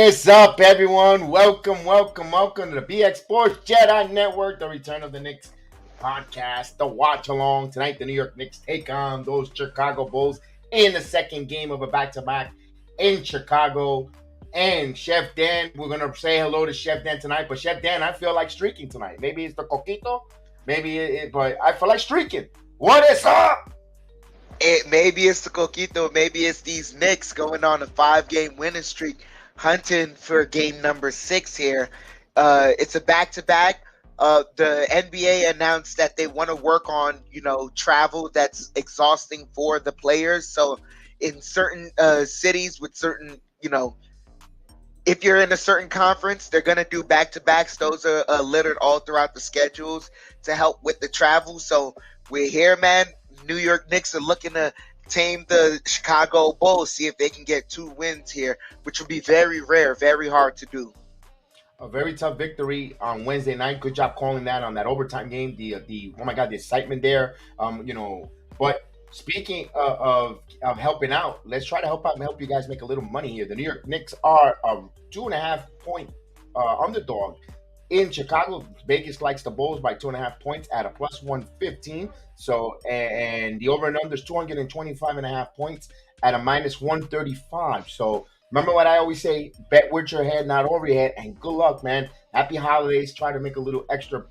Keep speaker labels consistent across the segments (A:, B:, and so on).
A: is up, everyone? Welcome to the BX Sports Jedi Network, the Return of the Knicks podcast, the watch along. Tonight, the New York Knicks take on those Chicago Bulls in the second game of a back-to-back in Chicago. And Chef Dan, we're going to say hello to Chef Dan tonight. But Chef Dan, I feel like streaking tonight. Maybe it's the coquito, but I feel like streaking. What is up?
B: Maybe it's the coquito, maybe it's these Knicks going on a 5-game winning streak, hunting for game number 6 here. It's a back-to-back. The NBA announced that they want to work on, travel that's exhausting for the players. So in certain cities with certain, if you're in a certain conference, they're going to do back-to-backs. Those are littered all throughout the schedules to help with the travel. So we're here, man. New York Knicks are looking to tame the Chicago Bulls, see if they can get 2 wins here, which would be very rare, very hard to do.
A: A very tough victory on Wednesday night. Good job calling that on that overtime game. The oh my God, the excitement there. But speaking of helping out, let's try to help out and help you guys make a little money here. The New York Knicks are a 2.5 point underdog in Chicago. Vegas likes the Bulls by 2.5 points at a plus 115. So, and the over and under is 225.5 points at a minus 135. So, remember what I always say: bet with your head, not over your head. And good luck, man. Happy holidays. Try to make a little extra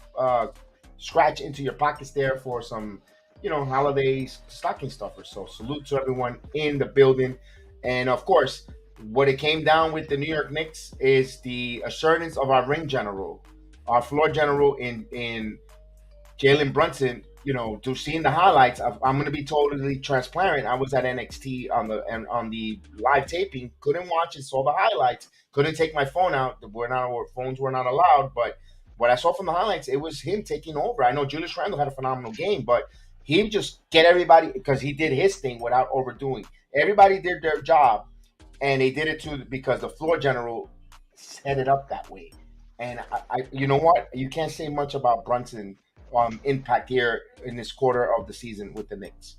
A: scratch into your pockets there for some, holidays stocking stuffers. So, salute to everyone in the building. And of course, what it came down with the New York Knicks is the assurance of our ring general, our floor general in Jalen Brunson. To seeing the highlights, I'm going to be totally transparent. I was at NXT on the live taping, couldn't watch it, saw the highlights, couldn't take my phone out. Phones were not allowed. But what I saw from the highlights, it was him taking over. I know Julius Randle had a phenomenal game, but he just get everybody, because he did his thing without overdoing. Everybody did their job. And they did it too because the floor general set it up that way. And I you know what? You can't say much about Brunson impact here in this quarter of the season with the Knicks.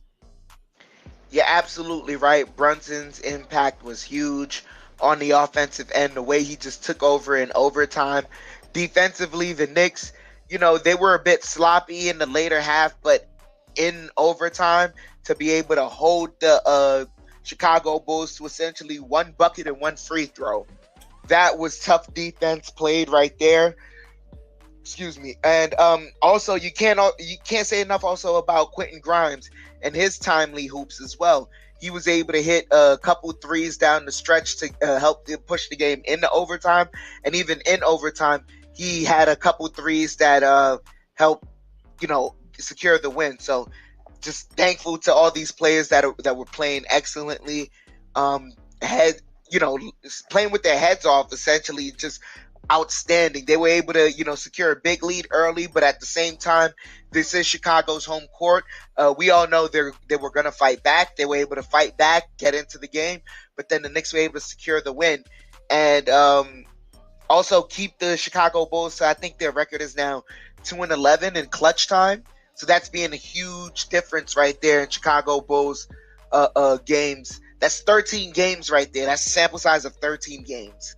B: You're absolutely right. Brunson's impact was huge on the offensive end. The way he just took over in overtime. Defensively, the Knicks, they were a bit sloppy in the later half, but in overtime, to be able to hold the Chicago Bulls to essentially 1 bucket and 1 free throw. That was tough defense played right there. Excuse me. And also you can't say enough also about Quentin Grimes and his timely hoops as well. He was able to hit a couple threes down the stretch to help push the game into overtime. And even in overtime, he had a couple threes that helped, secure the win. So just thankful to all these players that were playing excellently, playing with their heads off, essentially just outstanding. They were able to, secure a big lead early, but at the same time, this is Chicago's home court. We all know they were going to fight back. They were able to fight back, get into the game, but then the Knicks were able to secure the win and also keep the Chicago Bulls. So I think their record is now 2-11 in clutch time. So that's being a huge difference right there in Chicago Bulls games. That's 13 games right there. That's a sample size of 13 games.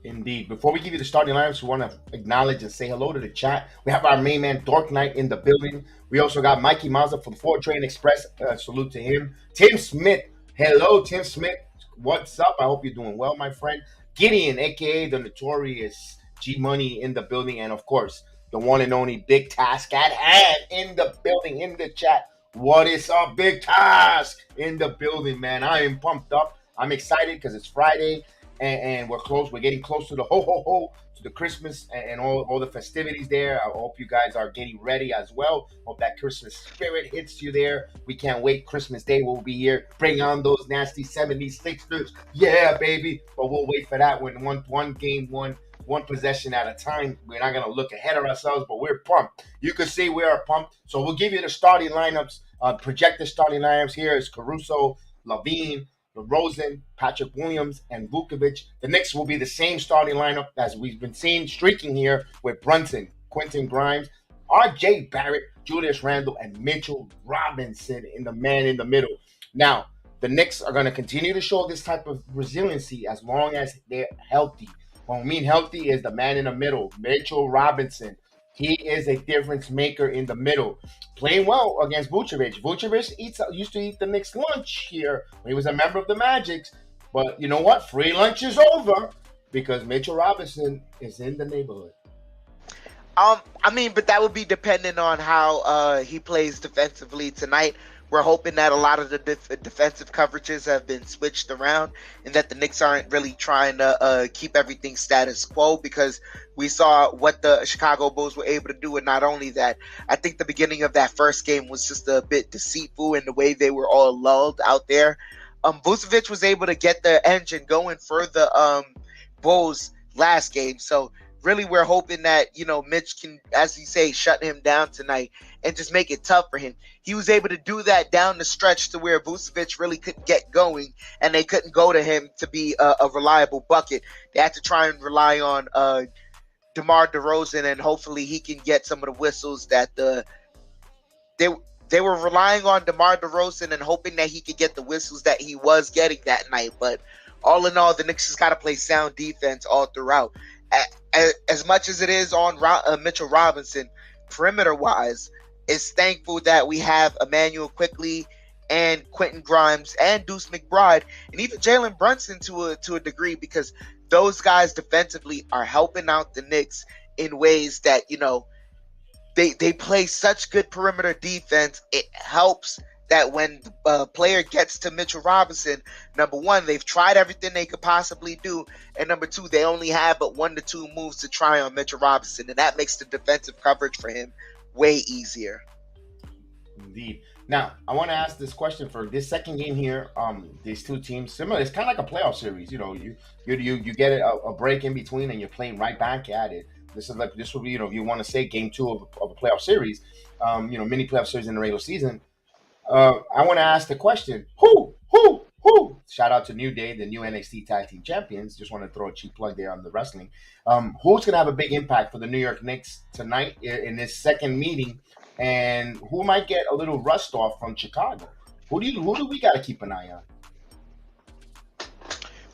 A: Indeed. Before we give you the starting lineups, we want to acknowledge and say hello to the chat. We have our main man, Dork Knight, in the building. We also got Mikey Mazza from Ford Train Express. Salute to him. Tim Smith. Hello, Tim Smith. What's up? I hope you're doing well, my friend. Gideon, a.k.a. the notorious G-Money, in the building. And, of course, the one and only Big Task at hand in the building, in the chat. What is up, Big Task? In the building, man. I am pumped up. I'm excited because it's Friday and we're close. We're getting close to the to the Christmas and all the festivities there. I hope you guys are getting ready as well. Hope that Christmas spirit hits you there. We can't wait. Christmas Day, we'll be here. Bring on those nasty 76ers. Yeah, baby. But we'll wait for that when one game, one possession at a time. We're not going to look ahead of ourselves, but we're pumped. You can see we are pumped. So we'll give you the starting lineups, projected starting lineups. Here is Caruso, Lavine, DeRozan, Patrick Williams, and Vukovic. The Knicks will be the same starting lineup as we've been seeing streaking here with Brunson, Quentin Grimes, R.J. Barrett, Julius Randle, and Mitchell Robinson in the man in the middle. Now, the Knicks are going to continue to show this type of resiliency as long as they're healthy. When we mean healthy is the man in the middle, Mitchell Robinson. He is a difference maker in the middle. Playing well against Vucevic. Vucevic used to eat the Knicks lunch here when he was a member of the Magic. But you know what? Free lunch is over because Mitchell Robinson is in the neighborhood.
B: I mean, but that would be dependent on how he plays defensively tonight. We're hoping that a lot of the defensive coverages have been switched around and that the Knicks aren't really trying to keep everything status quo, because we saw what the Chicago Bulls were able to do. And not only that, I think the beginning of that first game was just a bit deceitful in the way they were all lulled out there. Vucevic was able to get the engine going for the Bulls last game. So really, we're hoping that, Mitch can, as you say, shut him down tonight and just make it tough for him. He was able to do that down the stretch to where Vucevic really couldn't get going, and they couldn't go to him to be a reliable bucket. They had to try and rely on DeMar DeRozan, and hopefully he can get some of the whistles that they were relying on DeMar DeRozan and hoping that he could get the whistles that he was getting that night. But all in all, the Knicks just got to play sound defense all throughout. As much as it is on Mitchell Robinson, perimeter-wise, it's thankful that we have Emmanuel Quickley and Quentin Grimes and Deuce McBride and even Jalen Brunson to a degree, because those guys defensively are helping out the Knicks in ways that, they play such good perimeter defense. It helps that when a player gets to Mitchell Robinson, number one, they've tried everything they could possibly do, and number two, they only have but 1 to 2 moves to try on Mitchell Robinson, and that makes the defensive coverage for him way easier.
A: Indeed. Now, I want to ask this question for this second game here. These two teams similar. It's kind of like a playoff series. You get a break in between, and you're playing right back at it. This will be, if you want to say game 2 of a playoff series, mini playoff series in the regular season. I want to ask the question: Who? Shout out to New Day, the new NXT Tag Team Champions. Just want to throw a cheap plug there on the wrestling. Who's going to have a big impact for the New York Knicks tonight in this second meeting, and who might get a little rust off from Chicago? Who do we got to keep an eye on?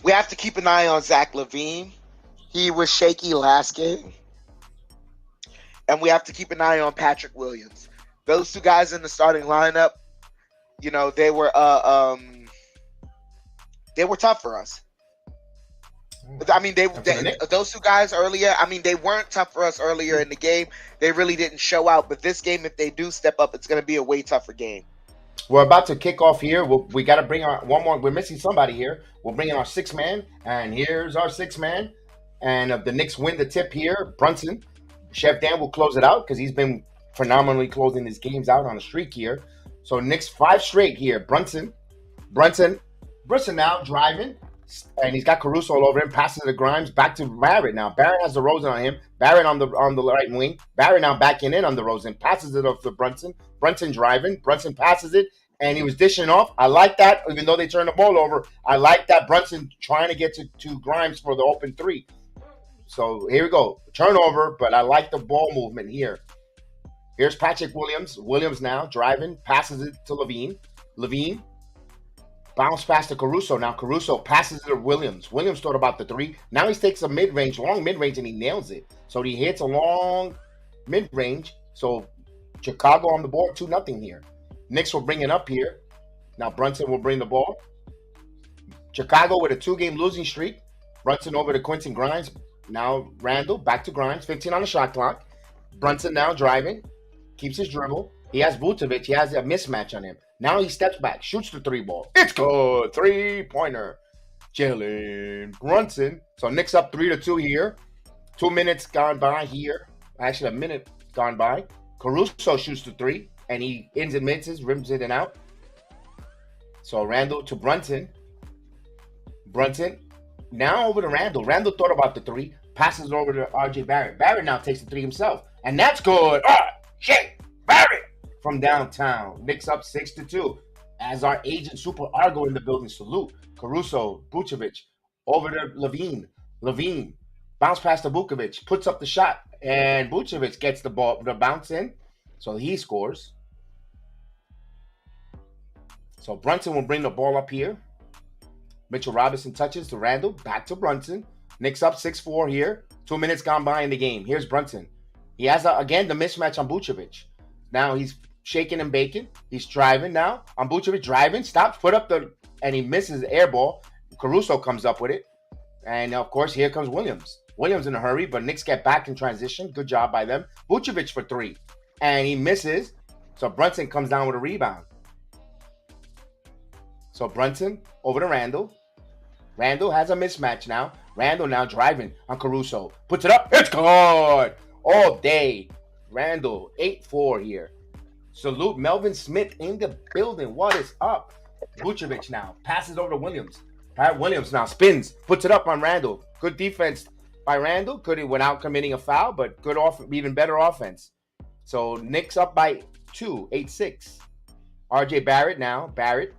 B: We have to keep an eye on Zach LaVine. He was shaky last game, and we have to keep an eye on Patrick Williams. Those two guys in the starting lineup, they were tough for us. I mean, those two guys earlier, they weren't tough for us earlier in the game. They really didn't show out. But this game, if they do step up, it's going to be a way tougher game.
A: We're about to kick off here. We got to bring our one more. We're missing somebody here. We'll bring in our 6th man. And here's our 6th man. And if the Knicks win the tip here, Brunson, Chef Dan will close it out because he's been phenomenally closing his games out on a streak here. So Knicks 5 straight here. Brunson now driving, and he's got Caruso all over him. Passes to Grimes, back to Barrett now. Barrett has DeRozan on him. Barrett on the right wing. Barrett now backing in on DeRozan. Passes it off to Brunson. Brunson driving. Brunson passes it, and he was dishing off. I like that, even though they turned the ball over. I like that Brunson trying to get to Grimes for the open 3. So here we go. Turnover, but I like the ball movement here. Here's Patrick Williams. Williams now driving, passes it to LaVine. LaVine bounce pass to Caruso. Now Caruso passes it to Williams. Williams thought about the 3. Now he takes a long mid-range, and he nails it. So he hits a long mid-range. So Chicago on the board, 2-0 here. Knicks will bring it up here. Now Brunson will bring the ball. Chicago with a 2-game losing streak. Brunson over to Quentin Grimes. Now Randle, back to Grimes, 15 on the shot clock. Brunson now driving, keeps his dribble. He has Vucevic. He has a mismatch on him. Now he steps back, shoots the 3 ball. It's good. 3-pointer. Jalen Brunson. So Knicks up 3-2 here. 2 minutes gone by here. Actually, a minute gone by. Caruso shoots the 3, and he ins and misses, rims it and out. So Randle to Brunson. Brunson now over to Randle. Randle thought about the 3, passes it over to RJ Barrett. Barrett now takes the 3 himself, and that's good. Barrett from downtown. Knicks up 6-2. As our agent Super Argo in the building, salute. Caruso, Vucevic, over to LaVine. LaVine bounce pass to Vucevic, puts up the shot, and Vucevic gets the bounce in, so he scores. So Brunson will bring the ball up here. Mitchell Robinson touches to Randle. Back to Brunson. Knicks up 6-4 here. 2 minutes gone by in the game. Here's Brunson. He has, again, the mismatch on Vucevic. Now he's shaking and baking. He's driving now. On Vucevic, driving. Stops, put up the... And he misses the air ball. Caruso comes up with it. And, of course, here comes Williams. Williams in a hurry, but Knicks get back in transition. Good job by them. Vucevic for 3. And he misses. So Brunson comes down with a rebound. So Brunson over to Randle. Randle has a mismatch now. Randle now driving on Caruso. Puts it up. It's good. All day. Randle, 8-4 here. Salute Melvin Smith in the building. What is up? Vucevic now. Passes over to Williams. Williams now spins. Puts it up on Randle. Good defense by Randle. Good without committing a foul, but good even better offense. So Knicks up by 2, 8-6. RJ Barrett now. Barrett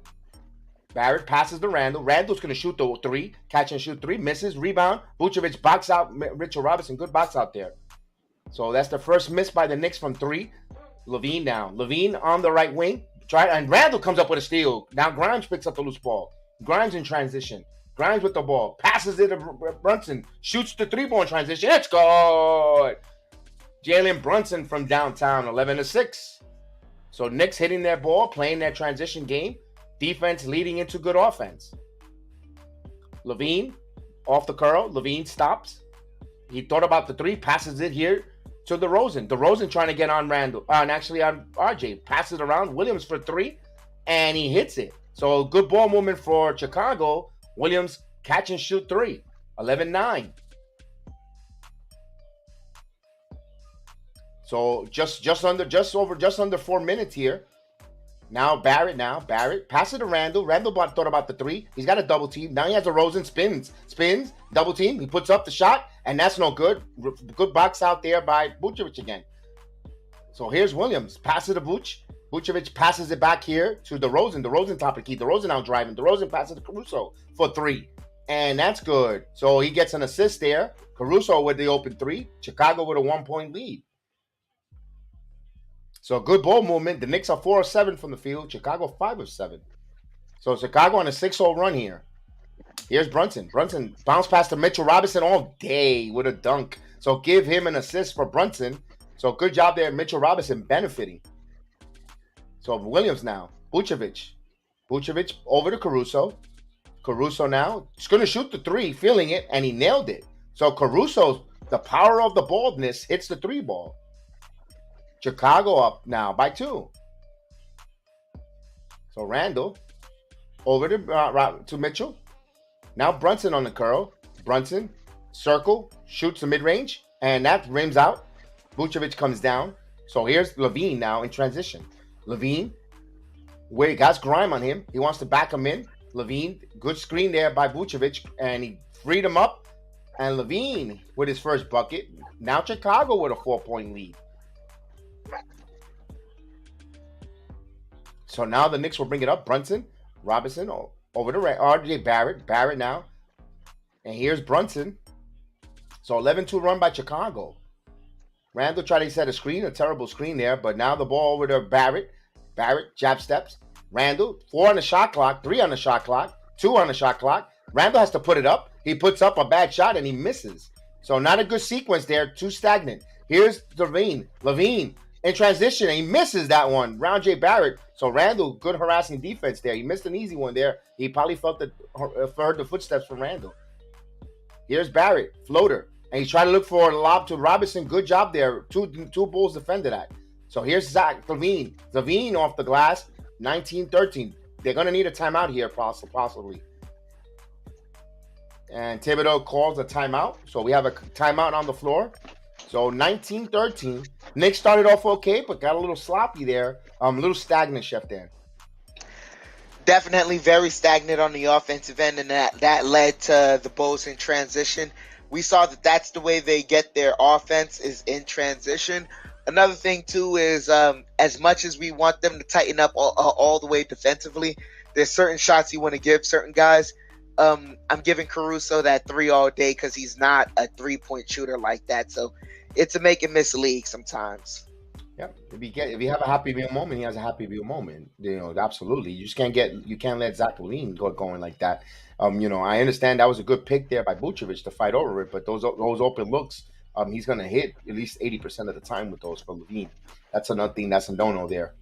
A: passes to Randle. Randle's going to shoot the 3. Catch and shoot 3. Misses. Rebound. Vucevic box out. Mitchell Robinson. Good box out there. So that's the first miss by the Knicks from 3. Levine now. Levine on the right wing. And Randle comes up with a steal. Now Grimes picks up the loose ball. Grimes in transition. Grimes with the ball. Passes it to Brunson. Shoots the 3-ball in transition. It's good. Jalen Brunson from downtown. 11-6. So Knicks hitting their ball. Playing their transition game. Defense leading into good offense. Levine off the curl. Levine stops. He thought about the 3. Passes it here to DeRozan. DeRozan trying to get on Randle. And actually on RJ. Passes it around. Williams for 3. And he hits it. So good ball movement for Chicago. Williams catch and shoot 3. 11-9. So just under 4 minutes here. Now Barrett. Pass it to Randle. Randle thought about the 3. He's got a double team. Now he has DeRozan. Spins. Double team. He puts up the shot. And that's no good. Good box out there by Vucevic again. So here's Williams. Pass it to Vucevic passes it back here to DeRozan. DeRozan top of the key. DeRozan now driving. DeRozan passes to Caruso for 3. And that's good. So he gets an assist there. Caruso with the open 3. Chicago with a 1-point lead. So good ball movement. The Knicks are 4 of 7 from the field. Chicago 5 of 7. So Chicago on a 6-0 run here. Here's Brunson. Brunson bounce pass to Mitchell Robinson all day with a dunk. So give him an assist for Brunson. So good job there, Mitchell Robinson benefiting. So Williams now. Vucevic over to Caruso. Caruso now. He's going to shoot the 3, feeling it, and he nailed it. So Caruso, the power of the baldness, hits the 3-ball. Chicago up now by 2. So Randle over to Mitchell. Now Brunson on the curl. Brunson, circle, shoots the mid-range, and that rims out. Vucevic comes down. So here's Levine now in transition. Levine, where he got Grime on him. He wants to back him in. Levine, good screen there by Vucevic, and he freed him up. And Levine with his first bucket. Now Chicago with a 4-point lead. So now the Knicks will bring it up. Brunson, Robinson over to RJ Barrett. Barrett now. And here's Brunson. So 11-2 run by Chicago. Randle tried to set a screen, a terrible screen there. But now the ball over to Barrett. Barrett, jab steps. Randle, 4 on the shot clock, 3 on the shot clock, 2 on the shot clock. Randle has to put it up. He puts up a bad shot and he misses. So not a good sequence there. Too stagnant. Here's Levine. Levine in transition, and he misses that one. Round J. Barrett. So Randle, good harassing defense there. He missed an easy one there. He probably heard the footsteps from Randle. Here's Barrett, floater. And he's trying to look for a lob to Robinson. Good job there. Two Bulls defended that. So here's Zach Levine. Levine off the glass, 19-13. They're going to need a timeout here, possibly. And Thibodeau calls a timeout. So we have a timeout on the floor. So 19-13. Knicks started off okay, but got a little sloppy there. A little stagnant, Chef Dan.
B: Definitely very stagnant on the offensive end, and that led to the Bulls in transition. We saw that that's the way they get their offense, is in transition. Another thing, too, is as much as we want them to tighten up all the way defensively, there's certain shots you want to give certain guys. I'm giving Caruso that 3 all day because he's not a 3-point shooter like that. So it's a make and miss league sometimes.
A: Yep. If you have a happy meal moment, he has a happy meal moment. Absolutely. You can't let Zach Levine go going like that. I understand that was a good pick there by Vucevic to fight over it, but those open looks, he's gonna hit at least 80% of the time with those for Levine. That's another thing that's a no-no there.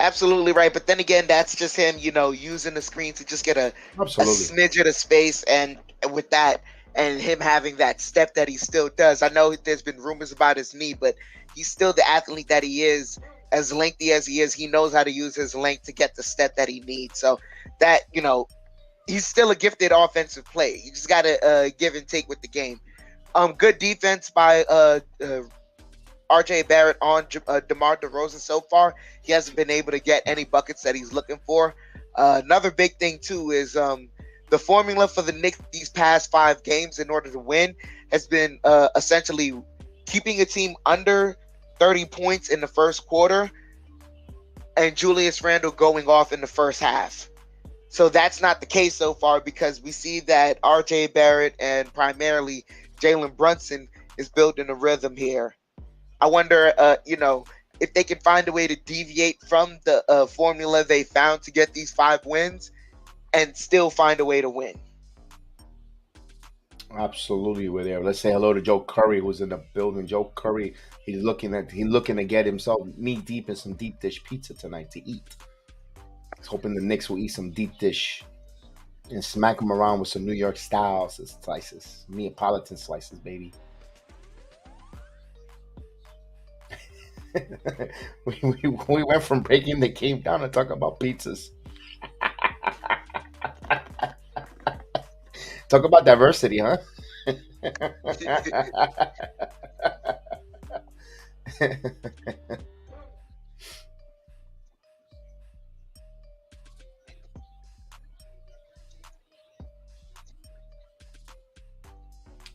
B: Absolutely right. But then again, that's just him, using the screen to just get a
A: Absolutely.
B: smidget of space, and with that, and him having that step that he still does. I know there's been rumors about his knee, but he's still the athlete that he is. As lengthy as he is, he knows how to use his length to get the step that he needs. So that, he's still a gifted offensive player. You just got to give and take with the game. Good defense by RJ Barrett on DeMar DeRozan so far. He hasn't been able to get any buckets that he's looking for. Another big thing too is the formula for the Knicks these past 5 games in order to win has been essentially keeping a team under 30 points in the first quarter and Julius Randle going off in the first half. So that's not the case so far, because we see that RJ Barrett and primarily Jalen Brunson is building a rhythm here. I wonder, if they can find a way to deviate from the formula they found to get these 5 wins and still find a way to win.
A: Absolutely, we're there. Let's say hello to Joe Curry, who's in the building. Joe Curry, he's looking to get himself knee deep in some deep dish pizza tonight to eat. He's hoping the Knicks will eat some deep dish and smack him around with some New York style slices, Neapolitan slices, baby. we went from breaking the game down to talk about pizzas. Talk about diversity, huh?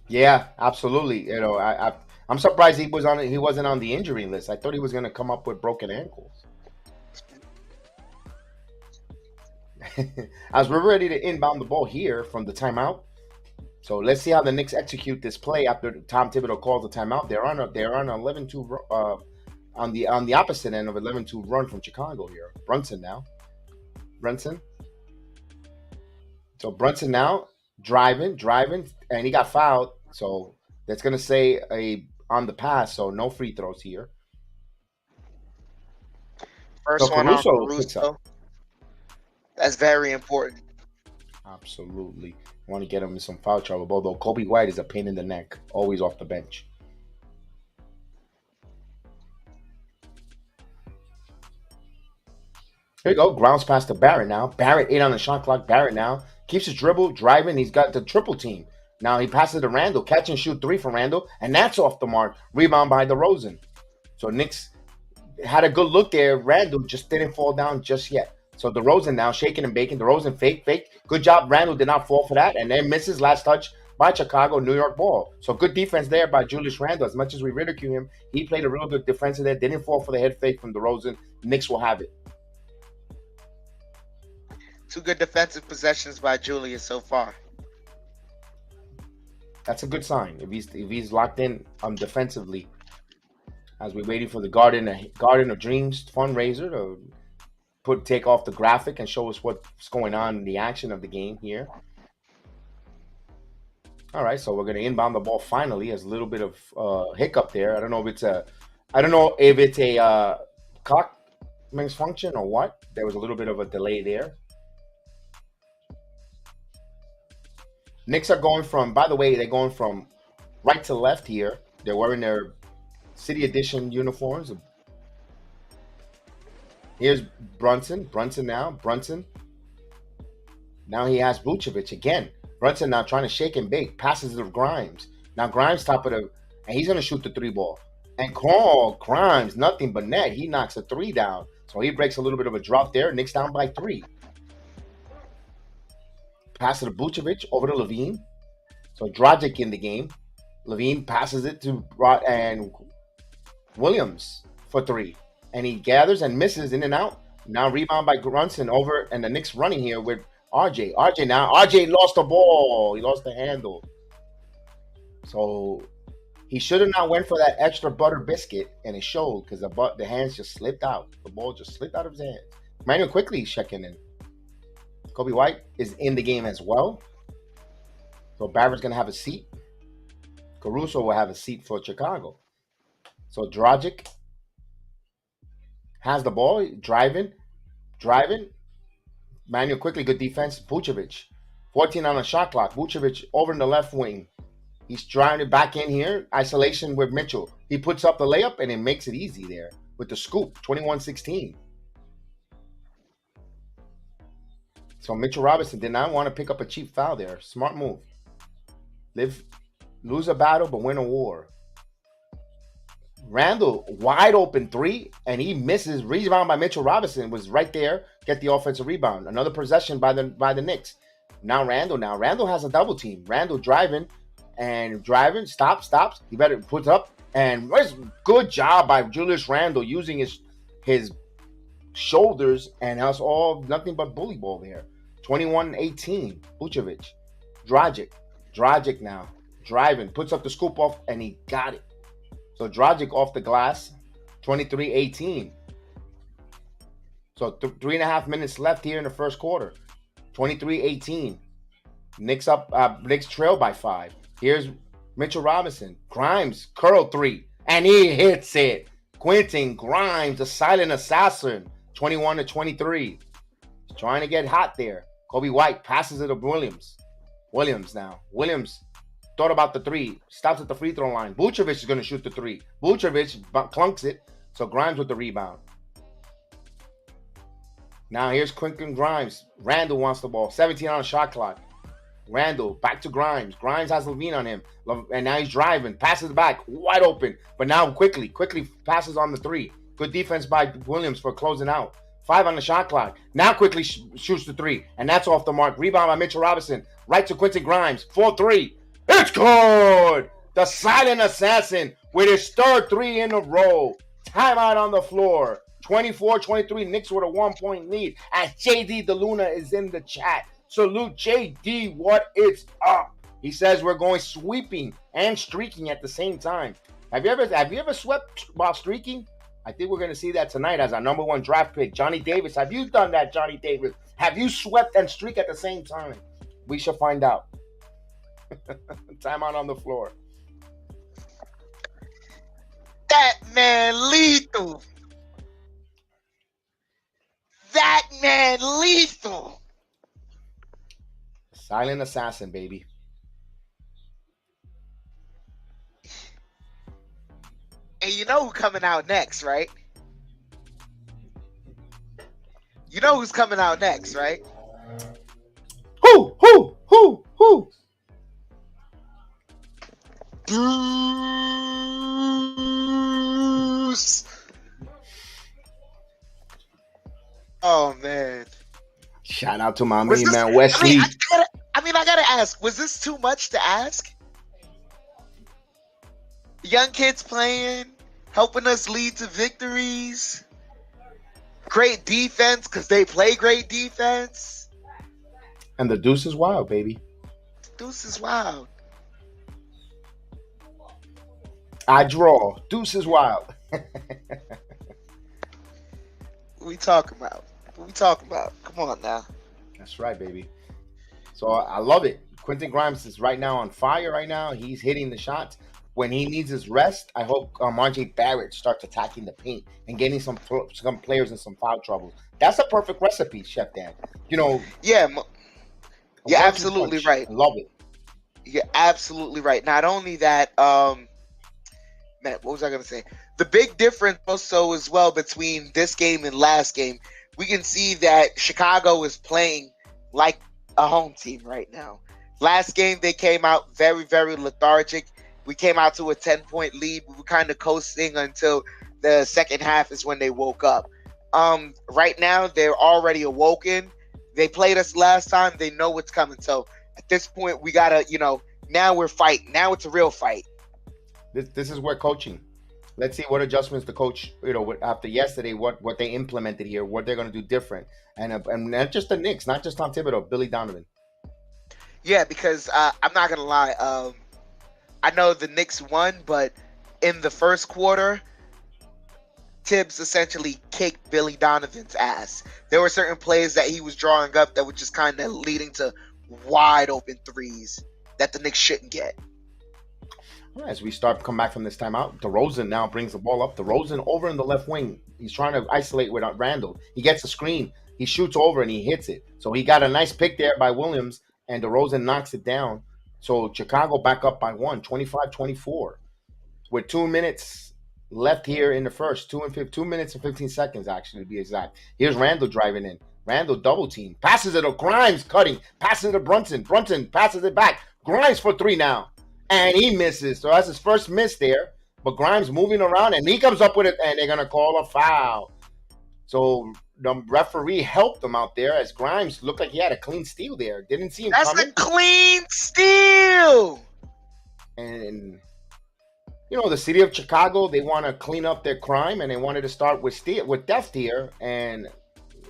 A: Yeah, absolutely. I'm surprised he wasn't on the injury list. I thought he was going to come up with broken ankles. As we're ready to inbound the ball here from the timeout. So let's see how the Knicks execute this play after Tom Thibodeau calls the timeout. They're on 11-2 on the opposite end of 11-2 run from Chicago here. Brunson. So Brunson now driving, and he got fouled. So that's going to say on the pass, so no free throws here.
B: First one on Caruso. That's very important.
A: Absolutely. Want to get him in some foul trouble, although Kobe White is a pain in the neck, always off the bench. Here you go. Grounds pass to Barrett now. Barrett 8 on the shot clock. Barrett now keeps his dribble, driving. He's got the triple team. Now he passes to Randle. Catch and shoot 3 for Randle, and that's off the mark. Rebound by DeRozan. So Knicks had a good look there. Randle just didn't fall down just yet. So DeRozan now shaking and baking. DeRozan fake. Good job. Randle did not fall for that. And then misses last touch by Chicago, New York ball. So good defense there by Julius Randle. As much as we ridicule him, he played a real good defensive there. Didn't fall for the head fake from DeRozan. Knicks will have it.
B: 2 good defensive possessions by Julius so far.
A: That's a good sign. If he's locked in defensively, as we're waiting for the Garden of Dreams fundraiser to take off the graphic and show us what's going on in the action of the game here. All right, so we're going to inbound the ball finally. As a little bit of hiccup there. I don't know if it's a clock malfunction or what. There was a little bit of a delay there. Knicks are going from, by the way, they're going from right to left here. They're wearing their City Edition uniforms. Here's Brunson. Now he has Vucevic again. Brunson now trying to shake and bake. Passes to Grimes. Now Grimes top of and he's going to shoot the 3 ball. And Grimes, nothing but net. He knocks a 3 down. So he breaks a little bit of a drop there. Knicks down by 3. Pass to Vucevic over to Levine. So Dragic in the game. Levine passes it to and Williams for 3. And he gathers and misses in and out. Now rebound by Brunson over, and the Knicks running here with RJ. RJ lost the ball. He lost the handle. So He should have not went for that extra butter biscuit, and it showed because the hands just slipped out. The ball just slipped out of his hands. Manuel quickly checking in. Kobe White is in the game as well. So Barrett's going to have a seat. Caruso will have a seat for Chicago. So Dragic has the ball, driving. Manuel quickly, good defense. Vucevic, 14 on the shot clock. Vucevic over in the left wing. He's trying to back in here. Isolation with Mitchell. He puts up the layup, and it makes it easy there with the scoop, 21-16. So Mitchell Robinson did not want to pick up a cheap foul there. Smart move. Lose a battle, but win a war. Randle, wide open three, and he misses. Rebound by Mitchell Robinson was right there. Get the offensive rebound. Another possession by the Knicks. Now Randle has a double team. Randle driving, stops. He better put up. And good job by Julius Randle using his shoulders, and that's all nothing but bully ball there. 21-18. Vucevic. Dragic now. Driving. Puts up the scoop off, and he got it. So Dragic off the glass. 23-18. So 3.5 minutes left here in the first quarter. 23-18. Knicks trail by 5. Here's Mitchell Robinson. Grimes, curl 3. And he hits it. Quentin Grimes, the silent assassin. 21-23. He's trying to get hot there. Kobe White passes it to Williams. Williams thought about the 3. Stops at the free throw line. Vucevic is going to shoot the 3. Vucevic clunks it. So Grimes with the rebound. Now here's Quentin Grimes. Randle wants the ball. 17 on the shot clock. Randle back to Grimes. Grimes has Levine on him. And now he's driving. Passes back. Wide open. But now quickly passes on the 3. Good defense by Williams for closing out. 5 on the shot clock. Now quickly shoots the 3. And that's off the mark. Rebound by Mitchell Robinson. Right to Quentin Grimes. 4-3. It's good! The silent assassin with his third 3 in a row. Timeout on the floor. 24-23. Knicks with a 1-point lead. As JD DeLuna is in the chat. Salute JD. What is up? He says we're going sweeping and streaking at the same time. Have you ever swept while streaking? I think we're going to see that tonight as our number 1 draft pick, Johnny Davis. Have you done that, Johnny Davis? Have you swept and streaked at the same time? We shall find out. Timeout on the floor.
B: That man lethal.
A: Silent assassin, baby.
B: And you know who's coming out next, right? You know who's coming out next, right?
A: Who?
B: Deuce. Oh man!
A: Shout out to my main man Wesley.
B: I gotta ask. Was this too much to ask? Young kids playing, helping us lead to victories. Great defense because they play great defense.
A: And the deuce is wild, baby.
B: Deuce is wild.
A: I draw. Deuce is wild.
B: What we talking about? Come on now.
A: That's right, baby. So I love it. Quentin Grimes is right now on fire right now. He's hitting the shots. When he needs his rest, I hope RJ Barrett starts attacking the paint and getting some players in some foul trouble. That's a perfect recipe, Chef Dan.
B: Yeah, you're absolutely right.
A: I love it.
B: You're absolutely right. Not only that, man, what was I going to say? The big difference also as well between this game and last game, we can see that Chicago is playing like a home team right now. Last game, they came out very, very lethargic. We came out to a 10-point lead. We were kind of coasting until the second half is when they woke up. Right now, they're already awoken. They played us last time. They know what's coming. So at this point, we got to, now we're fighting. Now it's a real fight.
A: This is where coaching. Let's see what adjustments the coach, after yesterday, what they implemented here, what they're going to do different. And not just the Knicks, not just Tom Thibodeau, Billy Donovan.
B: Yeah, because I'm not going to lie. I know the Knicks won, but in the first quarter, Tibbs essentially kicked Billy Donovan's ass. There were certain plays that he was drawing up that were just kind of leading to wide open threes that the Knicks shouldn't get.
A: As we start to come back from this timeout, DeRozan now brings the ball up. DeRozan over in the left wing. He's trying to isolate with Randle. He gets a screen. He shoots over and he hits it. So he got a nice pick there by Williams, and DeRozan knocks it down. So Chicago back up by 25-24. With 2 minutes left here in the first. 2 minutes and 15 seconds, actually, to be exact. Here's Randle driving in. Randle double team. Passes it to Grimes, cutting. Passes it to Brunson. Brunson passes it back. Grimes for three now. And he misses. So that's his first miss there. But Grimes moving around, and he comes up with it, and they're going to call a foul. So the referee helped him out there as Grimes looked like he had a clean steal there. Didn't see him
B: That's
A: coming.
B: a clean steal.
A: And, you know, the city of Chicago, they want to clean up their crime, and they wanted to start with theft here. And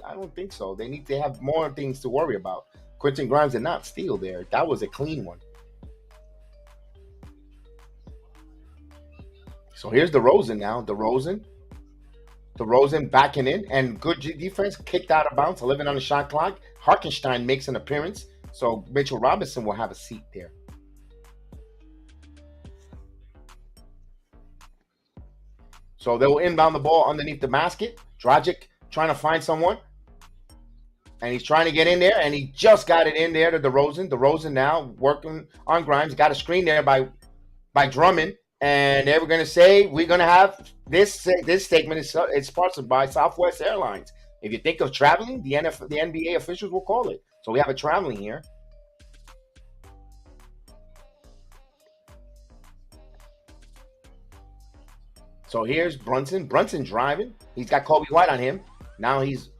A: I don't think so. They have more things to worry about. Quentin Grimes did not steal there. That was a clean one. So here's DeRozan now. DeRozan backing in, and good defense, kicked out of bounds, 11 on the shot clock. Hartenstein makes an appearance, so Mitchell Robinson will have a seat there. So they'll inbound the ball underneath the basket. Dragic trying to find someone, and he's trying to get in there, and he just got it in there to DeRozan. DeRozan now working on Grimes, got a screen there by Drummond. And they were going to say, we're going to have this segment is sponsored by Southwest Airlines. If you think of traveling, the NBA officials will call it. So we have a traveling here. So here's Brunson. Brunson driving. He's got Kobe White on him. Now he's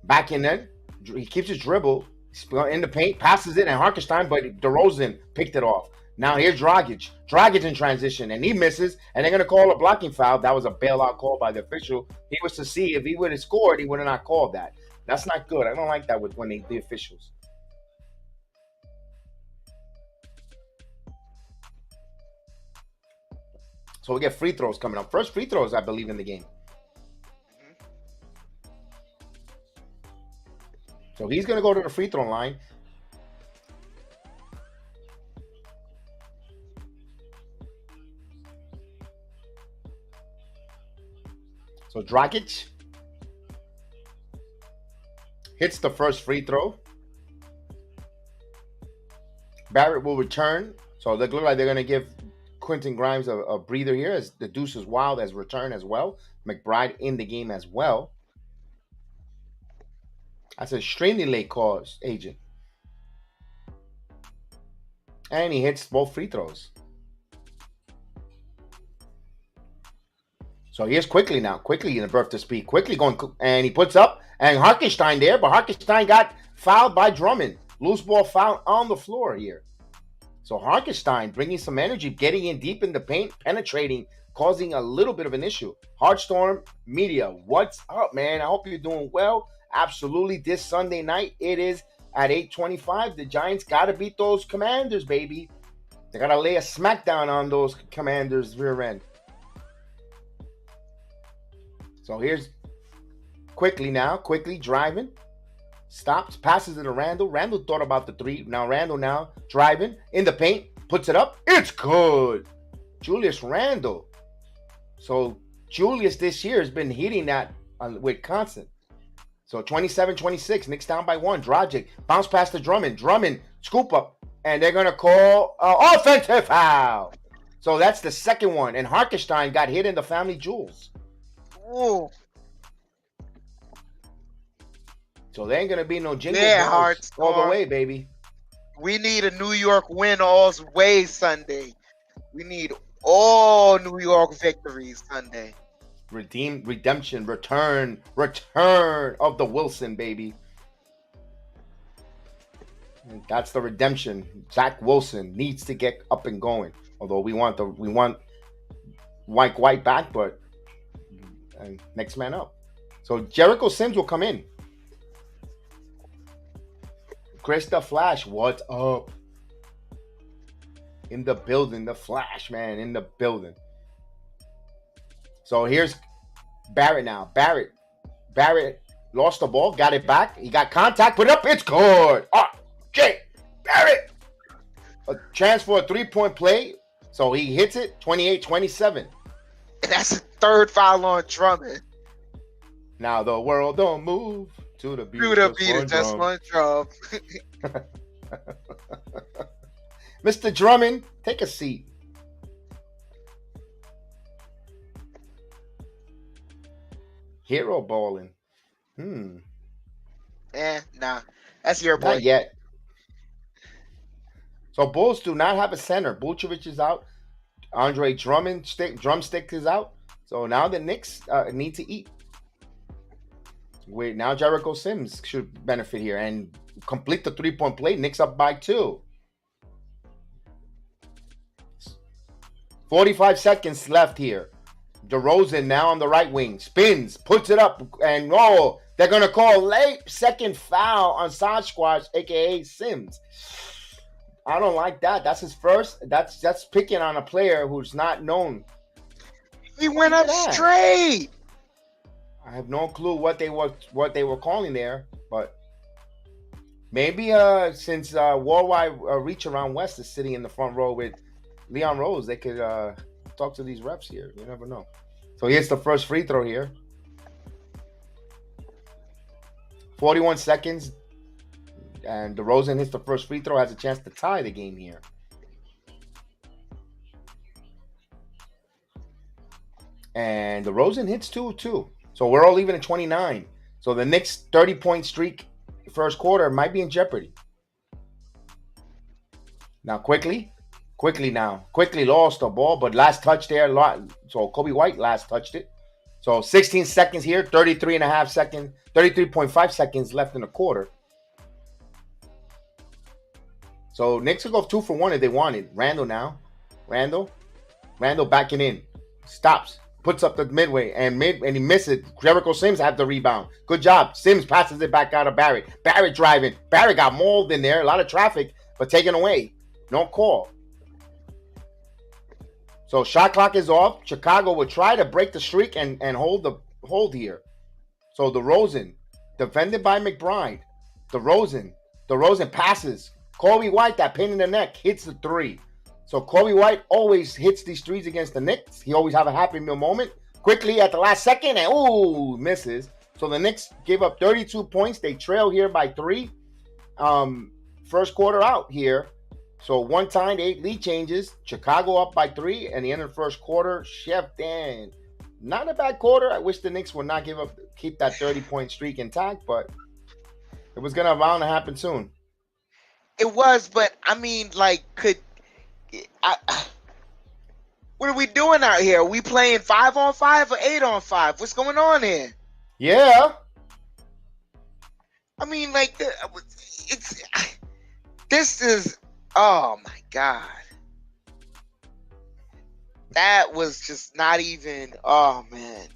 A: back in there. He keeps his dribble. He's in the paint, passes it, and Hartenstein, but DeRozan picked it off. Now here's Dragic. Dragic in transition, and he misses, and they're going to call a blocking foul. That was a bailout call by the official. He was to see if he would have scored, he would have not called that. That's not good. I don't like that when the officials. So we get free throws coming up. First free throws, I believe, in the game. So he's going to go to the free throw line. So Dragic hits the first free throw. Barrett will return. So they look like they're going to give Quentin Grimes a breather here as the Deuce is Wild has returned as well. McBride in the game as well. That's an extremely late call, agent. And he hits both free throws. So here's Quickly now. Quickly in the birth to speed. Quickly going, and he puts up, and Hartenstein there, but Hartenstein got fouled by Drummond. Loose ball foul on the floor here. So Hartenstein bringing some energy, getting in deep in the paint, penetrating, causing a little bit of an issue. Hardstorm Media, what's up, man? I hope you're doing well. Absolutely. This Sunday night, it is at 8:25. The Giants got to beat those Commanders, baby. They got to lay a smackdown on those Commanders' rear end. So here's Quickly now. Quickly driving. Stops. Passes it to Randle. Randle thought about the three. Now Randle now driving. In the paint. Puts it up. It's good. Julius Randle. So Julius this year has been hitting that with constant. So 27-26. Knicks down by 1. Dragic. Bounce pass to Drummond. Drummond. Scoop up. And they're going to call offensive foul. So that's the second one. And Hartenstein got hit in the family jewels.
B: Ooh.
A: So there ain't going to be no jingle bells all the way, baby.
B: We need a New York win all way Sunday. We need all New York victories Sunday.
A: Redemption, return of the Wilson, baby. And that's the redemption. Zach Wilson needs to get up and going. Although we want White back, but next man up. So Jericho Sims will come in. Krista Flash, what's up? in the building. The Flash, man, in the building. So here's Barrett now. Barrett lost the ball, got it back. He got contact, put it up, it's good. RJ Barrett. A chance for a 3-point play. So he hits it, 28-27.
B: And that's a third foul on Drummond.
A: Now the world don't move to the beat
B: of just one drum.
A: Mr. Drummond, take a seat. Hero balling.
B: Nah. That's your boy.
A: Not yet. So Bulls do not have a center. Vucevic is out. Andre drumstick is out. So now the Knicks need to eat. Wait, now Jericho Sims should benefit here and complete the 3-point play. Knicks up by 2. 45 seconds left here. DeRozan now on the right wing. Spins, puts it up, and they're going to call late second foul on Sasquatch, a.k.a. Sims. I don't like that. That's his first. That's picking on a player who's not known.
B: He went up straight.
A: I have no clue what they were calling there, but maybe since Worldwide Reach Around West is sitting in the front row with Leon Rose, they could talk to these refs here. You never know. So here's the first free throw here. 41 seconds. And DeRozan hits the first free throw, has a chance to tie the game here. And DeRozan hits 2 too. So we're all even at 29. So the Knicks' 30-point streak first quarter might be in jeopardy. Now quickly lost the ball, but last touch there. So Kobe White last touched it. So 16 seconds here, 33.5 seconds left in the quarter. So Knicks will go 2 for 1 if they wanted. Randle now. Randle backing in. Stops. Puts up the midway and he misses it. Jericho Sims had the rebound. Good job. Sims passes it back out of Barrett. Barrett driving. Barrett got mauled in there. A lot of traffic, but taken away. No call. So shot clock is off. Chicago will try to break the streak and hold here. So DeRozan, defended by McBride. DeRozan passes. Kobe White, that pin in the neck, hits the 3. So Kobe White always hits these 3s against the Knicks. He always have a happy meal moment. Quickly at the last second, and misses. So the Knicks give up 32 points. They trail here by 3. First quarter out here. So 1 time, 8 lead changes. Chicago up by 3, and the end of the first quarter, Chef Dan. Not a bad quarter. I wish the Knicks would not keep that 30-point streak intact, but it was gonna bound to happen soon.
B: It was, but I mean, like, what are we doing out here? Are we playing 5-on-5 or 8-on-5? What's going on here?
A: Yeah.
B: I mean, like, this is, oh my God. That was just not even, oh man.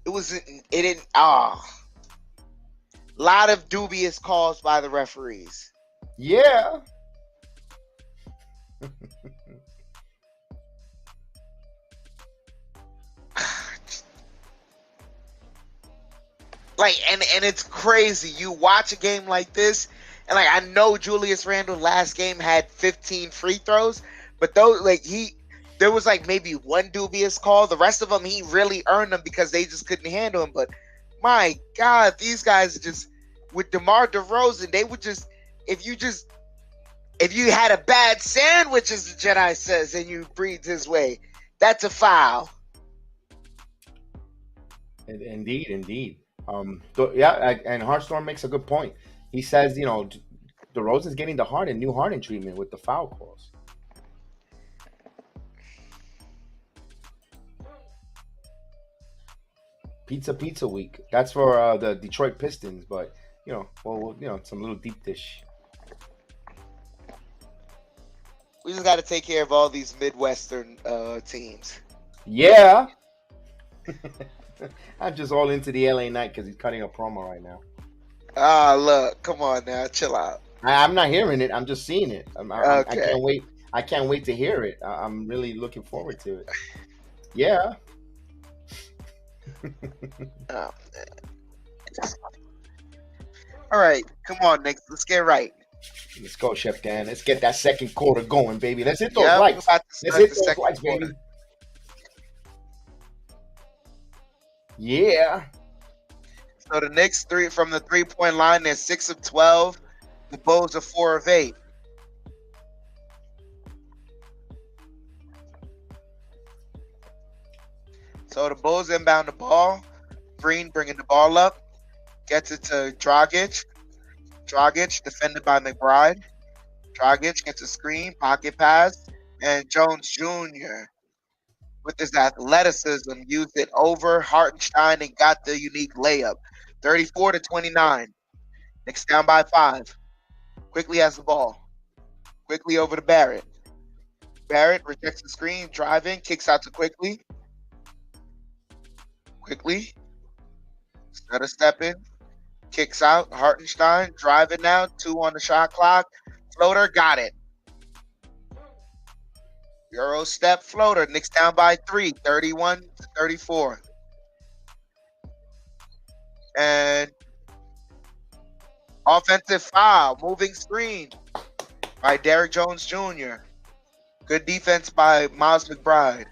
B: It didn't, lot of dubious calls by the referees.
A: Yeah.
B: Like, and it's crazy. You watch a game like this, and like, I know Julius Randle last game had 15 free throws, but those, like, there was like maybe 1 dubious call. The rest of them, he really earned them because they just couldn't handle him. But my God, these guys just, with DeMar DeRozan, they would just, if you had a bad sandwich, as the Jedi says, and you breathed his way, that's a foul.
A: Indeed. And Heartstorm makes a good point. He says, DeRozan's getting the new Harden treatment with the foul calls. Pizza week. That's for the Detroit Pistons, but some little deep dish.
B: We just got to take care of all these Midwestern teams.
A: Yeah. I'm just all into the LA Knight because he's cutting a promo right now.
B: Look, come on now, chill out.
A: I'm not hearing it. I'm just seeing it.
B: Okay.
A: I can't wait. I can't wait to hear it. I'm really looking forward to it. Yeah.
B: Oh, all right, come on, Knicks. Let's get right.
A: Let's go, Chef Dan. Let's get that second quarter going, baby. Let's hit those
B: Yep, we're
A: lights.
B: about to
A: Let's
B: start
A: hit
B: the
A: those
B: second
A: lights,
B: quarter.
A: baby. Yeah.
B: So the Knicks from the 3-point line, they're 6 of 12. The Bulls are 4 of 8. So the Bulls inbound the ball. Green bringing the ball up. Gets it to Dragic. Dragic defended by McBride. Dragic gets a screen, pocket pass. And Jones Jr. with his athleticism used it over Hartenstein and got the unique layup. 34-29. Knicks down by 5. Quickly has the ball. Quickly over to Barrett. Barrett rejects the screen, driving, kicks out to Quickly. Quickly. Stutter stepping. Kicks out. Hartenstein driving now. 2 on the shot clock. Floater, got it. Euro step floater. Knicks down by 3. 31-34. And offensive foul. Moving screen by Derrick Jones Jr. Good defense by Miles McBride.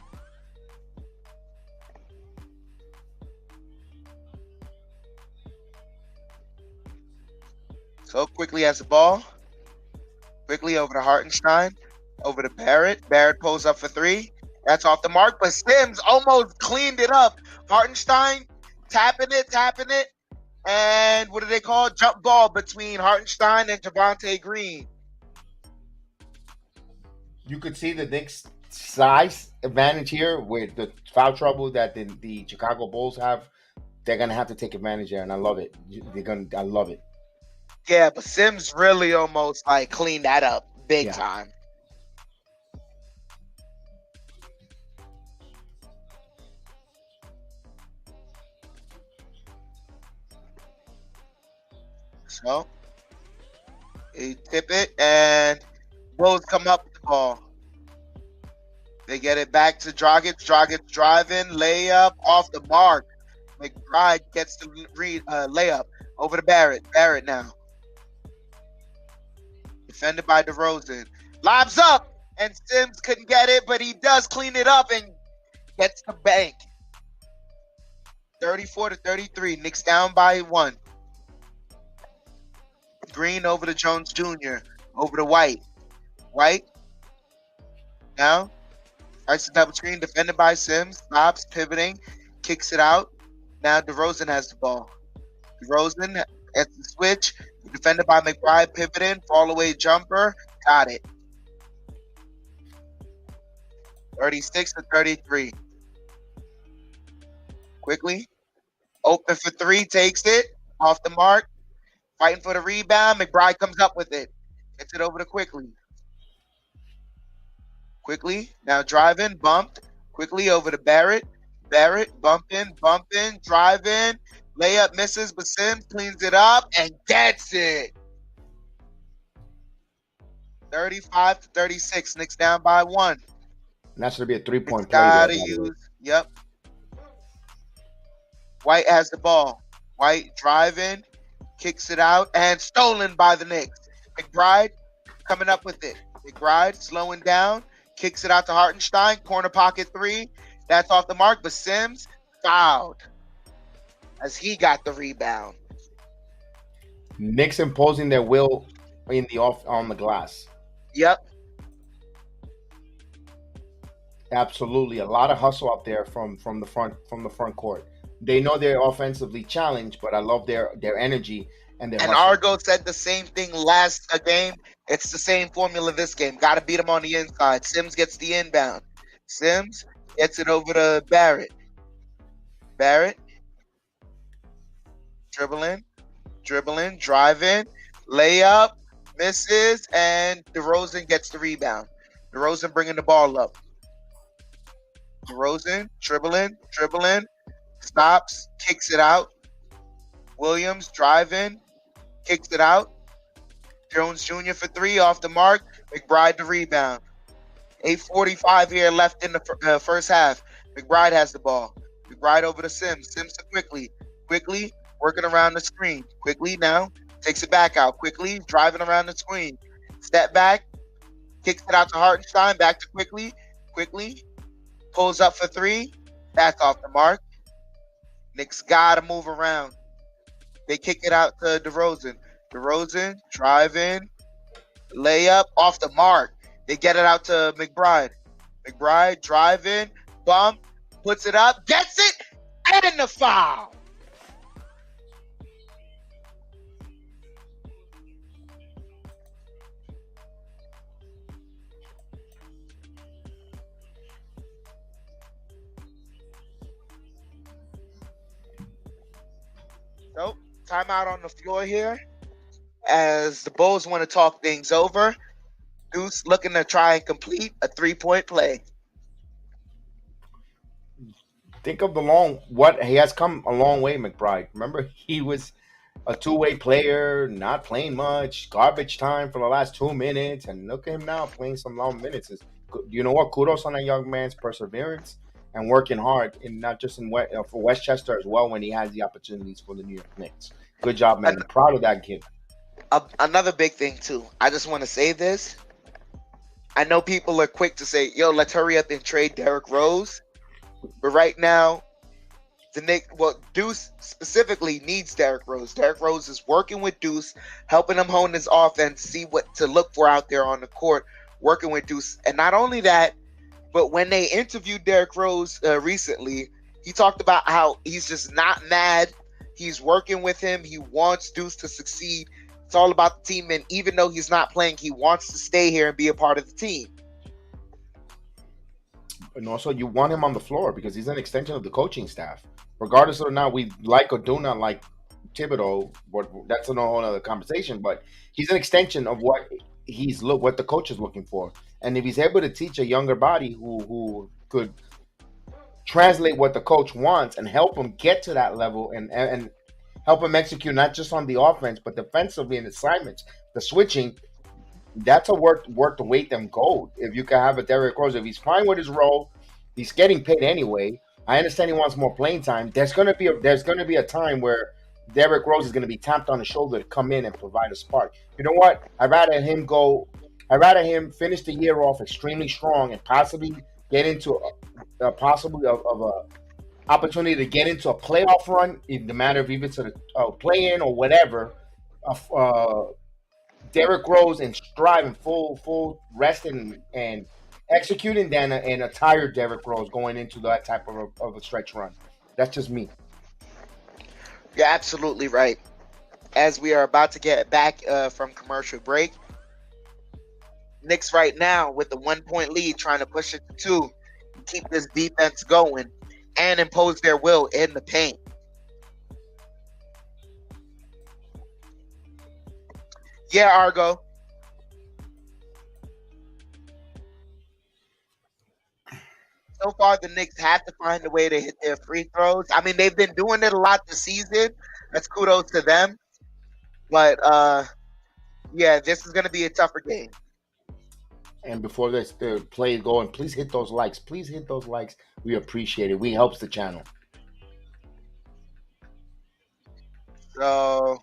B: So Quickly has the ball. Quickly over to Hartenstein. Over to Barrett. Barrett pulls up for 3. That's off the mark, but Sims almost cleaned it up. Hartenstein tapping it. And what do they call it? Jump ball between Hartenstein and Javonte Green.
A: You could see the Knicks' size advantage here with the foul trouble that the Chicago Bulls have. They're gonna have to take advantage there, and I love it. I love it.
B: Yeah, but Sims really almost like cleaned that up big time. So they tip it, and Bulls come up with the ball. They get it back to Dragic. Dragic driving, layup off the mark. McBride gets the layup over to Barrett. Barrett now. Defended by DeRozan. Lobs up, and Sims couldn't get it, but he does clean it up and gets the bank. 34-33. Knicks down by 1. Green over to Jones Jr. Over to White. White. Now. Ice the double screen. Defended by Sims. Stops. Pivoting. Kicks it out. Now DeRozan has the ball. DeRozan gets the switch. Defended by McBride. Pivoting. Fall away jumper. Got it. 36-33. Quickly. Open for 3. Takes it. Off the mark. Fighting for the rebound. McBride comes up with it. Gets it over to Quickly. Quickly. Now driving. Bumped. Quickly over to Barrett. Barrett bumping. Driving. Layup misses, but Sims cleans it up and gets it. 35-36. Knicks down by 1.
A: And that's going to be a 3-point play.
B: Gotta use. Yep. White has the ball. White driving. Kicks it out and stolen by the Knicks. McBride coming up with it. McBride slowing down. Kicks it out to Hartenstein. Corner pocket 3. That's off the mark, but Sims fouled as he got the rebound.
A: Knicks imposing their will on the glass.
B: Yep.
A: Absolutely. A lot of hustle out there from the front court. They know they're offensively challenged, but I love their energy and their hustle.
B: Argo said the same thing last game. It's the same formula this game. Got to beat them on the inside. Sims gets the inbound. Sims gets it over to Barrett. Barrett. Dribbling, driving. Layup. Misses. And DeRozan gets the rebound. DeRozan bringing the ball up. DeRozan dribbling. Stops, kicks it out. Williams driving, kicks it out. Jones Jr. for 3 off the mark. McBride the rebound. 8:45 here left in the first half. McBride has the ball. McBride over to Sims. Sims to Quickly. Quickly working around the screen. Quickly now takes it back out. Quickly driving around the screen. Step back. Kicks it out to Hartenstein. Back to Quickly. Quickly pulls up for three. That's off the mark. Knicks gotta move around. They kick it out to DeRozan. DeRozan driving. Layup off the mark. They get it out to McBride. McBride driving. Bump. Puts it up. Gets it. And the foul. So, timeout on the floor here as the Bulls want to talk things over. Deuce looking to try and complete a 3-point play.
A: Think of what he has come a long way, McBride. Remember, he was a two-way player, not playing much, garbage time for the last 2 minutes, and look at him now playing some long minutes. You know what? Kudos on that young man's perseverance and working hard, and not just for Westchester as well when he has the opportunities for the New York Knicks. Good job, man. I'm proud of that kid.
B: Another big thing too. I just want to say this. I know people are quick to say, "Yo, let's hurry up and trade Derrick Rose." But right now, Deuce specifically needs Derrick Rose. Derrick Rose is working with Deuce, helping him hone his offense, see what to look for out there on the court, working with Deuce. And not only that, but when they interviewed Derrick Rose recently, he talked about how he's just not mad. He's working with him. He wants Deuce to succeed. It's all about the team. And even though he's not playing, he wants to stay here and be a part of the team.
A: And also, you want him on the floor because he's an extension of the coaching staff. Regardless of whether or not we like or do not like Thibodeau, that's a whole other conversation. But he's an extension of what the coach is looking for. And if he's able to teach a younger body who could translate what the coach wants and help him get to that level and help him execute not just on the offense but defensively in assignments, the switching. That's a worth the weight them gold. If you can have a Derrick Rose, if he's fine with his role, he's getting paid anyway. I understand he wants more playing time. There's gonna be a time where Derrick Rose is gonna be tapped on the shoulder to come in and provide a spark. You know what? I'd rather him finish the year off extremely strong and possibly get into a possibly of a opportunity to get into a playoff run, in the matter of even to the play-in or whatever. Derrick Rose and strive and full rest and executing than a tired Derrick Rose going into that type of a stretch run. That's just me.
B: You're absolutely right. As we are about to get back from commercial break, Knicks right now with the 1-point lead, trying to push it to 2, keep this defense going, and impose their will in the paint. Yeah, Argo. So far, the Knicks have to find a way to hit their free throws. I mean, they've been doing it a lot this season. That's kudos to them. But, yeah, this is going to be a tougher game.
A: And before the play is going, please hit those likes. Please hit those likes. We appreciate it. We helps the channel.
B: So,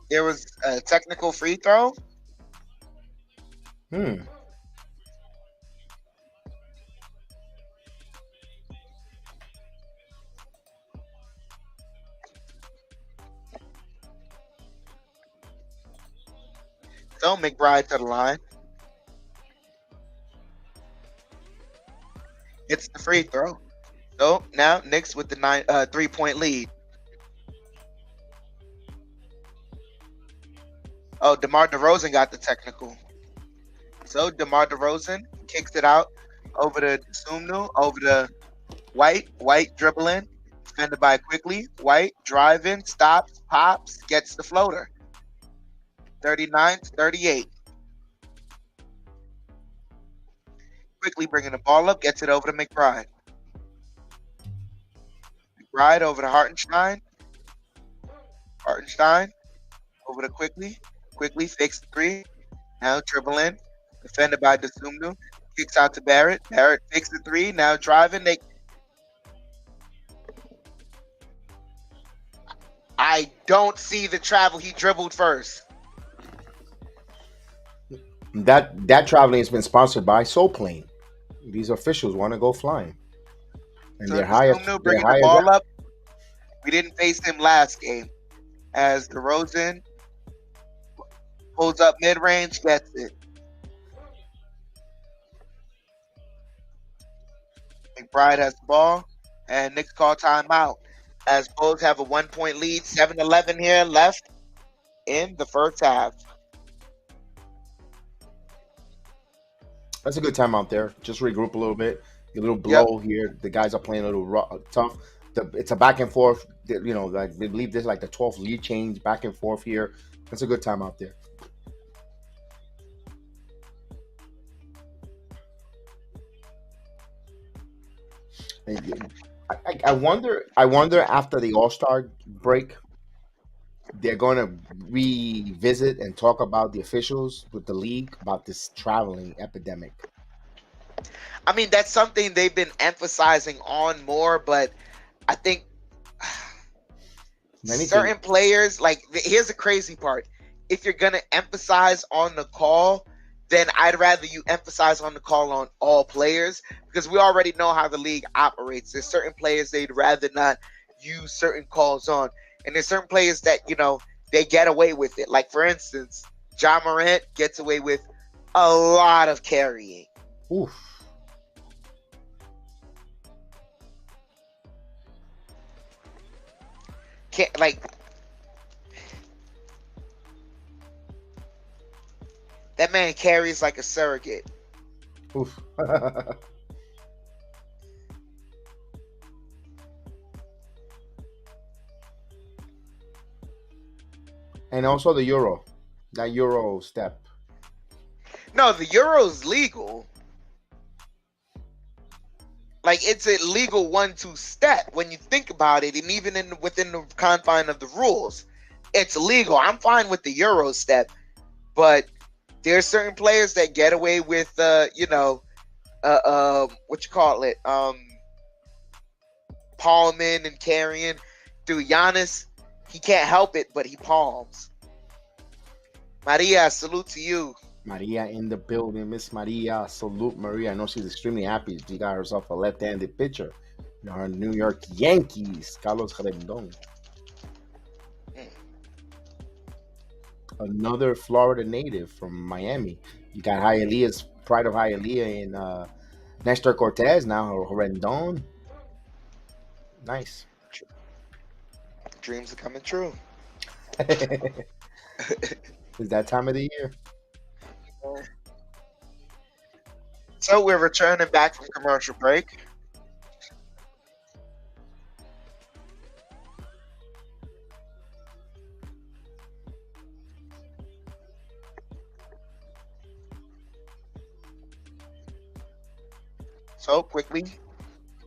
B: there was a technical free throw. So, McBride to the line. It's the free throw. So, now Knicks with the 3-point lead. Oh, DeMar DeRozan got the technical. So, DeMar DeRozan kicks it out over to Sumnu, over to White. White dribbling, defended by Quickly. White driving, stops, pops, gets the floater. 39-38. Quickly bringing the ball up, gets it over to McBride. McBride over to Hartenstein. Hartenstein over to Quickly. Quickly fakes the 3. Now dribbling, defended by Desumnu. Kicks out to Barrett. Barrett takes the three. Now driving. I don't see the travel. He dribbled first.
A: That traveling has been sponsored by Soul Plane. These officials want to go flying, and
B: So
A: they're high as
B: Desumno
A: they're
B: bringing the
A: high as
B: ball
A: that.
B: up. We didn't face him last game. As DeRozan pulls up mid range, gets it. McBride has the ball, and Knicks call timeout. As Bulls have a 1 point lead, 7:11 here left in the first half.
A: That's a good time out there. Just regroup a little bit. A little
B: Yep.
A: blow here. The guys are playing a little tough. It's a back and forth. Like they believe this is like the 12th lead change back and forth here. That's a good time out there. I wonder. I wonder after the All-Star break, they're going to revisit and talk about the officials with the league about this traveling epidemic.
B: I mean, that's something they've been emphasizing on more, but I think
A: Anything.
B: certain players, here's the crazy part. If you're going to emphasize on the call, then I'd rather you emphasize on the call on all players, because we already know how the league operates. There's certain players they'd rather not use certain calls on. And there's certain players that, they get away with it. Like, for instance, John Morant gets away with a lot of carrying.
A: Oof.
B: That man carries like a surrogate.
A: Oof. And also the Euro. That Euro step.
B: No, the Euro's legal. Like, it's a legal 1-2 step when you think about it, and even within the confine of the rules, it's legal. I'm fine with the Euro step, but there's certain players that get away with, what you call it, palming and carrying. Dude, Giannis, he can't help it, but he palms. Maria, salute to you.
A: Maria in the building. Miss Maria. Salute Maria. I know she's extremely happy. She got herself a left-handed pitcher. Her New York Yankees. Carlos Rendon. Another Florida native from Miami. You got Hialeah's pride of Hialeah in Nestor Cortez now. Rendon. Nice.
B: Dreams are coming true.
A: It's that time of the year.
B: So we're returning back from commercial break. So quickly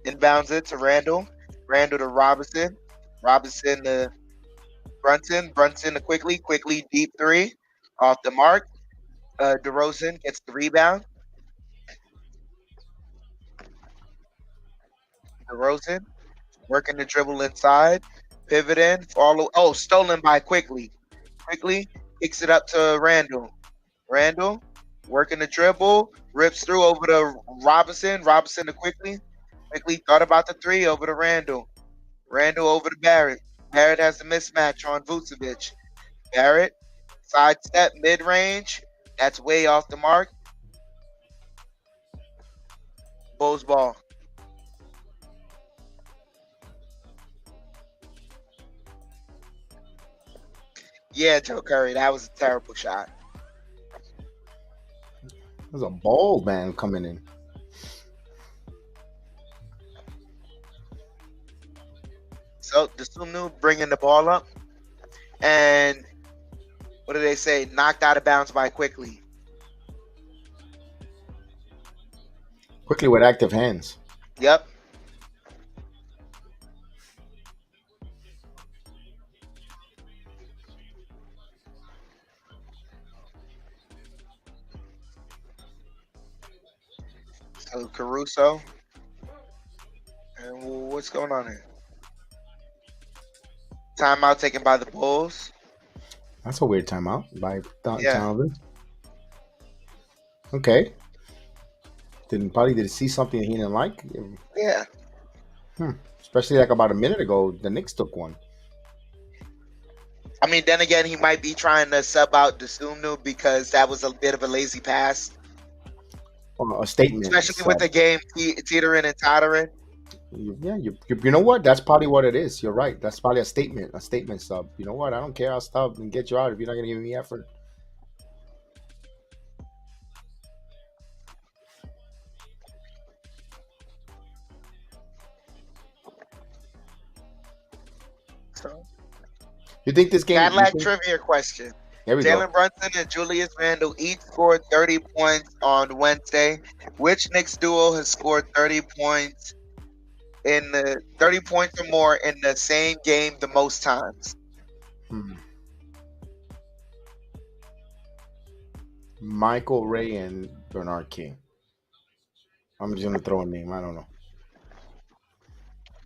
B: inbounds it to Randle. Randle to Robinson. Robinson to Brunson. Brunson to Quickly. Quickly deep three off the mark. DeRozan gets the rebound. DeRozan working the dribble inside. Pivot in. Follow. Oh, stolen by Quickly. Quickly kicks it up to Randle. Randle working the dribble. Rips through over to Robinson. Robinson to Quickly. Quickly thought about the three over to Randle. Randle over to Barrett. Barrett has the mismatch on Vucevic. Barrett, sidestep, mid-range. That's way off the mark. Bulls ball. Yeah, Joe Curry, that was a terrible shot.
A: There's a bald man coming in.
B: So Desumnu bringing the ball up, and what do they say? Knocked out of bounds by Quickly.
A: Quickly with active hands.
B: Yep. So Caruso. And what's going on here? Timeout taken by the Bulls.
A: That's a weird timeout by
B: Yeah.
A: Donovan. Okay. Did see something he didn't like?
B: Yeah.
A: Especially like about a minute ago, the Knicks took one.
B: I mean, then again, he might be trying to sub out DeSumnu because that was a bit of a lazy pass.
A: A statement.
B: Especially with the game teetering and tottering.
A: Yeah, you know what? That's probably what it is. You're right. That's probably a statement sub. You know what? I don't care. I'll stub and get you out if you're not going to give me effort.
B: So,
A: you think this game?
B: Cadillac trivia question. Jalen Brunson and Julius Randle each scored 30 points on Wednesday. Which Knicks duo has scored 30 points in the 30 points or more in the same game the most times?
A: Michael Ray and Bernard King. I'm just gonna throw a name. I don't know.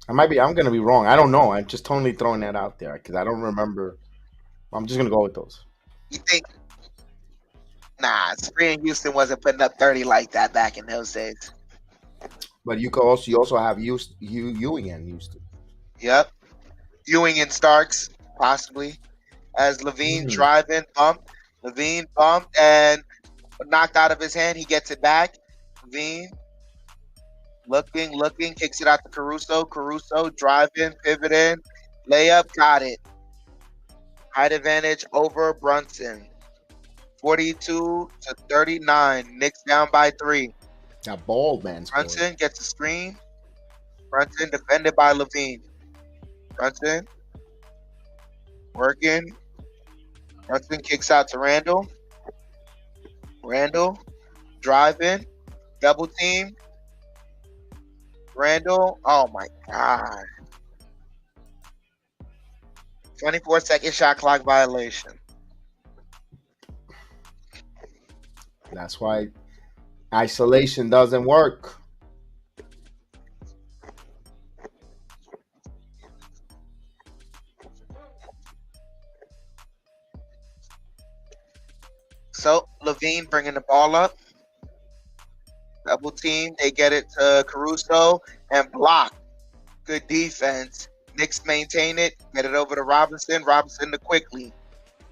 A: I'm gonna be wrong. I don't know. I'm just totally throwing that out there because I don't remember. I'm just gonna go with those.
B: You think? Nah, Spree and Houston wasn't putting up 30 like that back in those days.
A: But you also have Ewing and Houston.
B: Yep. Ewing and Starks, possibly. As Levine driving, bumped. Levine bumped and knocked out of his hand. He gets it back. Levine looking, kicks it out to Caruso. Caruso driving, pivoting, layup, got it. Height advantage over Brunson. 42-39. Knicks down by 3.
A: That ball, man.
B: Brunson gets a screen. Brunson defended by Levine. Brunson working. Brunson kicks out to Randle. Randle driving. Double team. Randle. Oh my God. 24-second shot clock violation.
A: That's why isolation doesn't work.
B: So Levine bringing the ball up. Double team. They get it to Caruso and block. Good defense. Knicks maintain it. Get it over to Robinson. Robinson to Quickly.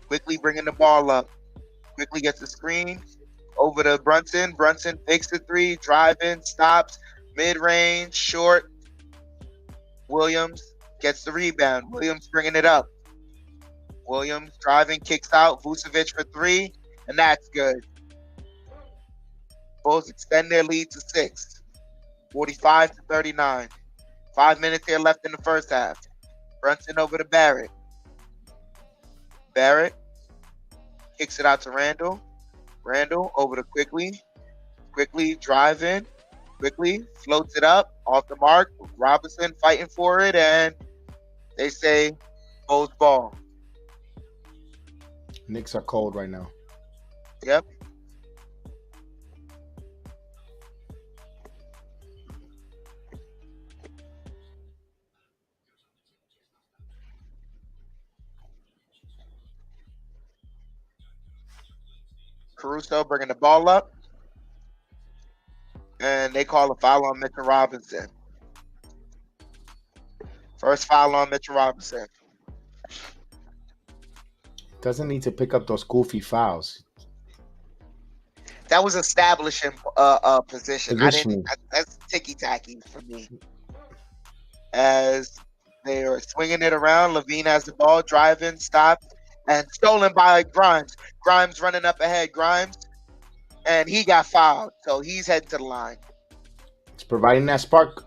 B: Quickly bringing the ball up. Quickly gets the screen. Over to Brunson. Brunson fakes the 3. Driving. Stops. Mid-range. Short. Williams gets the rebound. Williams bringing it up. Williams driving. Kicks out. Vucevic for 3. And that's good. Bulls extend their lead to 6. 45-39. 5 minutes here left in the first half. Brunson over to Barrett. Barrett kicks it out to Randle. Randle over to Quickly. Quickly driving. Quickly floats it up off the mark. Robinson fighting for it, and they say Bulls ball.
A: Knicks are cold right now.
B: Yep. Caruso bringing the ball up. And they call a foul on Mitchell Robinson. First foul on Mitchell Robinson.
A: Doesn't need to pick up those goofy fouls.
B: That was establishing position. That's ticky-tacky for me. As they are swinging it around, Levine has the ball, driving, stopped, and stolen by Grimes. Grimes running up ahead. Grimes, and he got fouled, so he's heading to the line.
A: It's providing that spark.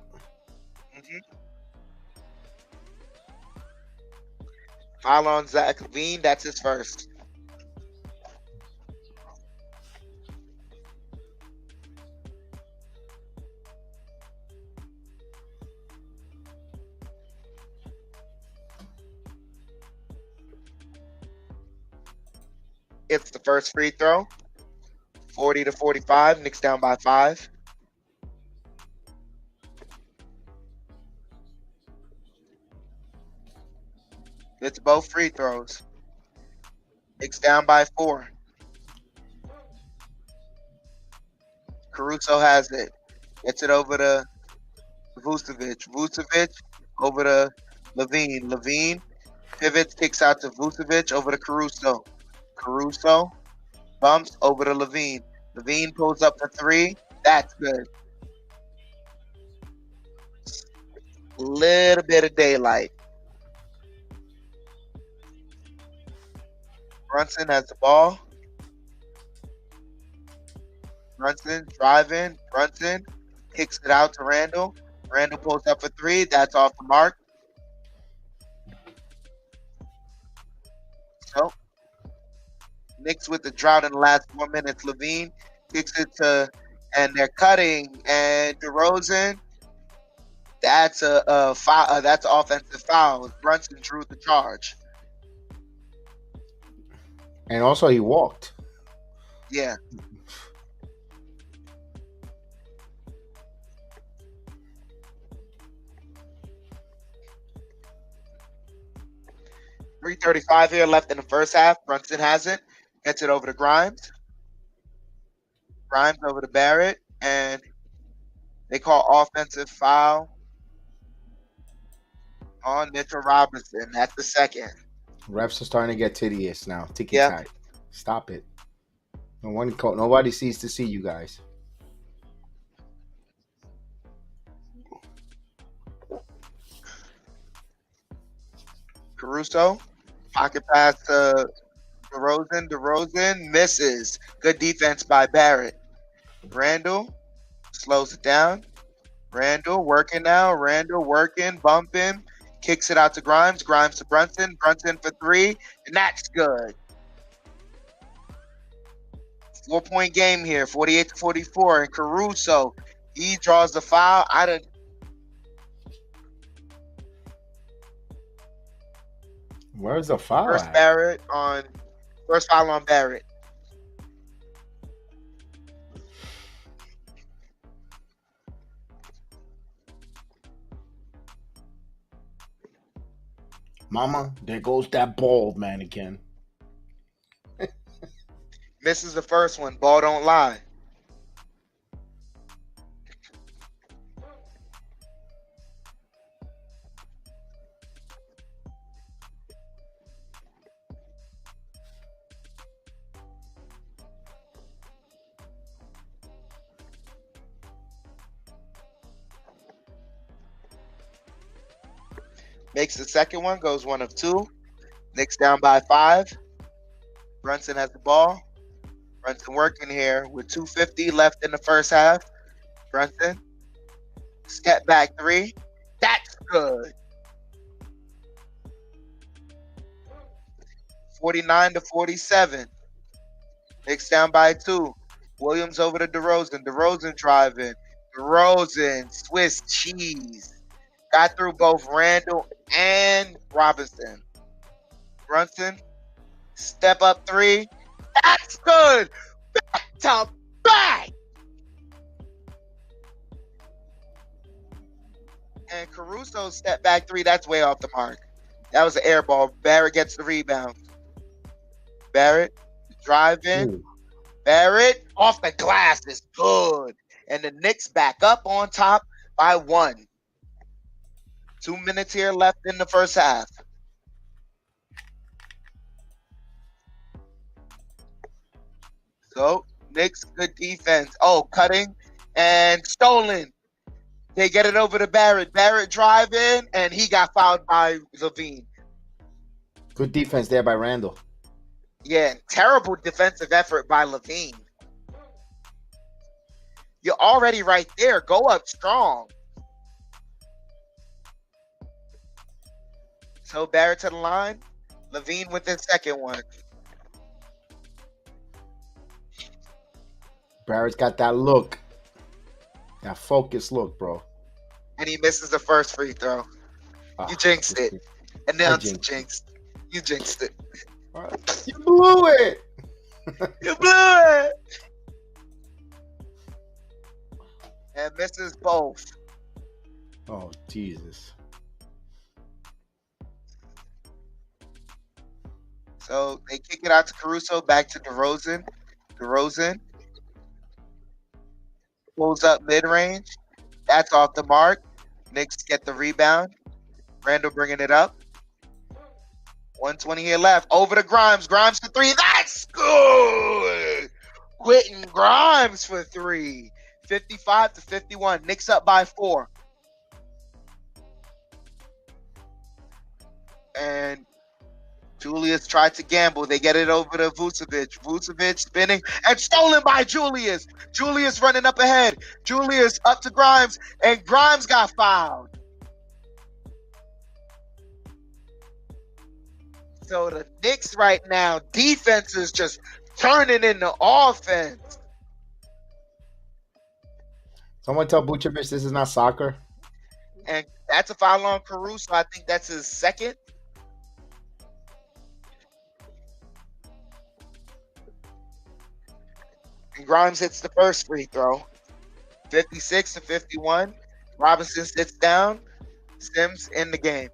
B: Foul on Zach Levine. That's his first. It's the first free throw. 40-45. Knicks down by 5. Gets both free throws. Knicks down by 4. Caruso has it. Gets it over to Vucevic. Vucevic over to Levine. Levine pivots, kicks out to Vucevic over to Caruso. Caruso bumps over to Levine. Levine pulls up for 3. That's good. Little bit of daylight. Brunson has the ball. Brunson driving. Brunson kicks it out to Randle. Randle pulls up for 3. That's off the mark. So, Knicks with the drought in the last 4 minutes. Levine kicks it to, and they're cutting. And DeRozan, that's a foul. That's an offensive foul. Brunson drew the charge.
A: And also, he walked.
B: Yeah. .335 here left in the first half. Brunson has it. Gets it over to Grimes. Grimes over to Barrett. And they call offensive foul on Mitchell Robinson. That's the second.
A: Refs are starting to get tedious now. Ticky
B: Yep.
A: tack. Stop it. Nobody sees to see you guys.
B: Caruso. Pocket pass to DeRozan. DeRozan misses. Good defense by Barrett. Randle slows it down. Randle working now. Randle working, bumping. Kicks it out to Grimes. Grimes to Brunson. Brunson for 3. And that's good. 4-point game here. 48-44. And Caruso, he draws the foul.
A: Where's the foul?
B: First foul on Barrett.
A: Mama, there goes that bald man again.
B: Misses the first one. Ball don't lie. Makes the second one, goes 1 of 2. Knicks down by 5. Brunson has the ball. Brunson working here with 2:50 left in the first half. Brunson, step back 3. That's good. 49-47. Knicks down by 2. Williams over to DeRozan. DeRozan driving. DeRozan, Swiss cheese. Got through both Randle and Robinson. Brunson, step up 3. That's good. Back to back. And Caruso step back 3. That's way off the mark. That was an air ball. Barrett gets the rebound. Barrett driving.
A: Ooh.
B: Barrett off the glass is good. And the Knicks back up on top by 1. 2 minutes here left in the first half. So, Knicks, good defense. Oh, cutting and stolen. They get it over to Barrett. Barrett driving, and he got fouled by Levine.
A: Good defense there by Randle.
B: Yeah, terrible defensive effort by Levine. You're already right there. Go up strong. So Barrett to the line. Levine with his second one.
A: Barrett's got that look. That focused look, bro.
B: And he misses the first free throw. You jinxed it. And now it's jinxed. You jinxed it.
A: You blew it.
B: You blew it. And misses both.
A: Oh, Jesus.
B: So they kick it out to Caruso, back to DeRozan. DeRozan pulls up mid-range. That's off the mark. Knicks get the rebound. Randle bringing it up. 120 here left. Over to Grimes. Grimes for three. That's good. Quentin Grimes for three. 55-51. Knicks up by 4. And Julius tried to gamble. They get it over to Vucevic. Vucevic spinning and stolen by Julius. Julius running up ahead. Julius up to Grimes, and Grimes got fouled. So the Knicks right now, defense is just turning into offense.
A: Someone tell Vucevic this is not soccer.
B: And that's a foul on Caruso. I think that's his second. And Grimes hits the first free throw. 56-51. Robinson sits down. Sims in the game.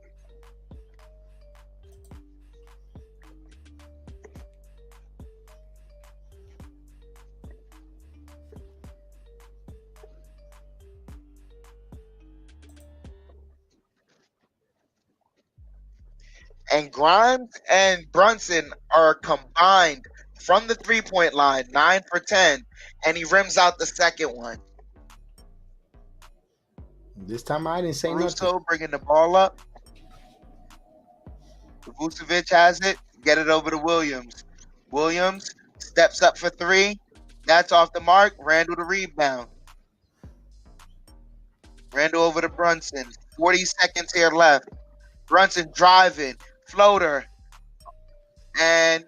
B: And Grimes and Brunson are combined from the three-point line, 9 for 10, and he rims out the second one.
A: This time I didn't say
B: Caruso
A: nothing.
B: bringing the ball up. Vucevic has it. Get it over to Williams. Williams steps up for three. That's off the mark. Randle the rebound. Randle over to Brunson. 40 seconds here left. Brunson driving. Floater. And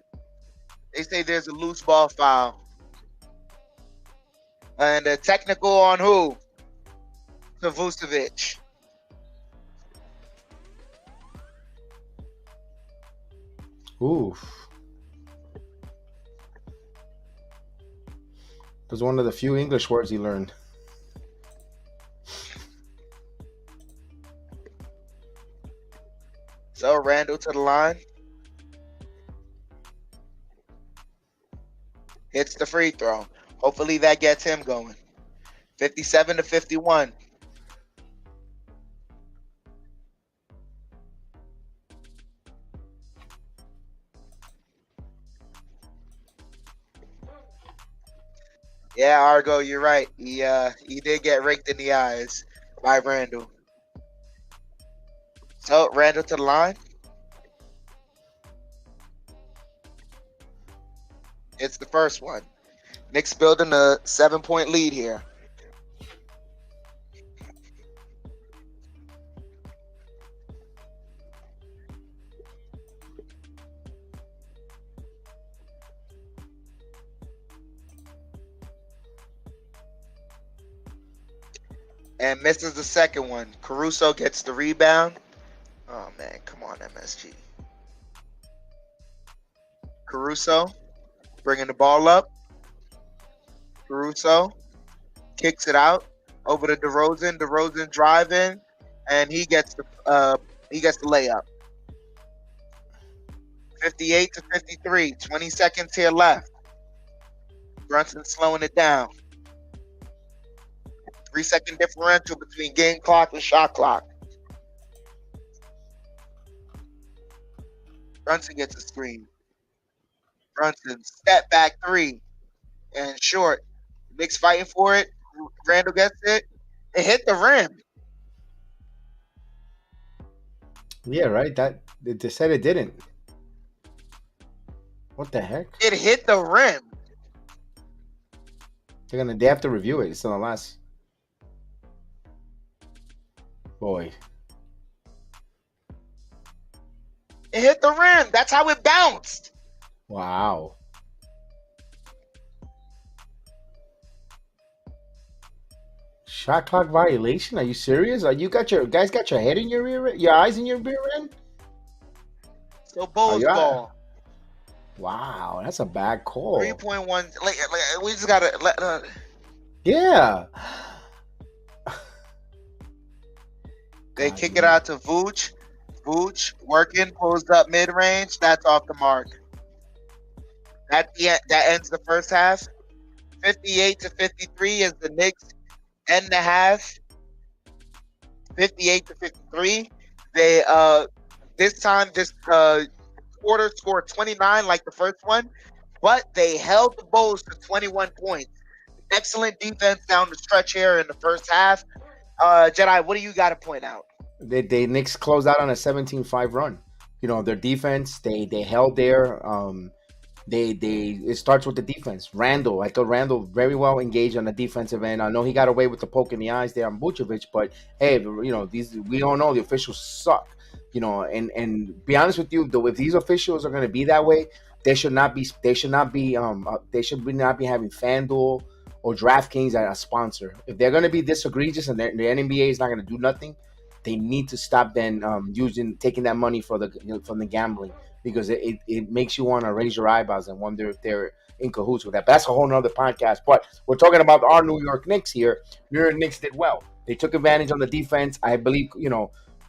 B: they say there's a loose ball foul. And a technical on who? To Vucevic.
A: Oof. It was one of the few English words he learned.
B: So Randle to the line. Hits the free throw. Hopefully that gets him going. 57-51. Yeah, Argo, you're right. He did get raked in the eyes by Randle. So Randle to the line. It's the first one. Knicks building a 7-point lead here. And misses the second one. Caruso gets the rebound. Oh, man. Come on, MSG. Caruso bringing the ball up. Caruso kicks it out over to DeRozan. DeRozan driving, and he gets the layup. 58-53. 20 seconds here left. Brunson slowing it down. 3-second differential between game clock and shot clock. Brunson gets a screen. Brunson step back three and short. Knicks fighting for it. Randle gets it. It hit the rim.
A: Yeah, right. That they said it didn't. What the heck?
B: It hit the rim.
A: They have to review it. It's on the last. Boy.
B: It hit the rim. That's how it bounced.
A: Wow. Shot clock violation? Are you serious? Are you got your head in your rear end? Your eyes in your rear end?
B: So Bulls ball.
A: Wow, that's a bad call.
B: 3.1. Like, we just gotta let.
A: Yeah.
B: They kick it out to Vooch. Vooch working, pulls up mid range. That's off the mark. That ends the first half. 58-53 is the Knicks end the half. 58-53. They this quarter scored 29 like the first one, but they held the Bulls to 21 points. Excellent defense down the stretch here in the first half. Jedi, what do you got to point out?
A: They Knicks closed out on a 17-5 run. Their defense, they held there. It starts with the defense. Randle, I thought Randle very well engaged on the defensive end. I know he got away with the poke in the eyes there on Vucevic, but hey, these we don't know, the officials suck. And be honest with you, though, if these officials are going to be that way, they should not be not be having FanDuel or DraftKings as a sponsor. If they're going to be this egregious and the NBA is not going to do nothing, they need to stop then taking that money from the gambling, because it makes you want to raise your eyebrows and wonder if they're in cahoots with that. But that's a whole nother podcast. But we're talking about our New York Knicks here. New York Knicks did well. They took advantage on the defense. I believe,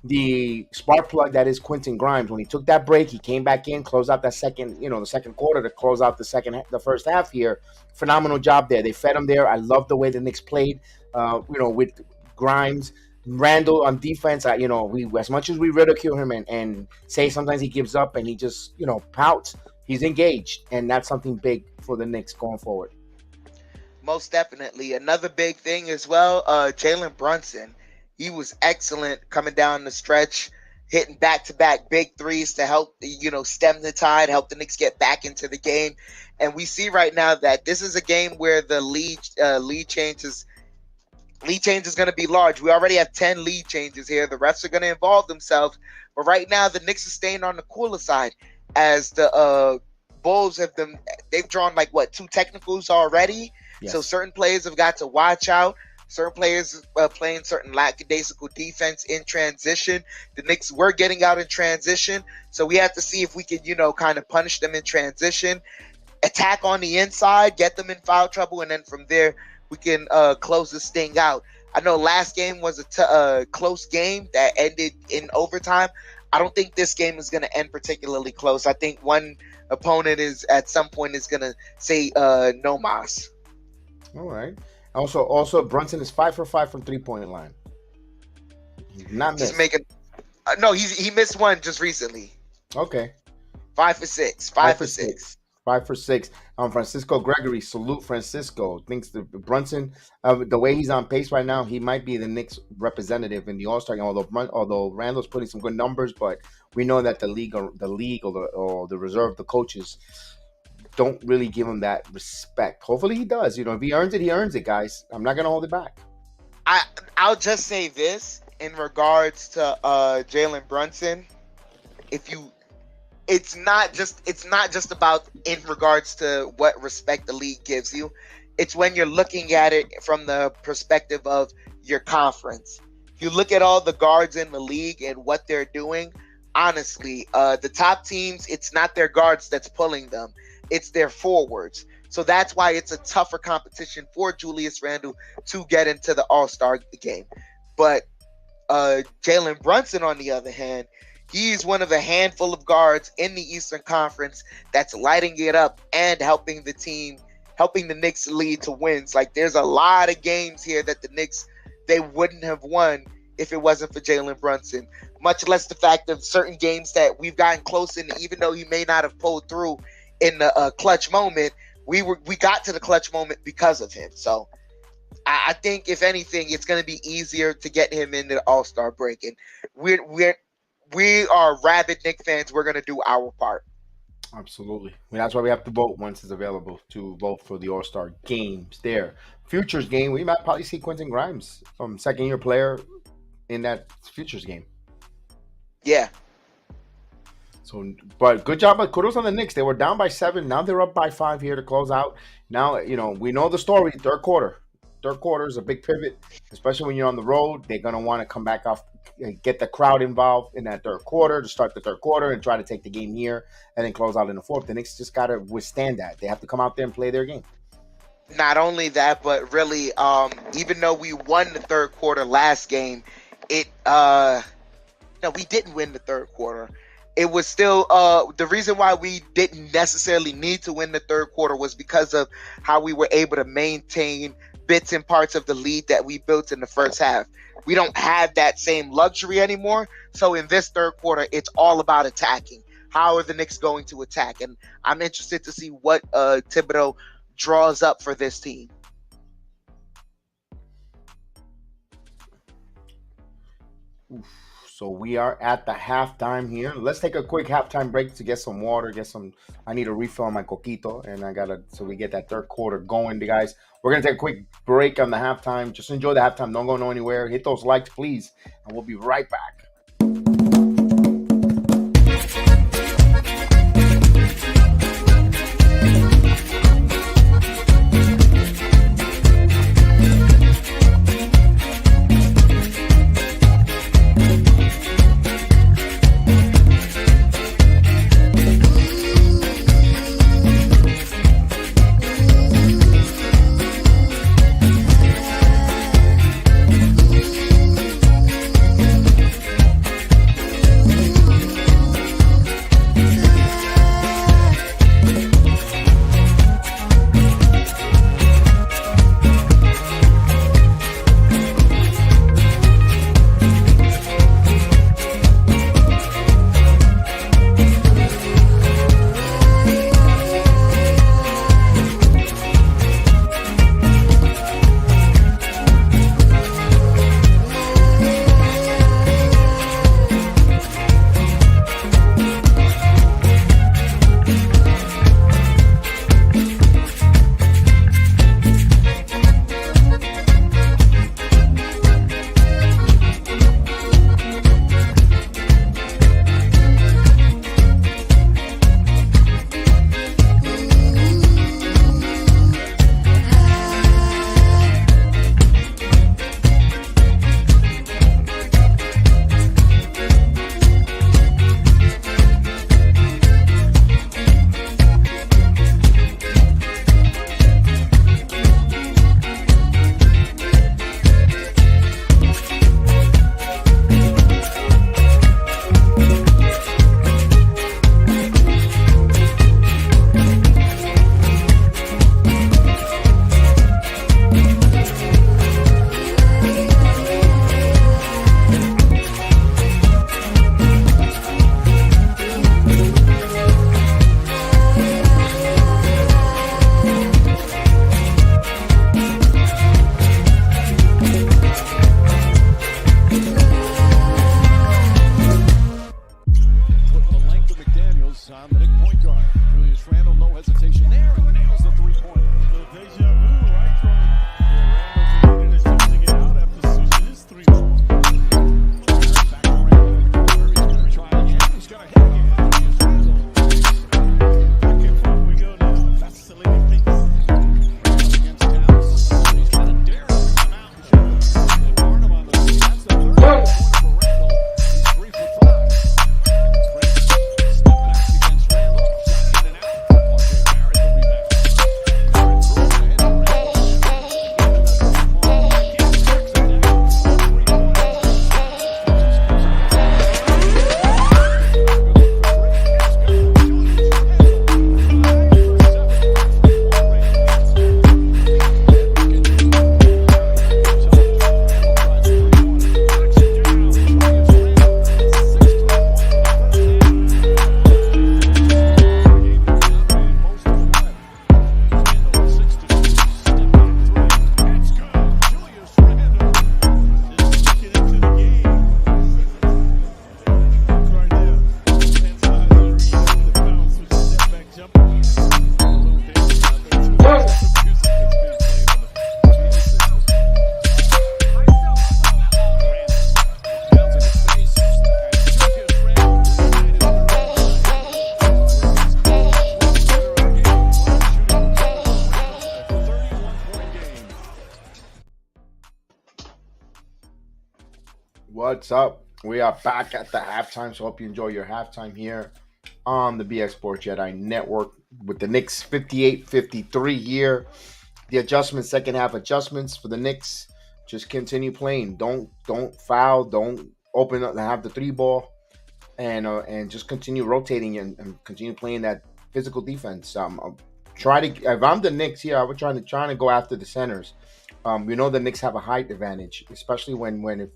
A: the spark plug that is Quentin Grimes. When he took that break, he came back in, closed out that the second quarter to close out the first half here. Phenomenal job there. They fed him there. I love the way the Knicks played, with Grimes. Randle on defense, we, as much as we ridicule him and say sometimes he gives up and he just, pouts, he's engaged. And that's something big for the Knicks going forward.
B: Most definitely. Another big thing as well, Jalen Brunson. He was excellent coming down the stretch, hitting back-to-back big threes to help, stem the tide, help the Knicks get back into the game. And we see right now that this is a game where the lead change is going to be large. We already have 10 lead changes here. The refs are going to involve themselves. But right now, the Knicks are staying on the cooler side as the Bulls they've drawn 2 technicals already. Yes. So certain players have got to watch out. Certain players playing certain lackadaisical defense in transition. The Knicks were getting out in transition. So we have to see if we can, kind of punish them in transition, attack on the inside, get them in foul trouble, and then from there, we can close this thing out. I know last game was a close game that ended in overtime. I don't think this game is going to end particularly close. I think one opponent at some point is going to say no mas.
A: All right. Also, Brunson is 5 for 5 from 3-point line. Not missed.
B: No, he missed one just recently.
A: Okay.
B: 5 for 6. 5 for 6.
A: 5 for 6. Francisco Gregory, salute Francisco. Thinks the Brunson, the way he's on pace right now, he might be the Knicks representative in the All-Star game. Although Randall's putting some good numbers, but we know that the league or the reserve, the coaches, don't really give him that respect. Hopefully he does. If he earns it, he earns it, guys. I'm not gonna hold it back.
B: I'll just say this in regards to Jalen Brunson. It's not just about in regards to what respect the league gives you. It's when you're looking at it from the perspective of your conference. If you look at all the guards in the league and what they're doing, honestly, the top teams, it's not their guards that's pulling them. It's their forwards. So that's why it's a tougher competition for Julius Randle to get into the All-Star game. But Jalen Brunson, on the other hand, he's one of a handful of guards in the Eastern Conference that's lighting it up and helping the Knicks lead to wins. There's a lot of games here that the Knicks, they wouldn't have won if it wasn't for Jalen Brunson. Much less the fact of certain games that we've gotten close in, even though he may not have pulled through in the clutch moment, we got to the clutch moment because of him. So I think, if anything, it's going to be easier to get him into the All-Star break. And we are rabid Knicks fans. We're going to do our part.
A: Absolutely. That's why we have to vote once it's available to vote for the All-Star games there. Futures game, we might probably see Quentin Grimes, second-year player, in that futures game.
B: Yeah.
A: So, but good job. Kudos on the Knicks. They were down by 7. Now they're up by 5 here to close out. Now, we know the story. Third quarter. Third quarter is a big pivot, especially when you're on the road. They're going to want to come back off, get the crowd involved in that third quarter to start the third quarter and try to take the game here and then close out in the fourth. The Knicks just got to withstand that. They have to come out there and play their game.
B: Not only that, but really, even though we won the third quarter last game, we didn't win the third quarter. it was still the reason why we didn't necessarily need to win the third quarter was because of how we were able to maintain bits and parts of the lead that we built in the first half. We don't have that same luxury anymore. So in this third quarter, it's all about attacking. How are the Knicks going to attack? And I'm interested to see what Thibodeau draws up for this team.
A: So we are at the halftime here. Let's take a quick halftime break to get some water, I need a refill on my coquito, and so we get that third quarter going, guys. We're going to take a quick break on the halftime. Just enjoy the halftime. Don't go anywhere. Hit those likes, please, and we'll be right back.
C: on the Knick point guard. Julius Randle, no hesitation there, and nails the three-pointer. Deja vu, right from Randle's leading as soon as they get out after shooting his three-pointer. Back to Randle. He's going to try again. He's got a hit again. Julius Randle. Back and forth we go now. Vacillating feet. Randle against Towns. He's got a dare to come out and shoot. And Barnum on the lead. That's the third point for Randle. He's 3 for 5.
A: What's up? We are back at the halftime, so hope you enjoy your halftime here on the BX Sports Jedi Network with the Knicks 58-53 here. The adjustments, second half adjustments for the Knicks. Just continue playing. Don't foul. Don't open up and have the three ball. and just continue rotating and continue playing that physical defense. I'll try to, if I'm the Knicks here, I would trying to go after the centers. We know the Knicks have a height advantage, especially when if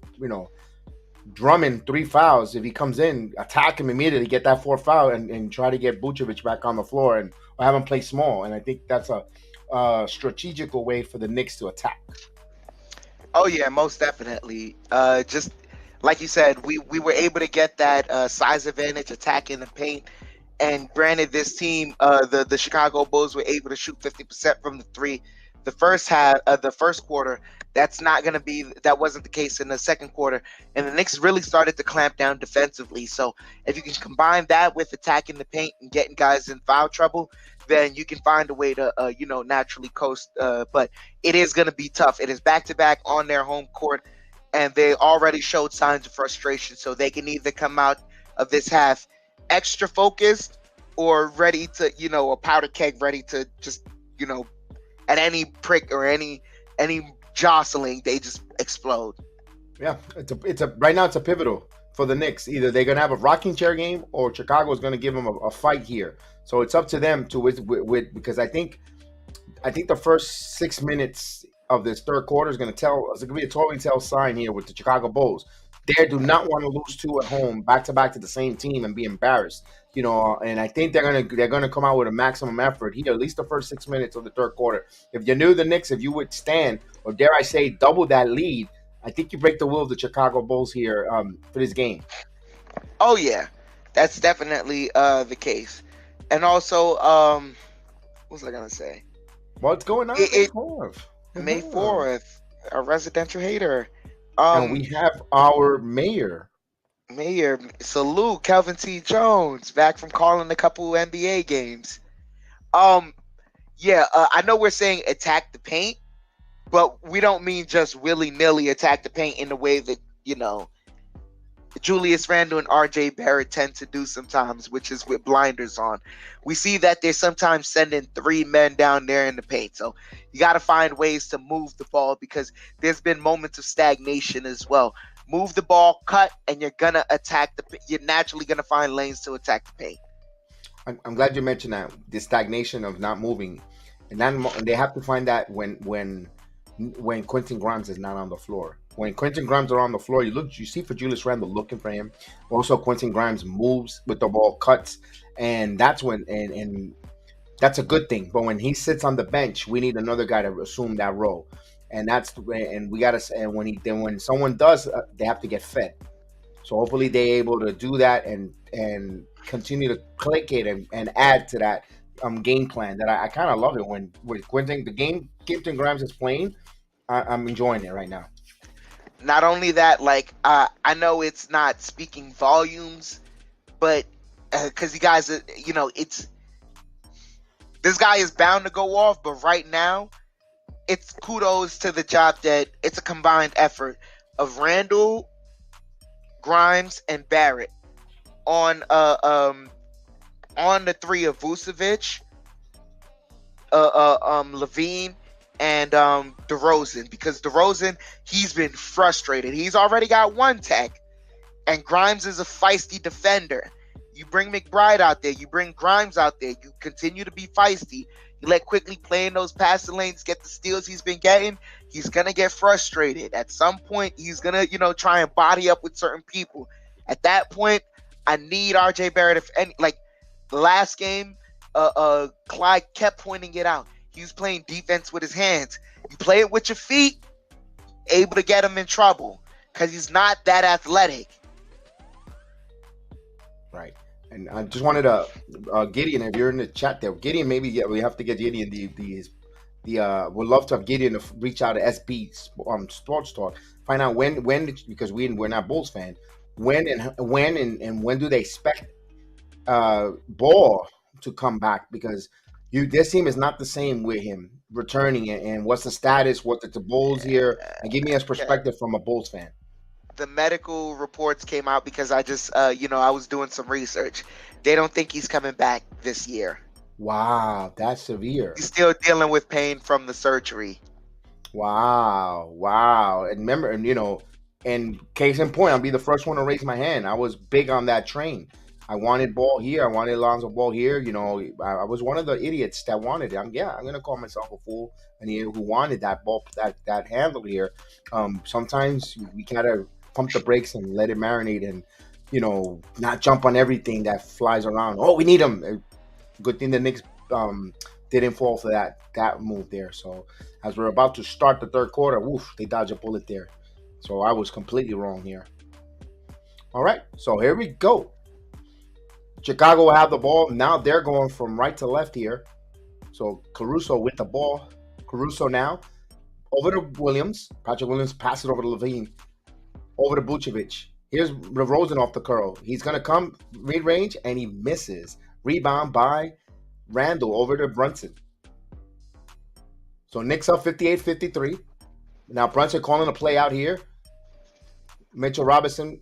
A: Drummond 3 fouls. If he comes in, attack him immediately, get that 4th foul, and try to get Vucevic back on the floor and or have him play small. And I think that's a strategical way for the Knicks to attack.
B: Oh yeah, most definitely. Just like you said, we were able to get that size advantage, attacking the paint. And granted, this team, the Chicago Bulls were able to shoot 50% from the three. The first half, the first quarter, that wasn't the case in the second quarter. And the Knicks really started to clamp down defensively. So if you can combine that with attacking the paint and getting guys in foul trouble, then you can find a way to, naturally coast. But it is going to be tough. It is back-to-back on their home court, and they already showed signs of frustration. So they can either come out of this half extra focused or ready to, a powder keg ready to just, at any prick or any jostling, they just explode.
A: Yeah, it's a right now it's a pivotal for the Knicks. Either they're gonna have a rocking chair game or Chicago is gonna give them a fight here. So it's up to them to with because I think the first 6 minutes of this third quarter is gonna be a totally tell sign here with the Chicago Bulls. They do not want to lose two at home back to back to the same team and be embarrassed. And I think they're gonna come out with a maximum effort here, at least the first 6 minutes of the third quarter. If you knew the Knicks, if you would stand, or dare I say, double that lead, I think you break the will of the Chicago Bulls here for this game.
B: Oh yeah, that's definitely the case. And also, what was I gonna say?
A: What's going on?
B: May 4th, a residential hater.
A: And we have our mayor.
B: Salute, Kelvin T. Jones, back from calling a couple NBA games. I know we're saying attack the paint, but we don't mean just willy-nilly attack the paint in the way that, Julius Randle and RJ Barrett tend to do sometimes, which is with blinders on. We see that they're sometimes sending 3 men down there in the paint. So you got to find ways to move the ball because there's been moments of stagnation as well. Move the ball, cut, and you're going to attack you're naturally going to find lanes to attack the paint.
A: I'm glad you mentioned that, the stagnation of not moving. And they have to find that when Quentin Grimes is not on the floor. When Quentin Grimes are on the floor, you see for Julius Randle looking for him. Also, Quentin Grimes moves with the ball, cuts, and that's when and that's a good thing. But when he sits on the bench, we need another guy to assume that role, and when someone does, they have to get fed. So hopefully they're able to do that and continue to click it and add to that game plan. That I kind of love it when Quentin Grimes is playing. I'm enjoying it right now.
B: Not only that, I know it's not speaking volumes, but because you guys, this guy is bound to go off. But right now, it's kudos to the job that it's a combined effort of Randle, Grimes, and Barrett on the three of Vucevic, Levine, and DeRozan, because DeRozan, he's been frustrated. He's already got one tech, and Grimes is a feisty defender. You bring McBride out there, you bring Grimes out there, you continue to be feisty. You let Quickly play in those passing lanes, get the steals he's been getting. He's gonna get frustrated. At some point, he's gonna, try and body up with certain people. At that point, I need RJ Barrett. The last game, Clyde kept pointing it out. He was playing defense with his hands. You play it with your feet, able to get him in trouble because he's not that athletic.
A: Right. And I just wanted to, Gideon, if you're in the chat there, Gideon, maybe we have to get Gideon we'd love to have Gideon to reach out to SB Sports Talk, find out when because we're not Bulls fan, when do they expect Ball to come back, because this team is not the same with him returning, and what's the status? What the Bulls here? And give me a perspective from a Bulls fan.
B: The medical reports came out because I just, I was doing some research. They don't think he's coming back this year.
A: Wow, that's severe.
B: He's still dealing with pain from the surgery.
A: Wow. And remember, And case in point, I'll be the first one to raise my hand. I was big on that train. I wanted ball here. I wanted Lonzo ball here. You know, I was one of the idiots that wanted it. I'm gonna call myself a fool and who wanted that ball, that handle here. Sometimes we gotta pump the brakes and let it marinate, and not jump on everything that flies around. Oh, we need him. Good thing the Knicks didn't fall for that move there. So as we're about to start the third quarter, woof, they dodge a bullet there. So I was completely wrong here. All right, so here we go. Chicago will have the ball. Now they're going from right to left here. So Caruso with the ball. Caruso now over to Williams. Patrick Williams passes it over to Levine. Over to Vucevic. Here's DeRozan off the curl. He's going to come mid-range, and he misses. Rebound by Randle over to Brunson. So Knicks up 58-53. Now Brunson calling a play out here. Mitchell Robinson.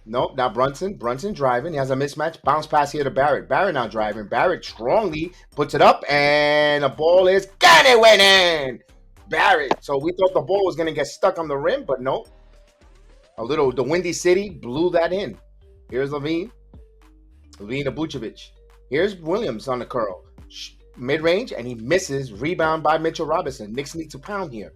A: Nope, now Brunson driving. He has a mismatch. Bounce pass here to Barrett. Barrett now driving. Barrett strongly puts it up, and the ball is got it winning. Barrett. So we thought the ball was going to get stuck on the rim, but nope. The Windy City blew that in. Here's Levine. Levine to Vucevic. Here's Williams on the curl. Mid-range, and he misses. Rebound by Mitchell Robinson. Knicks need to pound here.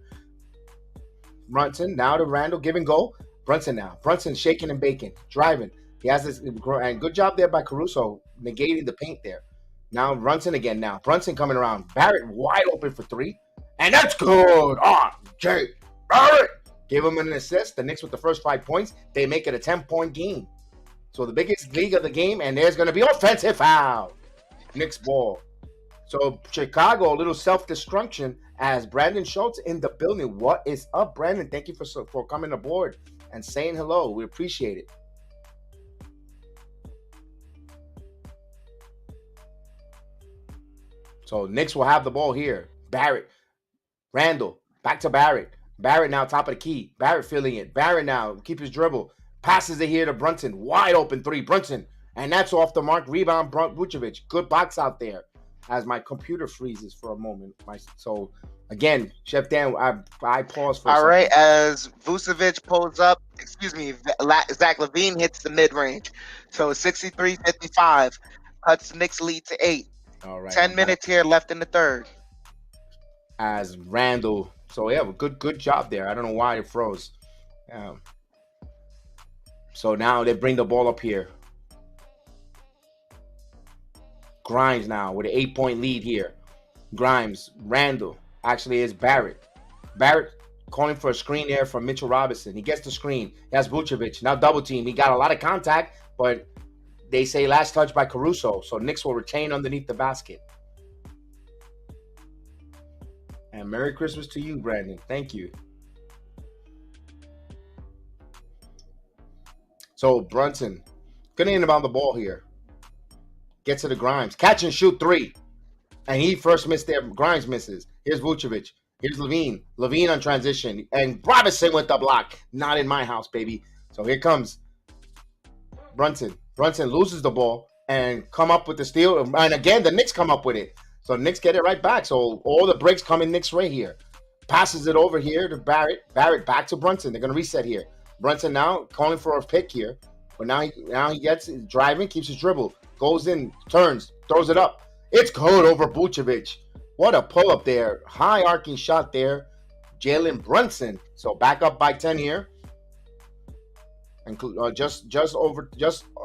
A: Brunson now to Randle. Give and go. Brunson now. Brunson shaking and baking. Driving. He has this. And good job there by Caruso negating the paint there. Now Brunson again now. Brunson coming around. Barrett wide open for three. And that's good. Jay Barrett. Give him an assist. The Knicks with the first 5 points. They make it a 10-point game. So the biggest league of the game. And there's going to be offensive foul. Knicks ball. So Chicago, a little self-destruction as Brandon Schultz in the building. What is up, Brandon? Thank you for coming aboard and saying hello. We appreciate it. So Knicks will have the ball here. Barrett. Randle. Back to Barrett. Barrett now top of the key. Barrett feeling it. Barrett now keep his dribble. Passes it here to Brunson. Wide open three. Brunson. And that's off the mark. Rebound Vucevic. Good box out there. As my computer freezes for a moment. So again, Chef Dan, I pause for a second.
B: All right, as Vucevic pulls up, Zach LaVine hits the mid-range. So 63-55 cuts the Knicks lead to 8.
A: All right.
B: 10 minutes here left in the third.
A: As Randle, so yeah, good job there. I don't know why it froze. So now they bring the ball up here. Grimes now with an 8-point lead here. Grimes, Randle. Actually, it's Barrett. Barrett calling for a screen there from Mitchell Robinson. He gets the screen. That's Vucevic. Now double team. He got a lot of contact, but they say last touch by Caruso. So Knicks will retain underneath the basket. And Merry Christmas to you, Brandon. Thank you. So Brunson, gonna inbound the ball here. Gets to the Grimes. Catch and shoot three. And he first missed there. Grimes misses. Here's Vucevic. Here's Levine. Levine on transition. And Robinson with the block. Not in my house, baby. So here comes Brunson. Brunson loses the ball and come up with the steal. And again, the Knicks come up with it. So Knicks get it right back. So all the breaks come in Knicks right here. Passes it over here to Barrett. Barrett back to Brunson. They're going to reset here. Brunson now calling for a pick here. But now he gets driving, keeps his dribble. Goes in, turns, throws it up. It's good over Vucevic. What a pull-up there. High arcing shot there. Jalen Brunson. So back up by 10 here. And just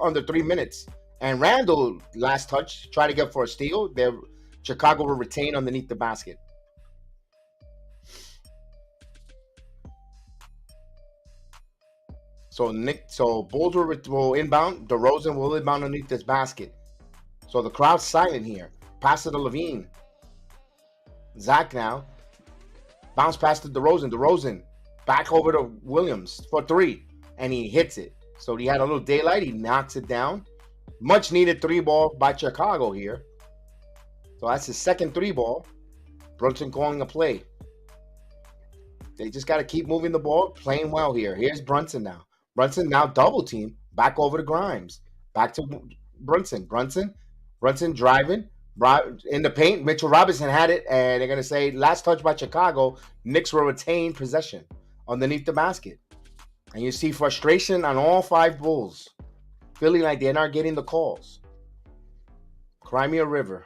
A: under 3 minutes. And Randle, last touch, try to get for a steal. Chicago will retain underneath the basket. So Bulls will inbound. DeRozan will inbound underneath this basket. So the crowd's silent here. Pass it to Levine. Zach now. Bounce pass to DeRozan. DeRozan back over to Williams for three. And he hits it. So he had a little daylight. He knocks it down. Much needed 3-ball by Chicago here. So that's his second 3-ball. Brunson calling a play. They just got to keep moving the ball. Playing well here. Here's Brunson now. Brunson now double team. Back over to Grimes. Back to Brunson. Brunson driving. In the paint. Mitchell Robinson had it. And they're going to say last touch by Chicago. Knicks will retain possession underneath the basket. And you see frustration on all 5 Bulls, feeling like they're not getting the calls. Cry me a river.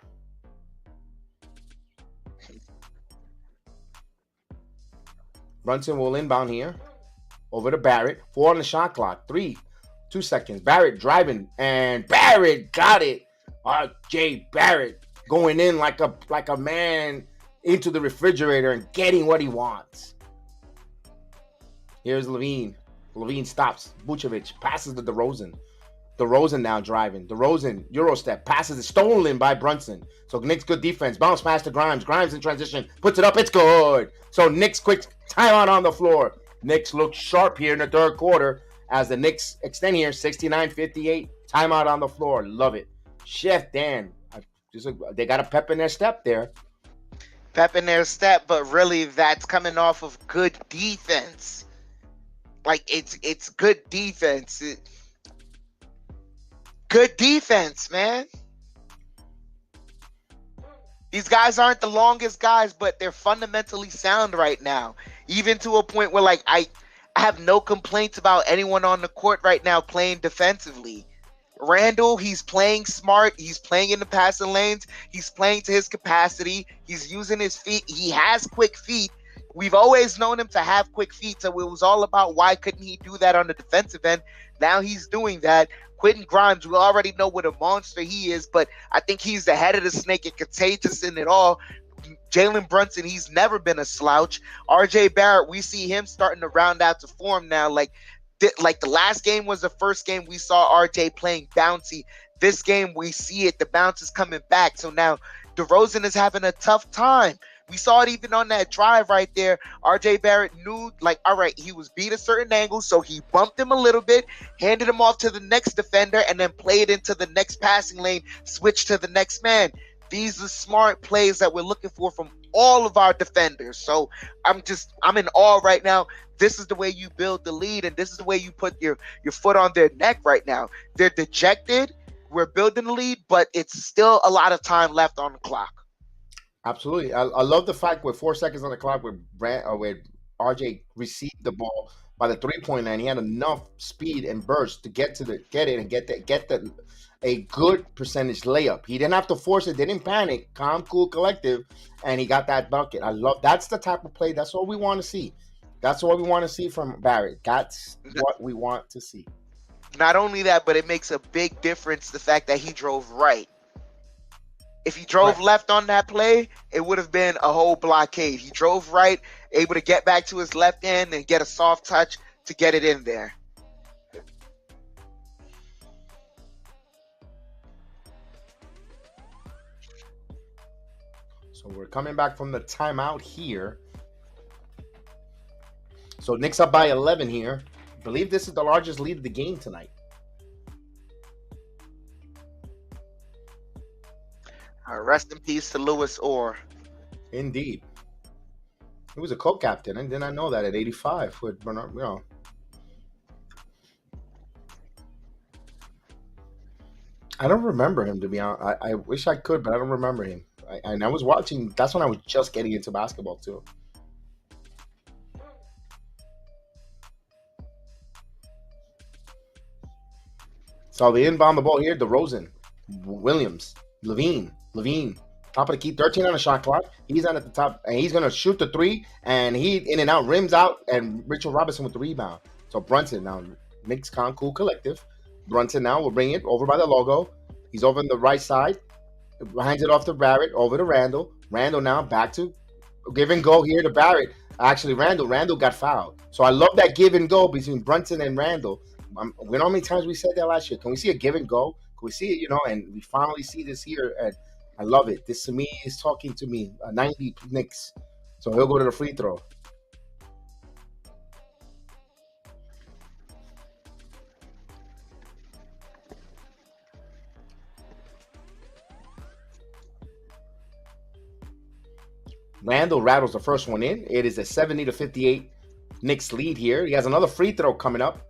A: Brunson will inbound here. Over to Barrett. 4 on the shot clock. 3, 2 seconds. Barrett driving, and Barrett got it. R.J. Barrett going in like a man into the refrigerator and getting what he wants. Here's Levine. Levine stops. Vucevic passes to DeRozan. DeRozan now driving. DeRozan, Euro step, passes it, stolen by Brunson. So Knicks good defense. Bounce pass to Grimes. Grimes in transition. Puts it up. It's good. So Knicks quick timeout on the floor. Knicks look sharp here in the third quarter as the Knicks extend here 69-58. Timeout on the floor. Love it. Chef Dan. They got a pep in their step there.
B: Pep in their step, but really that's coming off of good defense. Like it's good defense. Good defense, man. These guys aren't the longest guys, but they're fundamentally sound right now. Even to a point where, like, I have no complaints about anyone on the court right now playing defensively. Randle, he's playing smart. He's playing in the passing lanes. He's playing to his capacity. He's using his feet. He has quick feet. We've always known him to have quick feet, so it was all about why couldn't he do that on the defensive end. Now he's doing that. Quentin Grimes, we already know what a monster he is, but I think he's the head of the snake and contagious in it all. Jalen Brunson, he's never been a slouch. RJ Barrett, we see him starting to round out to form now. Like the last game was the first game we saw RJ playing bouncy. This game, we see it. The bounce is coming back. So now DeRozan is having a tough time. We saw it even on that drive right there. RJ Barrett knew, like, all right, he was beat a certain angle, so he bumped him a little bit, handed him off to the next defender, and then played into the next passing lane, switched to the next man. These are smart plays that we're looking for from all of our defenders. So I'm in awe right now. This is the way you build the lead, and this is the way you put your foot on their neck right now. They're dejected. We're building the lead, but it's still a lot of time left on the clock.
A: Absolutely. I love the fact with 4 seconds on the clock where RJ received the ball by the 3-point line, he had enough speed and burst to get it and get a good percentage layup. He didn't have to force it, didn't panic, calm, cool, collective, and he got that bucket. That's the type of play. That's what we want to see. That's what we want to see from Barrett. That's what we want to see.
B: Not only that, but it makes a big difference the fact that he drove right. If he drove left on that play, it would have been a whole blockade. He drove right, able to get back to his left hand and get a soft touch to get it in there.
A: So we're coming back from the timeout here. So Knicks up by 11 here. I believe this is the largest lead of the game tonight.
B: Rest in peace to Louis Orr.
A: Indeed. He was a co-captain. I did not know that at 85 with Bernard, I don't remember him, to be honest. I wish I could, but I don't remember him. And I was watching. That's when I was just getting into basketball, too. So they inbound the ball here. DeRozan, Williams, Levine, top of the key, 13 on the shot clock. He's on at the top, and he's going to shoot the 3, and he in and out, rims out, and Richard Robinson with the rebound. So Brunson now, Knicks cool collective. Brunson now will bring it over by the logo. He's over on the right side, hands it off to Barrett, over to Randle. Randle now back to give and go here to Barrett. Actually, Randle got fouled. So I love that give and go between Brunson and Randle. We know how many times we said that last year. Can we see a give and go? Can we see it, and we finally see this here, and I love it. This, to me, is talking to me. 90 Knicks. So he'll go to the free throw. Randle rattles the first one in. It is a 70-58 Knicks lead here. He has another free throw coming up.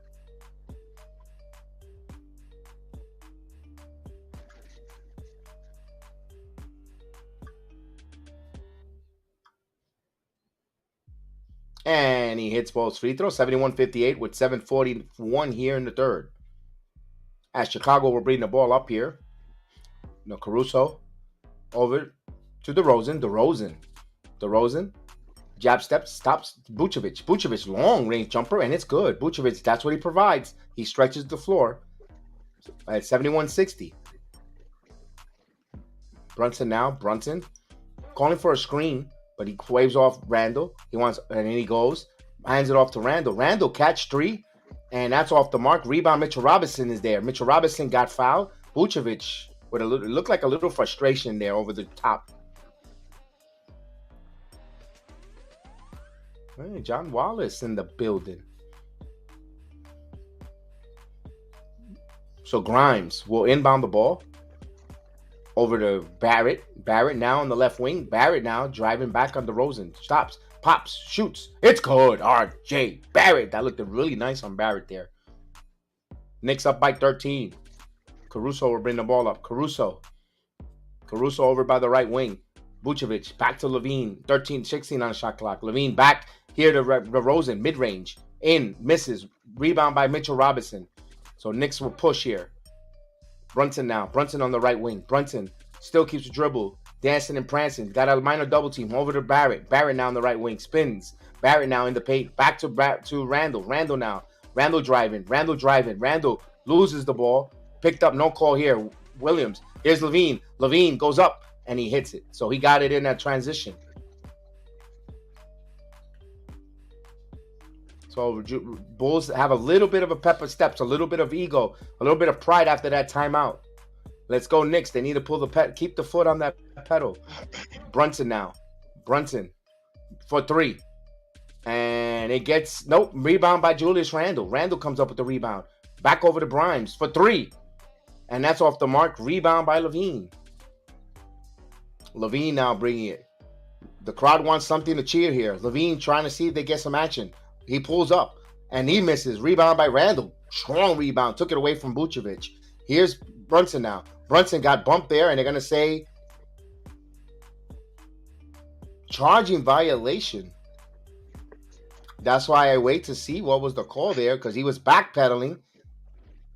A: And he hits both free throws, 71-58 with 7:41 here in the third. As Chicago will bring the ball up here. No, Caruso over to DeRozan. DeRozan. Jab steps, stops Vucevic. Vucevic, long range jumper, and it's good. Vucevic, that's what he provides. He stretches the floor at 71-60. Brunson now. Brunson calling for a screen, but he waves off Randle. And then he goes, hands it off to Randle. Randle catch three, and that's off the mark. Rebound, Mitchell Robinson is there. Mitchell Robinson got fouled. Vucevic with it looked like a little frustration there over the top. Hey, John Wallace in the building. So Grimes will inbound the ball over to Barrett. Barrett now on the left wing. Barrett now driving back on DeRozan. Stops, pops, shoots. It's good. RJ Barrett. That looked really nice on Barrett there. Knicks up by 13. Caruso will bring the ball up. Caruso over by the right wing. Vucevic back to Levine. 13-16 on the shot clock. Levine back here to DeRozan. Mid-range. In. Misses. Rebound by Mitchell Robinson. So Knicks will push here. Brunson now. Brunson on the right wing. Brunson still keeps the dribble. Dancing and prancing. Got a minor double team. Over to Barrett. Barrett now on the right wing. Spins. Barrett now in the paint. Back to Randle. Randle now. Randle driving. Randle loses the ball. Picked up. No call here. Williams. Here's Levine. Levine goes up. And he hits it. So he got it in that transition. So Bulls have a little bit of a pep of steps, a little bit of ego, a little bit of pride after that timeout. Let's go Knicks. They need to pull keep the foot on that pedal. Brunson now. Brunson for three. And it gets, nope, rebound by Julius Randle. Randle comes up with the rebound. Back over to Grimes for three. And that's off the mark. Rebound by Levine. Levine now bringing it. The crowd wants something to cheer here. Levine trying to see if they get some action. He pulls up and he misses. Rebound by Randle. Strong rebound. Took it away from Vucevic. Here's Brunson now. Brunson got bumped there and they're going to say charging violation. That's why I wait to see what was the call there because he was backpedaling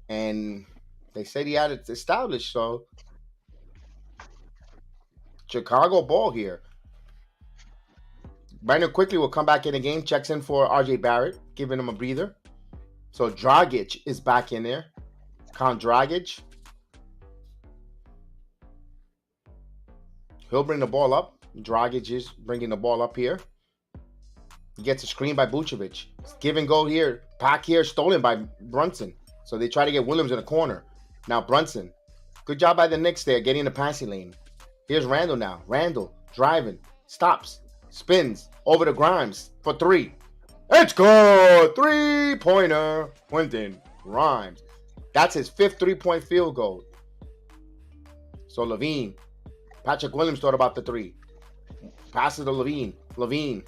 A: and they said he had it established. So Chicago ball here. Brandon quickly will come back in the game. Checks in for RJ Barrett, giving him a breather. So Dragic is back in there. Count Dragic. He'll bring the ball up. Dragic is bringing the ball up here. He gets a screen by Vucevic. Give and go here. Pack here, stolen by Brunson. So they try to get Williams in the corner. Now Brunson. Good job by the Knicks there, getting in the passing lane. Here's Randle now. Randle driving. Stops. Spins. Over to Grimes for three. It's good. 3-pointer. Quentin Grimes. That's his fifth 3-point field goal. So Levine. Patrick Williams thought about the three. Passes to Levine. Levine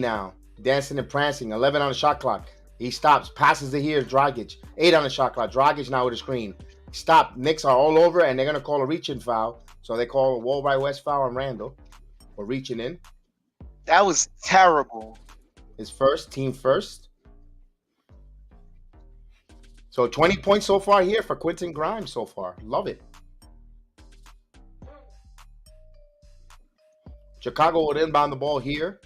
A: now. Dancing and prancing. 11 on the shot clock. He stops. Passes to here. Dragic. 8 on the shot clock. Dragic now with a screen. Stop. Knicks are all over, and they're going to call a reaching foul. So they call a Wall by West foul on Randle for reaching in.
B: That was terrible.
A: His first, team first. So 20 points so far here for Quentin Grimes so far. Love it. Chicago would inbound the ball here.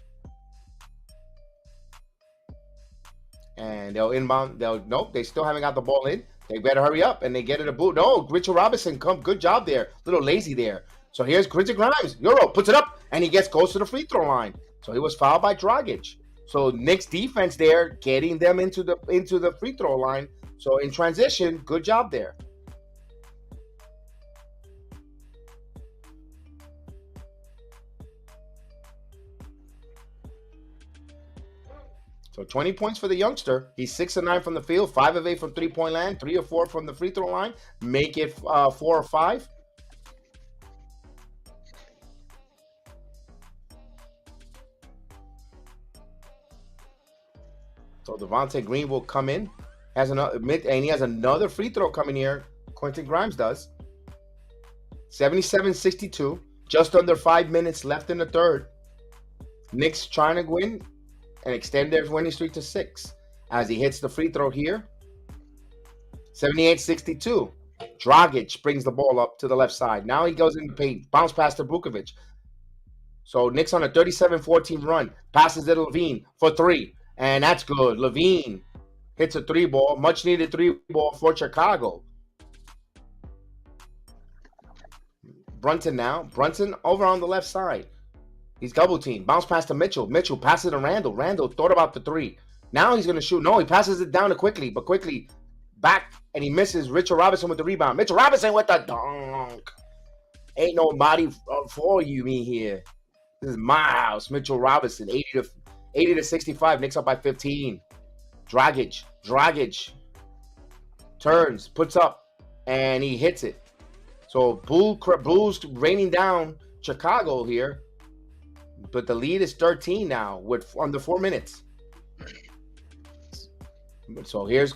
A: And they'll inbound. Nope, they still haven't got the ball in. They better hurry up and they get it a boot. No, Mitchell Robinson, good job there. A little lazy there. So here's Quentin Grimes. Euro puts it up and he goes to the free throw line. So he was fouled by Dragic. So Knicks defense there, getting them into the free throw line. So in transition, good job there. So 20 points for the youngster. He's 6 of 9 from the field, 5 of 8 from 3-point land, 3 of 4 from the free throw line. Make it 4 or 5. So Devontae Green will come in, and he has another free throw coming here. Quentin Grimes does. 77-62, just under 5 minutes left in the third. Knicks trying to win. and extend their winning streak to 6 as he hits the free throw here. 78-62. Dragic brings the ball up to the left side. Now he goes in the paint. Bounce pass to Vukovic. So Knicks on a 37-14 run. Passes it to Levine for 3. And that's good. Levine hits a 3-ball. Much needed 3-ball for Chicago. Brunson now. Brunson over on the left side. He's double teamed. Bounce pass to Mitchell. Mitchell passes to Randle. Randle thought about the 3. Now he's going to shoot. No, he passes it down to Quickly. But Quickly back and he misses. Richard Robinson with the rebound. Mitchell Robinson with the dunk. Ain't nobody for you, me here. This is my house. Mitchell Robinson, 80-65. Knicks up by 15. Dragic turns, puts up, and he hits it. So Bulls raining down Chicago here, but the lead is 13 now with under 4 minutes. So here's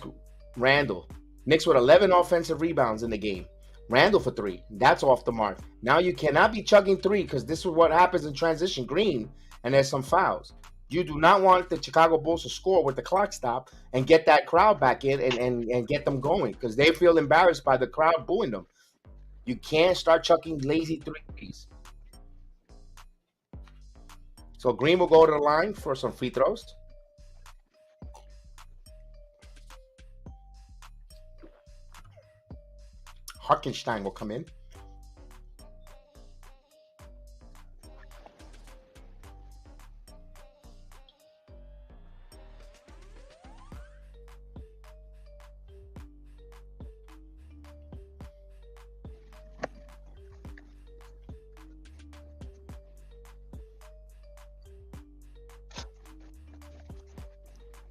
A: Randle. Knicks with 11 offensive rebounds in the game. Randle for 3. That's off the mark. Now you cannot be chugging 3 because this is what happens in transition. Green, and there's some fouls. You do not want the Chicago Bulls to score with the clock stop and get that crowd back in and get them going because they feel embarrassed by the crowd booing them. You can't start chucking lazy 3s. So Green will go to the line for some free throws. Hartenstein will come in.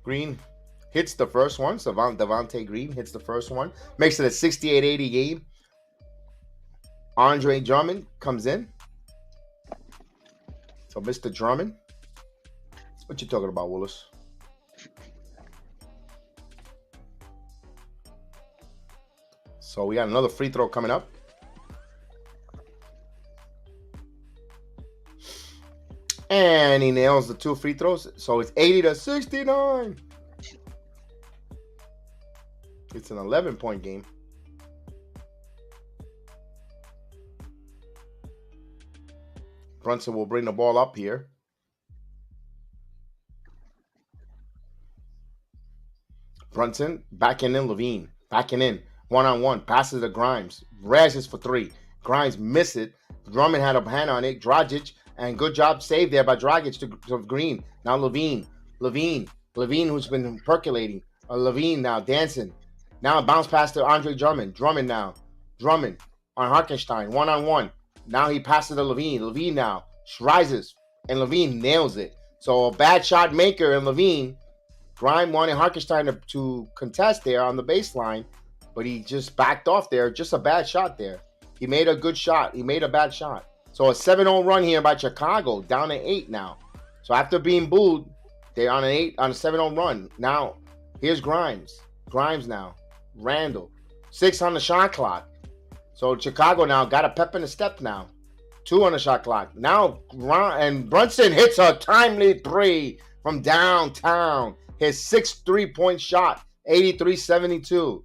A: Green hits the first one. So Devontae Green hits the first one. Makes it a 68-80 game. Andre Drummond comes in. So Mr. Drummond. What you talking about, Willis? So we got another free throw coming up. And he nails the 2 free throws. So it's 80-69. It's an 11-point game. Brunson will bring the ball up here. Brunson backing in Levine. Backing in. 1-on-1. Passes to Grimes. Rashes for 3. Grimes miss it. Drummond had a hand on it. Dragic. And good job saved there by Dragic to Green. Now Levine, who's been percolating. Levine now dancing. Now a bounce pass to Andre Drummond. Drummond on Hartenstein. 1-on-1. Now he passes to Levine. Levine now rises. And Levine nails it. So a bad shot maker and Levine. Grime wanted Hartenstein to contest there on the baseline. But he just backed off there. Just a bad shot there. He made a good shot. He made a bad shot. So a 7-0 run here by Chicago, down to 8 now. So after being booed, they're on a 7-0 run. Now, here's Grimes. Grimes now. Randle. 6 on the shot clock. So Chicago now got a pep in the step now. 2 on the shot clock. Now, and Brunson hits a timely 3 from downtown. His 6th 3-point shot, 83-72.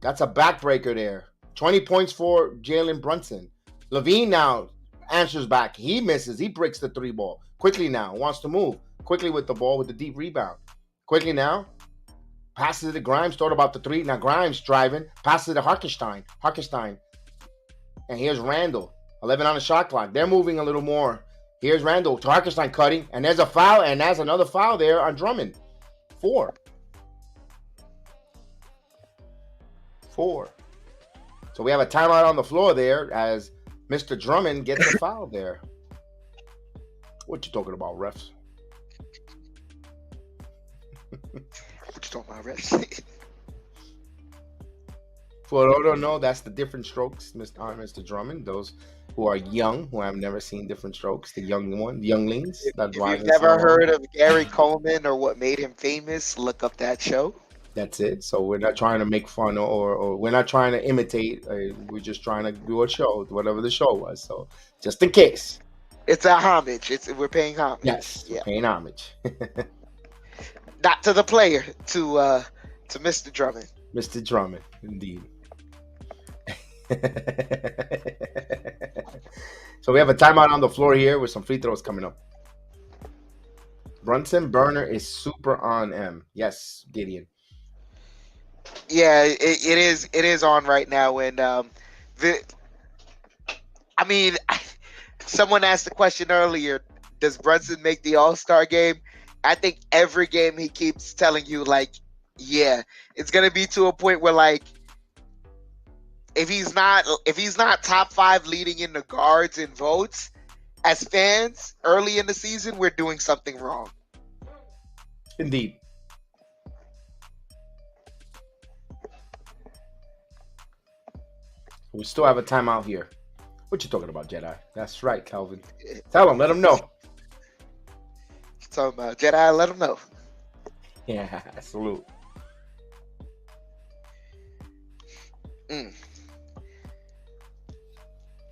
A: That's a backbreaker there. 20 points for Jalen Brunson. Levine now answers back. He misses. He breaks the 3-ball. Quickly now wants to move. Quickly with the ball with the deep rebound. Quickly now passes it to Grimes. Thought about the 3. Now Grimes driving. Passes it to Hartenstein. And here's Randle. 11 on the shot clock. They're moving a little more. Here's Randle to Hartenstein cutting. And there's a foul. And there's another foul there on Drummond. 4. So we have a timeout on the floor there as Mr. Drummond gets a foul there. What you talking about, refs?
B: What you talking about, refs?
A: For those who don't know, that's the different strokes, Mr. Drummond. Those who are young, who have never seen different strokes, the younglings.
B: If you've never heard of Gary Coleman or what made him famous, look up that show.
A: That's it. So we're not trying to make fun or we're not trying to imitate. We're just trying to do a show, whatever the show was. So just in case.
B: It's a homage. We're paying homage.
A: Yes,
B: Yeah.
A: paying homage.
B: Not to the player, to Mr. Drummond.
A: Mr. Drummond, indeed. So we have a timeout on the floor here with some free throws coming up. Brunson Burner is super on M. Yes, Gideon.
B: Yeah, it is on right now, and someone asked the question earlier: does Brunson make the All-Star game? I think every game he keeps telling you, like, yeah, it's gonna be to a point where, like, if he's not top 5 leading in the guards and votes, as fans early in the season, we're doing something wrong.
A: Indeed. We still have a timeout here. What you talking about, Jedi? That's right, Calvin. Tell him, let him know.
B: Talking about Jedi, let him know.
A: Yeah, salute.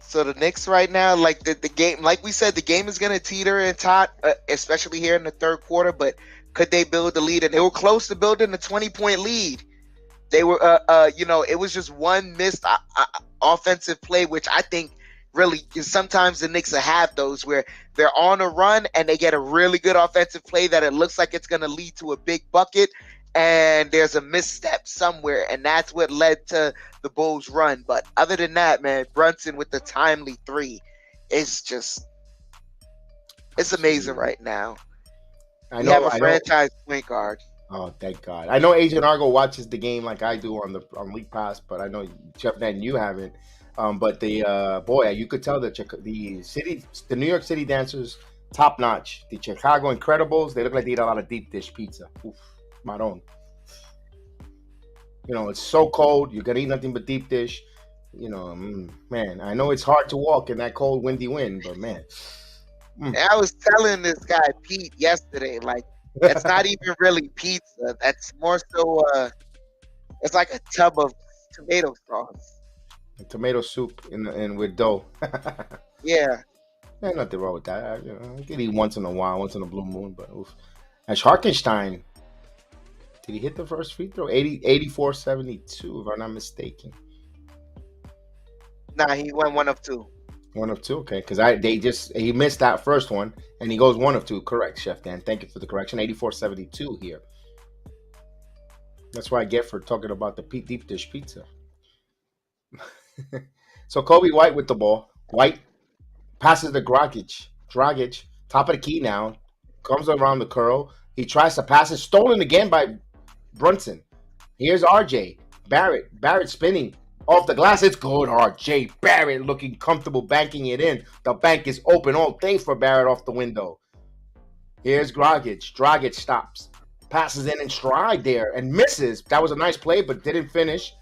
B: So the Knicks right now, like the game, like we said, the game is going to teeter and tot, especially here in the third quarter. But could they build the lead? And they were close to building a 20-point lead. They were, it was just one missed offensive play, which I think really sometimes the Knicks have those where they're on a run and they get a really good offensive play that it looks like it's going to lead to a big bucket, and there's a misstep somewhere, and that's what led to the Bulls' run. But other than that, man, Brunson with the timely 3, it's amazing right now. We have a franchise point guard.
A: Oh, thank God. I know Agent Argo watches the game like I do on League Pass, but I know, Jeff, Dan, you haven't. But you could tell that the New York City dancers, top notch. The Chicago Incredibles, they look like they eat a lot of deep dish pizza. Oof, my own. It's so cold. You're gonna eat nothing but deep dish. Man, I know it's hard to walk in that cold, windy wind, but man.
B: I was telling this guy Pete yesterday, like, that's not even really pizza. That's more so it's like a tub of tomato sauce.
A: Tomato soup and with dough.
B: Yeah.
A: There's nothing wrong with that. I could eat once in a while, once in a blue moon, but oof. As Hartenstein, did he hit the first free throw? 84-72, if I'm not mistaken.
B: Nah, he went 1 of 2.
A: 1 of 2, okay. Because he missed that first one, and he goes 1 of 2. Correct, Chef Dan. Thank you for the correction. 84-72 here. That's what I get for talking about the deep dish pizza. So Kobe White with the ball. White passes to Dragic. Dragic, top of the key now, comes around the curl. He tries to pass it. Stolen again by Brunson. Here's RJ Barrett. Barrett spinning off the glass. It's good. RJ Barrett looking comfortable, banking it in. The bank is open all day for Barrett off the window. Here's Dragic. Dragic stops. Passes in stride there and misses. That was a nice play, but didn't finish.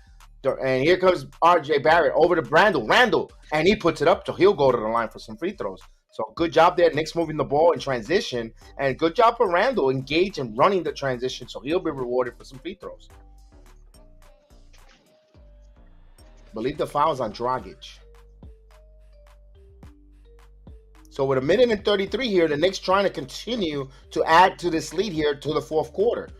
A: And here comes RJ Barrett over to Randle, and he puts it up, so he'll go to the line for some free throws. So good job there. Knicks moving the ball in transition, and good job for Randle, engaged and running the transition, so he'll be rewarded for some free throws. Believe the foul's on Dragic. So with 1:33 here, the Knicks trying to continue to add to this lead here to the fourth quarter.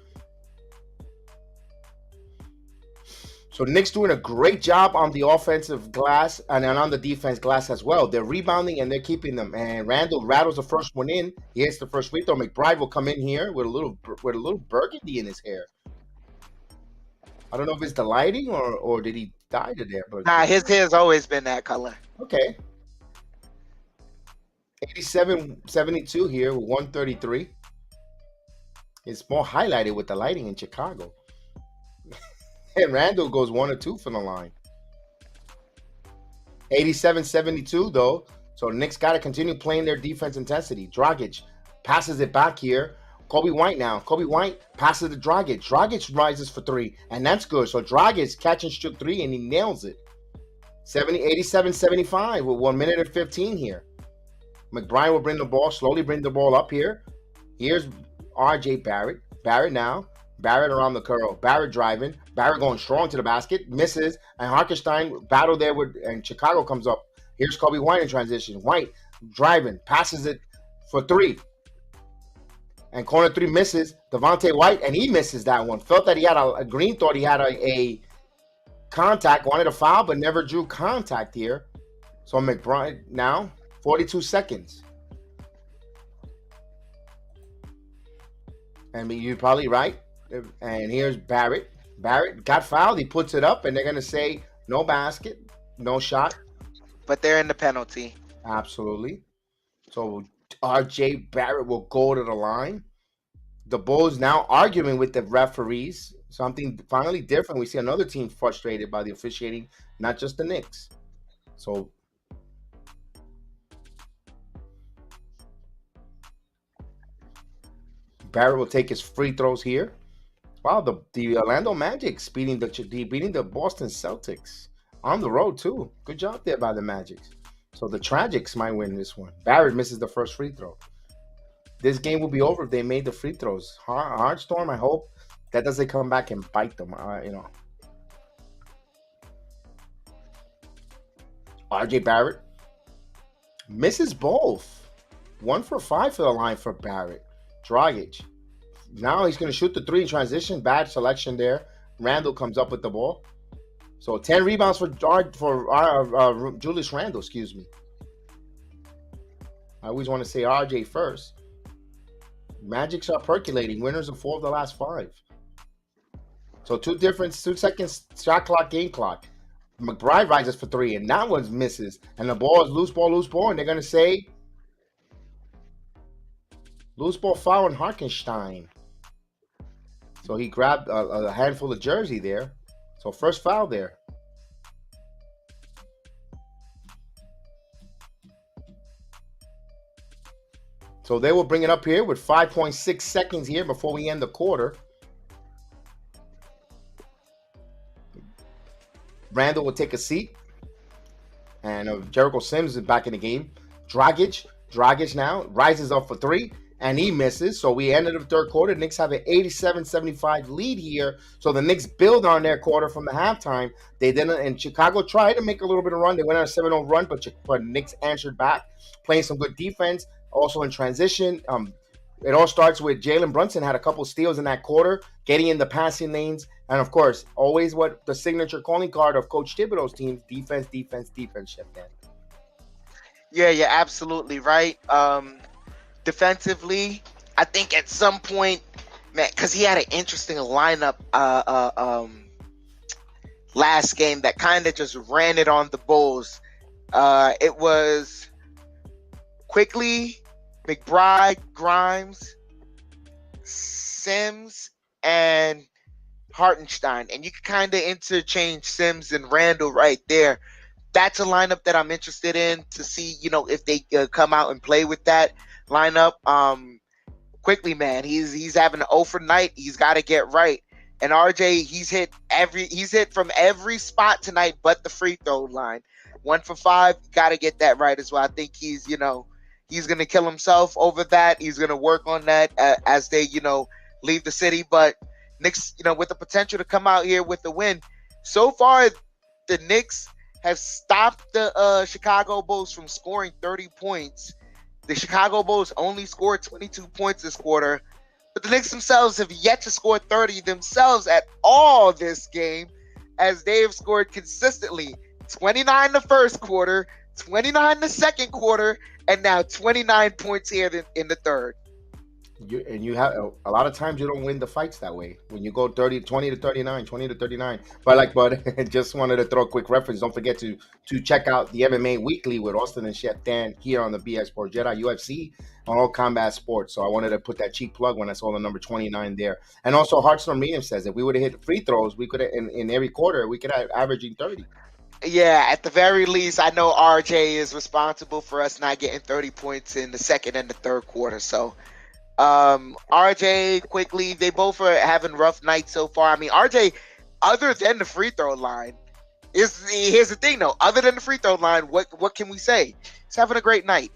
A: So the Knicks doing a great job on the offensive glass and on the defense glass as well. They're rebounding and they're keeping them. And Randle rattles the first one in. He hits the first free throw. McBride will come in here with a little burgundy in his hair. I don't know if it's the lighting or did he dye it there. But
B: nah, his hair's always been that color.
A: Okay. 87-72 here with 1:33. It's more highlighted with the lighting in Chicago. And Randle goes 1 or 2 from the line. 87-72 though. So the Knicks got to continue playing their defense intensity. Dragic passes it back here. Kobe White now. Kobe White passes to Dragic. Dragic rises for 3, and that's good. So Dragic catch and shoot 3, and he nails it. 87-75 with 1:15 here. McBride will slowly bring the ball up here. Here's RJ Barrett. Barrett now. Barrett around the curl. Barrett driving. Barrett going strong to the basket. Misses. And Hartenstein battle there and Chicago comes up. Here's Kobe White in transition. White driving, passes it for three. And corner three misses. Devontae White, and he misses that one. Felt that he had a Green thought he had a contact, wanted a foul, but never drew contact here. So McBride now, 42 seconds. And you're probably right. And here's Barrett. Barrett got fouled. He puts it up, and they're going to say no basket, no shot.
B: But they're in the penalty.
A: Absolutely. So RJ Barrett will go to the line. The Bulls now arguing with the referees. Something finally different. We see another team frustrated by the officiating, not just the Knicks. So Barrett will take his free throws here. Wow, the Orlando Magic's beating the Boston Celtics on the road too. Good job there by the Magics. So the Tragics might win this one. Barrett misses the first free throw. This game will be over if they made the free throws. Hardstorm, I hope that doesn't come back and bite them. RJ Barrett misses both. 1 for 5 for the line for Barrett. Dragic. Now he's going to shoot the three in transition. Bad selection there. Randle comes up with the ball. So 10 rebounds for Julius Randle, excuse me. I always want to say RJ first. Magics are percolating. Winners of 4 of the last 5. So 2 seconds shot clock, game clock. McBride rises for 3, and that one misses. And the ball is loose ball, and they're going to say loose ball foul on Hartenstein. So he grabbed a handful of jersey there. So first foul there. So they will bring it up here with 5.6 seconds here before we end the quarter. Randle will take a seat. And Jericho Sims is back in the game. Dragic now rises up for 3. And he misses. So we ended the third quarter. Knicks have an 87-75 lead here. So the Knicks build on their quarter from the halftime. They didn't, and Chicago tried to make a little bit of run. They went on a 7-0 run, but Knicks answered back, playing some good defense. Also in transition. It all starts with Jalen Brunson had a couple steals in that quarter, getting in the passing lanes. And of course, always what the signature calling card of Coach Thibodeau's teams, defense, Chef Dan.
B: Yeah, you're absolutely right. Defensively, I think at some point, man, because he had an interesting lineup last game that kind of just ran it on the Bulls. It was Quickly, McBride, Grimes, Sims, and Hartenstein. And you can kind of interchange Sims and Randle right there. That's a lineup that I'm interested in to see, if they come out and play with that lineup. Quickly, man, he's having an 0 for night. He's got to get right. And RJ, he's hit from every spot tonight but the free throw line. 1 for 5, got to get that right as well. I think he's going to kill himself over that. He's going to work on that as they, leave the city. But Knicks, with the potential to come out here with the win. So far, the Knicks have stopped the Chicago Bulls from scoring 30 points. The Chicago Bulls only scored 22 points this quarter, but the Knicks themselves have yet to score 30 themselves at all this game, as they have scored consistently 29 the first quarter, 29 the second quarter, and now 29 points here in the third.
A: You have a lot of times you don't win the fights that way when you go 20 to 39. But just wanted to throw a quick reference. Don't forget to check out the MMA Weekly with Austin and Chef Dan here on the BX Sports Jedi UFC on All Combat Sports. So I wanted to put that cheap plug when I saw the number 29 there. And also Heartstorm Medium says if we would have hit free throws, we could have in every quarter we could have averaging 30.
B: Yeah, at the very least, I know RJ is responsible for us not getting 30 points in the second and the third quarter. So RJ, Quickly, they both are having rough nights so far. I mean, RJ, other than the free throw line, here's the thing though. Other than the free throw line, what can we say? He's having a great night.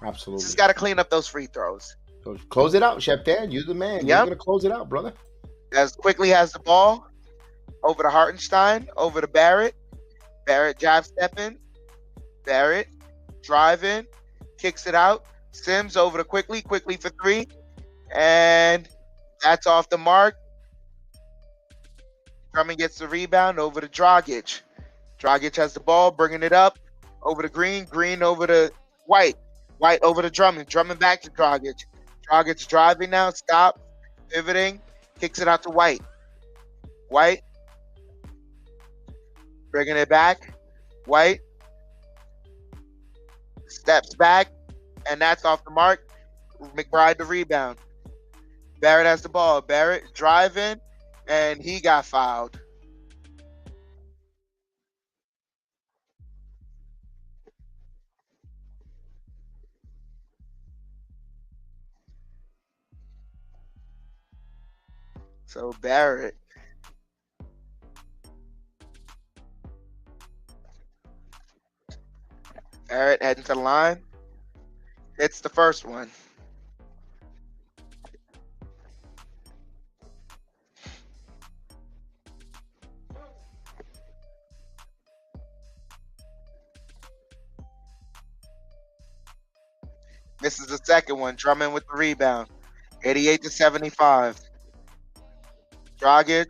A: Absolutely.
B: Just got to clean up those free throws.
A: So close it out, Chef Dan. You're the man. Yep. You're gonna close it out, brother.
B: As Quickly has the ball over to Hartenstein, over to Barrett. Barrett drive stepping. Barrett driving. kicks it out. Sims over to Quickly for three. And that's off the mark. Drummond gets the rebound over to Dragic. Dragic has the ball, bringing it up over to Green. Green over to White. White over to Drummond. Drummond back to Dragic. Dragic driving now. Stop. Pivoting. Kicks it out to White. White. Bringing it back. White. Steps back. And that's off the mark. McBride the rebound. Barrett has the ball. Barrett driving. And he got fouled. So Barrett. Barrett heading to the line. Hits the first one. Misses the second one. Drummond with the rebound. 88-75. Dragic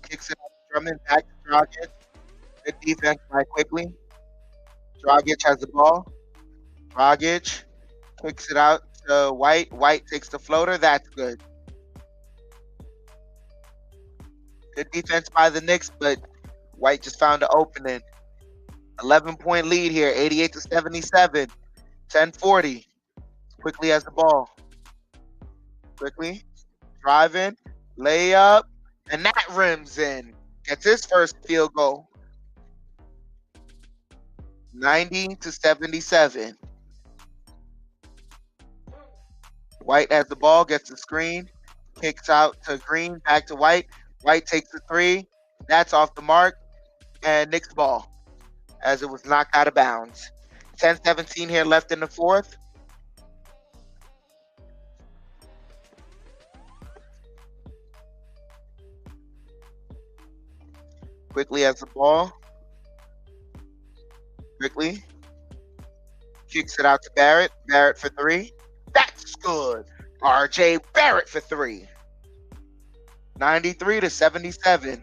B: kicks it out to Drummond. Back to Dragic. Good defense by Quickly. Dragic has the ball. Dragic kicks it out to White. White takes the floater. That's good. Good defense by the Knicks, but White just found an opening. 11-point lead here. 88-77. 10-40. Quickly has the ball. Quickly driving. Layup. And that rims in. Gets his first field goal. 90-77. White has the ball, gets the screen, kicks out to Green, back to White. White takes the three. That's off the mark. And Knicks ball as it was knocked out of bounds. 10-17 here left in the fourth. Quickly has the ball. Quickly kicks it out to Barrett. Barrett for three. That's good. RJ Barrett for three. 93-77.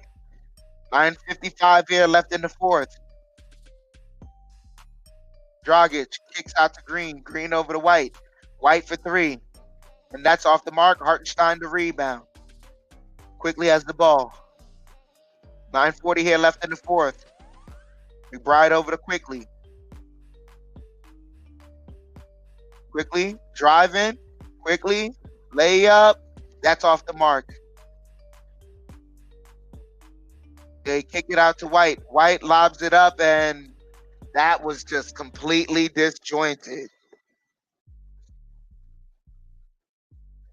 B: 9:55 here left in the fourth. Dragic kicks out to Green. Green over to White. White for three. And that's off the mark. Hartenstein to rebound. Quickly has the ball. 9:40 here left in the fourth. McBride over to Quickly. Quickly driving. Quickly layup. That's off the mark. They kick it out to White. White lobs it up, and that was just completely disjointed.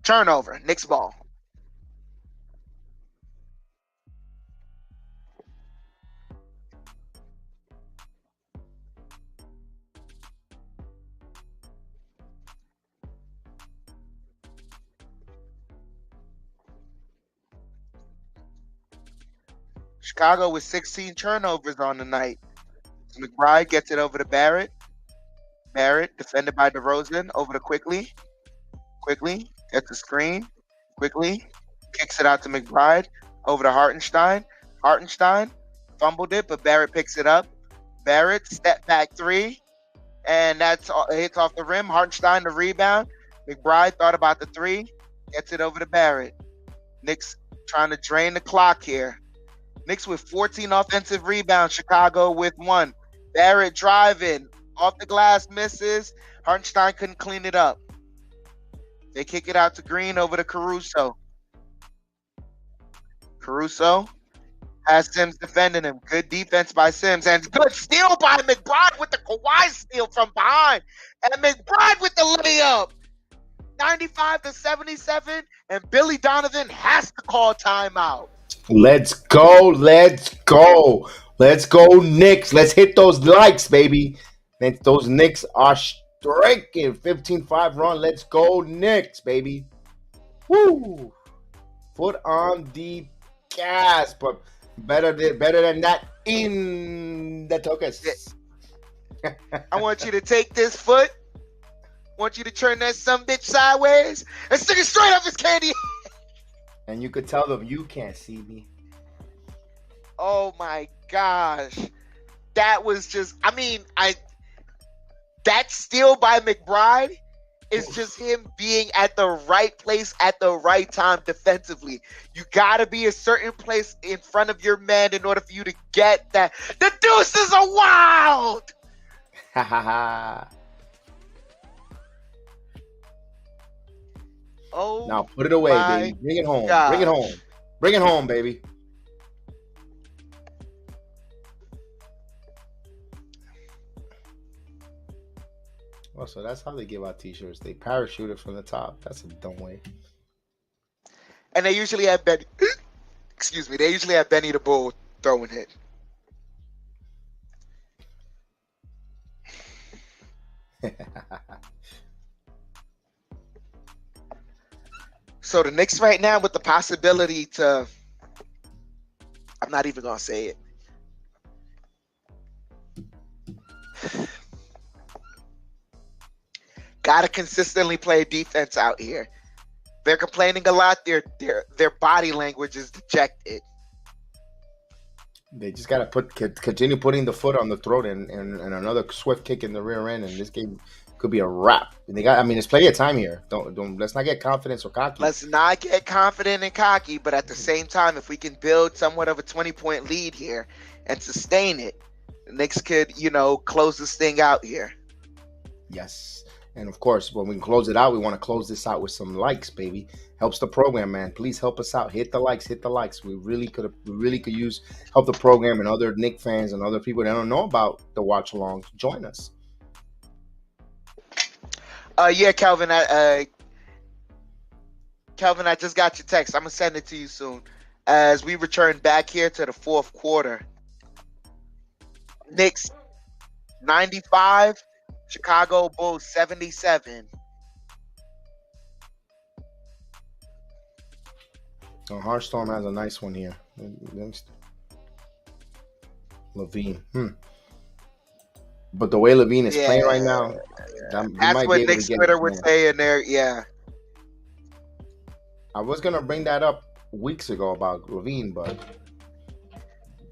B: Turnover. Knicks ball. Chicago with 16 turnovers on the night. McBride gets it over to Barrett. Barrett, defended by DeRozan, over to Quickly. Quickly gets the screen. Quickly kicks it out to McBride. Over to Hartenstein. Hartenstein fumbled it, but Barrett picks it up. Barrett, step back three. And that's hits off the rim. Hartenstein, the rebound. McBride thought about the three. Gets it over to Barrett. Knicks trying to drain the clock here. Knicks with 14 offensive rebounds. Chicago with one. Barrett driving. Off the glass, misses. Hartenstein couldn't clean it up. They kick it out to Green over to Caruso. Caruso has Sims defending him. Good defense by Sims. And good steal by McBride with the Kawhi steal from behind. And McBride with the layup. 95-77. And Billy Donovan has to call timeout.
A: Let's go. Let's go. Let's go, Knicks. Let's hit those likes, baby. And those Knicks are striking. 15-5 run. Let's go, Knicks, baby. Woo. Foot on the gas, but better than that in the tokens.
B: I want you to take this foot. I want you to turn that sumbitch sideways and stick it straight up his candy.
A: And you could tell them, you can't see me.
B: Oh my gosh. That was just, that steal by McBride is just him being at the right place at the right time defensively. You got to be a certain place in front of your man in order for you to get that. The deuces are wild.
A: Ha ha ha.
B: Oh,
A: now put it away, baby. Bring it home.
B: gosh.
A: Bring it home. Bring it home, baby. Well, so that's how they give out t-shirts. They parachute it from the top. That's a dumb way.
B: And they usually have Benny. Excuse me. They usually have Benny the Bull throwing it. So the Knicks right now with the possibility to, I'm not even going to say it. Got to consistently play defense out here. They're complaining a lot. Their body language is dejected.
A: They just got to continue putting the foot on the throat and another swift kick in the rear end, and this game could be a wrap. And there's plenty of time here. Don't let's not get confident or cocky.
B: Let's not get confident and cocky, but at the same time, if we can build somewhat of a 20-point lead here and sustain it, the Knicks could, close this thing out here.
A: Yes. And of course, when we can close it out, we want to close this out with some likes, baby. Helps the program, man. Please help us out. Hit the likes. We really could use help the program and other Knick fans and other people that don't know about the watch along. Join us.
B: Yeah, Calvin. Calvin, I just got your text. I'm gonna send it to you soon. As we return back here to the fourth quarter, Knicks 95, Chicago Bulls 77.
A: Oh, Hearthstone has a nice one here. Levine. But the way Levine is playing right now,
B: that's what Knicks Twitter would say in there. Yeah.
A: I was gonna bring that up weeks ago about Levine, but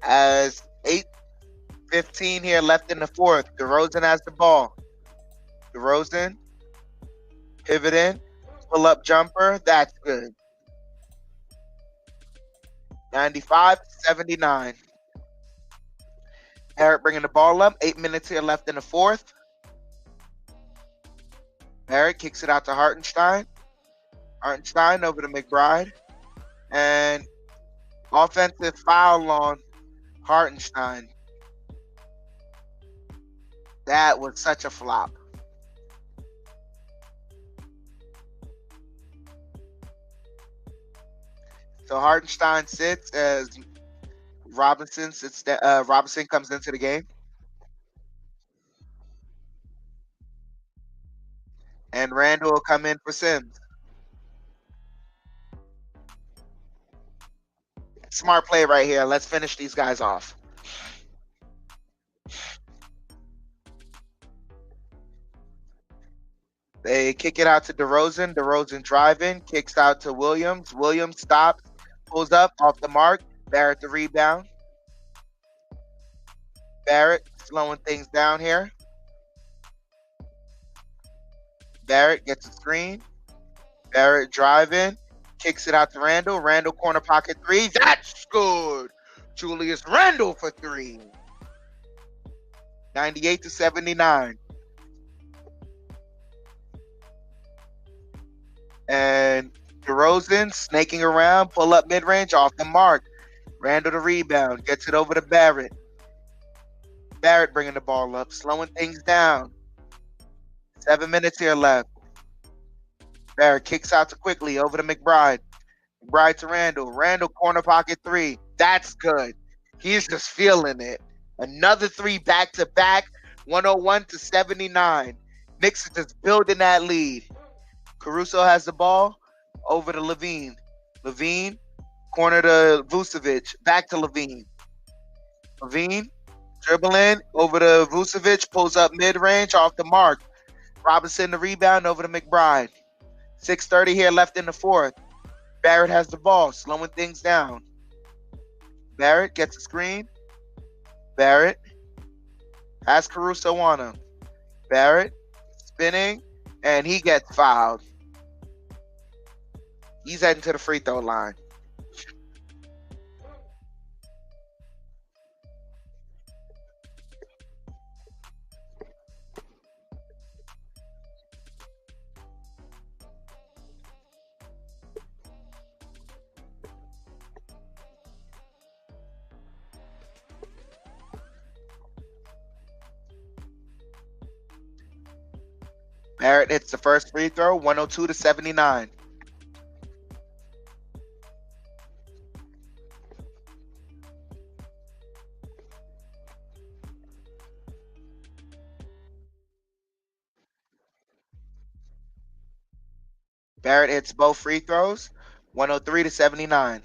B: as 8:15 here left in the fourth, DeRozan has the ball. DeRozan, pivot in, pull up jumper. That's good. 95-79. Barrett bringing the ball up. 8 minutes here left in the fourth. Barrett kicks it out to Hartenstein. Hartenstein over to McBride. And offensive foul on Hartenstein. That was such a flop. So Hartenstein sits as Robinson comes into the game. And Randle will come in for Sims. Smart play right here. Let's finish these guys off. They kick it out to DeRozan. DeRozan driving, kicks out to Williams. Williams stops, pulls up off the mark. Barrett the rebound. Barrett slowing things down here. Barrett gets a screen. Barrett driving, kicks it out to Randle. Randle corner pocket three. That's good. Julius Randle for three. 98-79. And DeRozan snaking around, pull up mid-range off the mark. Randle the rebound, gets it over to Barrett. Barrett bringing the ball up, slowing things down. 7 minutes here left. Barrett kicks out to quickly over to McBride. McBride to Randle. Randle corner pocket three. That's good. He's just feeling it. Another three back-to-back, 101-79. Knicks are just building that lead. Caruso has the ball over to Levine. Levine, corner to Vucevic. Back to Levine. Levine Dribbling over to Vucevic, pulls up mid-range off the mark. Robinson the rebound over to McBride. 6:30 here left in the fourth. Barrett has the ball, slowing things down. Barrett gets a screen. Barrett has Caruso on him. Barrett spinning, and he gets fouled. He's heading to the free throw line. Barrett hits the first free throw, 102-79. Barrett hits both free throws, 103-79.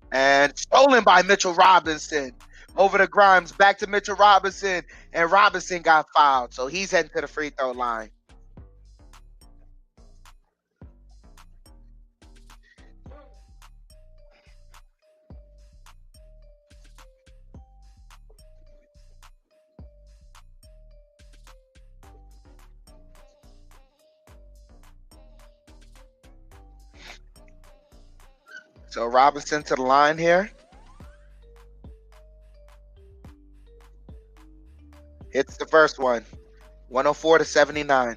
B: And stolen by Mitchell Robinson. Over to Grimes, back to Mitchell Robinson, and Robinson got fouled, so he's heading to the free throw line. So Robinson to the line here. Hits the first one, 104-79.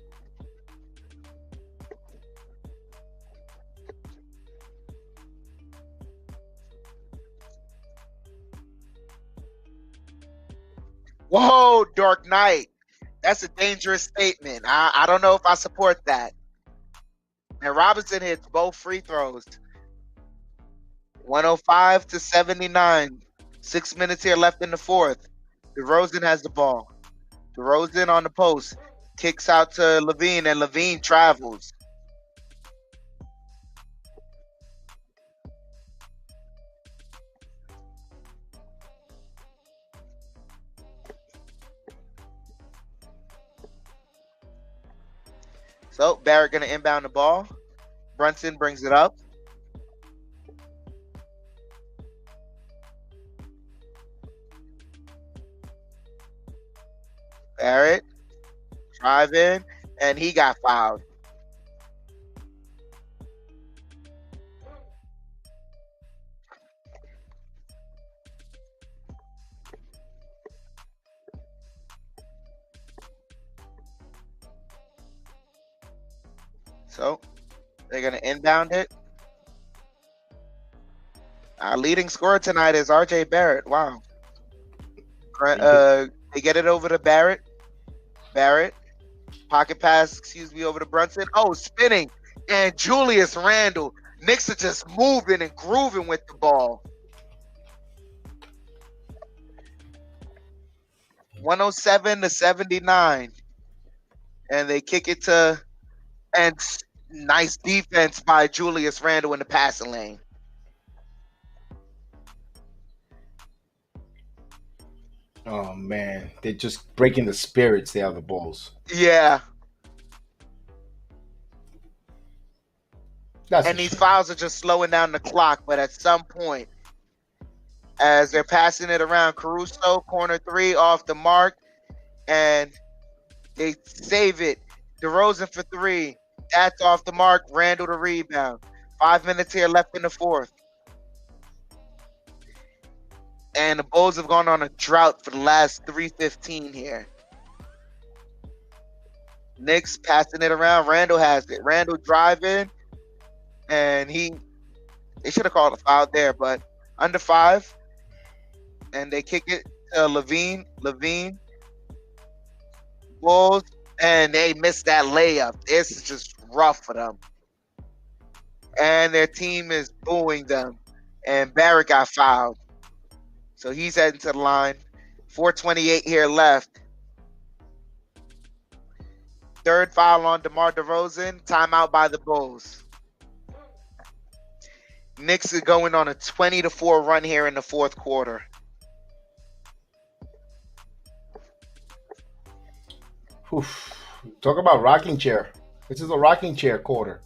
B: Whoa, York KNICKS. That's a dangerous statement. I don't know if I support that. And Robinson hits both free throws. 105-79. 6 minutes here left in the fourth. DeRozan has the ball. DeRozan on the post. Kicks out to Levine, and Levine travels. So Barrett going to inbound the ball. Brunson brings it up. Barrett drive in, and he got fouled. So they're going to inbound it. Our leading scorer tonight is RJ Barrett. Wow. They get it over to Barrett. Barrett. Pocket pass, over to Brunson. Oh, spinning. And Julius Randle. Knicks are just moving and grooving with the ball. 107-79. And they kick it to, and nice defense by Julius Randle in the passing lane.
A: Oh man, they're just breaking the spirits there, the Bulls.
B: Yeah.
A: That's
B: and these fouls are just slowing down the clock, but at some point, as they're passing it around, Caruso, corner three off the mark, and they save it. DeRozan for three. That's off the mark. Randle the rebound. 5 minutes here left in the fourth. And the Bulls have gone on a drought for the last 3:15 here. Knicks passing it around. Randle has it. Randle driving. And they should have called a foul there, but under 5. And they kick it to Levine. Bulls. And they missed that layup. This is just rough for them. And their team is booing them. And Barrett got fouled. So he's heading to the line. 4:28 here left. Third foul on DeMar DeRozan. Timeout by the Bulls. Knicks are going on a 20-4 run here in the fourth quarter.
A: Oof. Talk about rocking chair. This is a rocking chair quarter.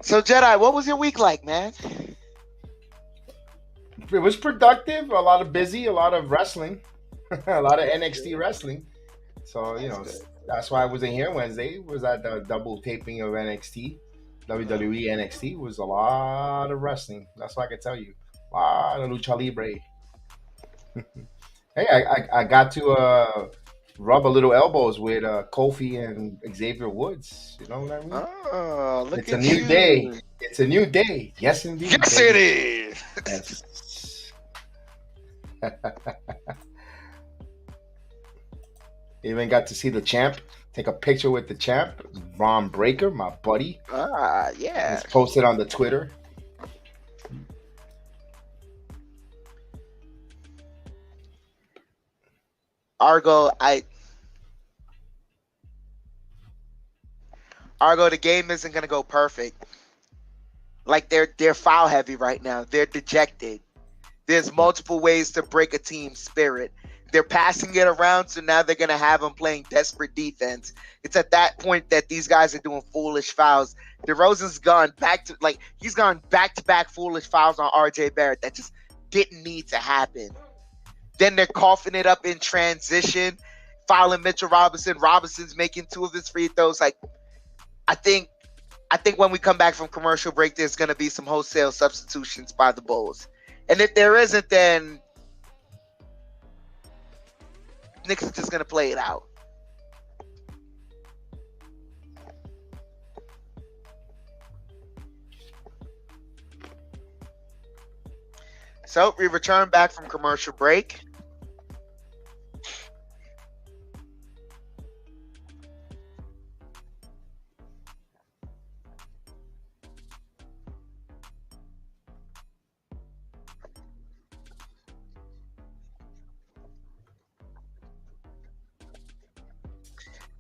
B: So Jedi, what was your week like, man?
A: It was productive. A lot of busy. A lot of wrestling. A lot of NXT wrestling. So that's why I wasn't here Wednesday. Was at the double taping of NXT, WWE NXT. Was a lot of wrestling. That's what I can tell you. A lot of lucha libre. Hey, I got to rub a little elbows with Kofi and Xavier Woods. You know what I mean?
B: Oh, look
A: It's
B: at
A: a new
B: you.
A: day. It's a new day. Yes, indeed.
B: Yes,
A: baby.
B: it is.
A: Yes. Even got to see the champ. Take a picture with the champ, Ron Breaker, my buddy.
B: Yeah.
A: It's posted on the Twitter.
B: Argo, the game isn't gonna go perfect. Like they're foul heavy right now. They're dejected. There's multiple ways to break a team's spirit. They're passing it around, so now they're going to have them playing desperate defense. It's at that point that these guys are doing foolish fouls. DeRozan's gone back-to-back foolish fouls on RJ Barrett that just didn't need to happen. Then they're coughing it up in transition, fouling Mitchell Robinson. Robinson's making 2 of his free throws. Like, I think when we come back from commercial break, there's going to be some wholesale substitutions by the Bulls. And if there isn't, then Knicks is just going to play it out. So we return back from commercial break.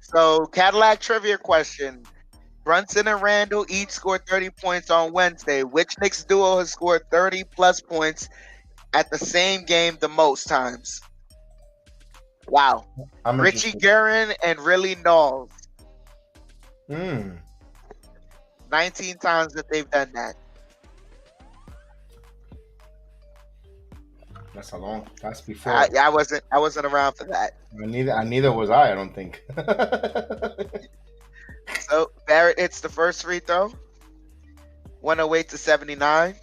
B: So, Cadillac trivia question. Brunson and Randle each scored 30 points on Wednesday. Which Knicks duo has scored 30-plus points at the same game the most times? Wow. Richie Guerin and Willie Knowles. 19 times that they've done that.
A: That's that's before.
B: I wasn't around for that.
A: Neither was I don't think.
B: So Barrett hits the first free throw. 108-79.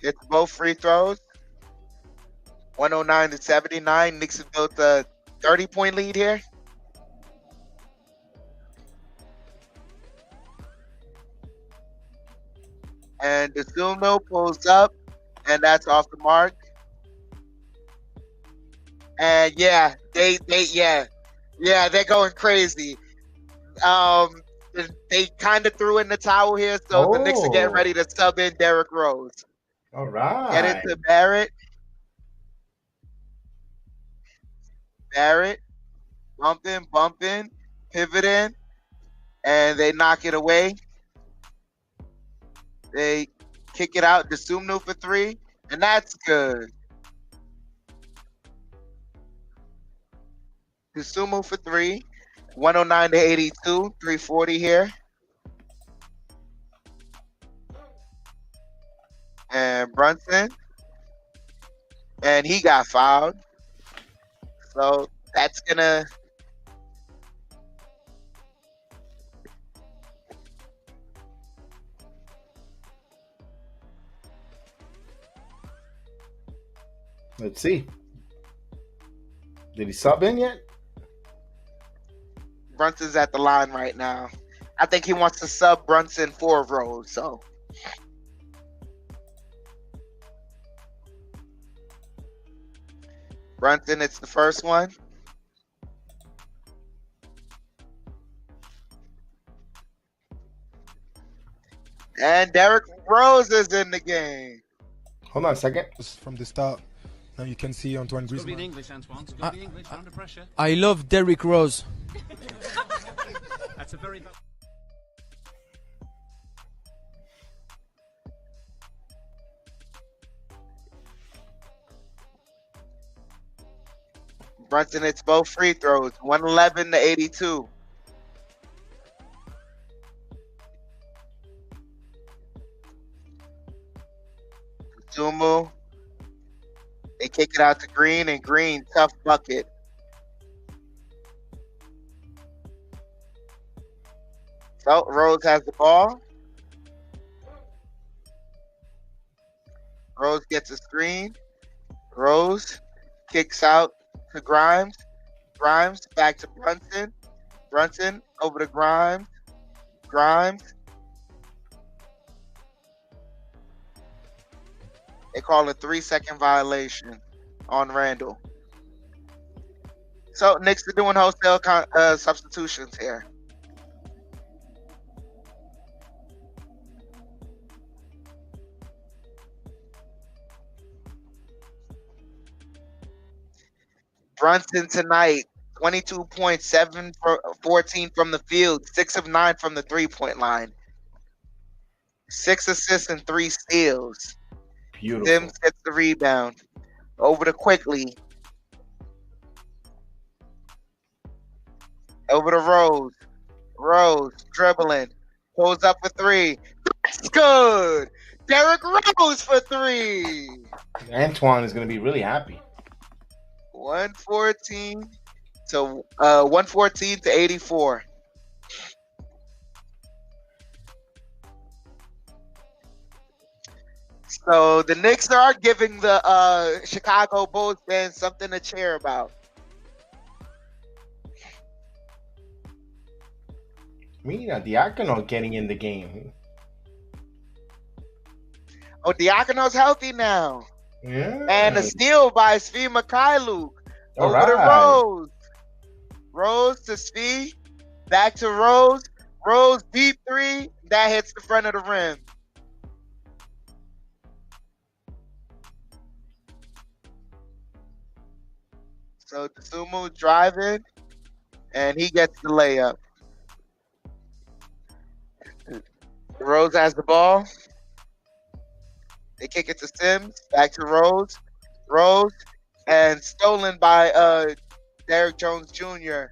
B: Hits both free throws. 109-79. Knicks have built a 30-point lead here. And DeSumo pulls up, and that's off the mark. And they're going crazy. They kind of threw in the towel here, so the Knicks are getting ready to sub in Derrick Rose.
A: All right.
B: Get it to Barrett. Barrett, bumping, pivoting, and they knock it away. They kick it out. DeSumo for 3, and that's good. DeSumo for 3. 109-82. 340 here. And Brunson. And he got fouled. So that's going to...
A: Let's see. Did he sub in yet?
B: Brunson's at the line right now. I think he wants to sub Brunson for Rose. So Brunson, it's the first one. And Derrick Rose is in the game.
A: Hold on a second.
D: From the start. Now you can see Antoine
C: It's got to be in
D: Griezmann.
C: English, Antoine. It's got to be English. Under pressure.
E: I love Derrick Rose.
C: That's a very.
B: Brunson hits both free throws, 111 to 82. Zumu. They kick it out to Green, and Green, tough bucket. So Rose has the ball. Rose gets a screen. Rose kicks out to Grimes. Grimes back to Brunson. Brunson over to Grimes. Grimes. They call a 3-second violation on Randle. So Knicks are doing wholesale substitutions here. Brunson tonight, 22 points, 7 for 14 from the field, 6 of 9 from the three-point line. 6 assists and 3 steals.
A: Beautiful.
B: Sims gets the rebound. Over to Quickly. Over to Rose. Rose dribbling. Pulls up for 3. That's good. Derrick Rose for 3.
A: Antoine is going to be really happy.
B: 114 to 84. So the Knicks are giving the Chicago Bulls fans something to cheer about.
A: Mira, Diacono getting in the game.
B: Oh, Diacono's healthy now.
A: Yeah.
B: And a steal by Svi Mikhailuk.
A: All
B: Over to
A: right.
B: Rose. Rose to Svi. Back to Rose. Rose deep 3. That hits the front of the rim. So Tsumu driving. And he gets the layup. Rose has the ball. They kick it to Sims. Back to Rose. Rose. And stolen by Derrick Jones Jr.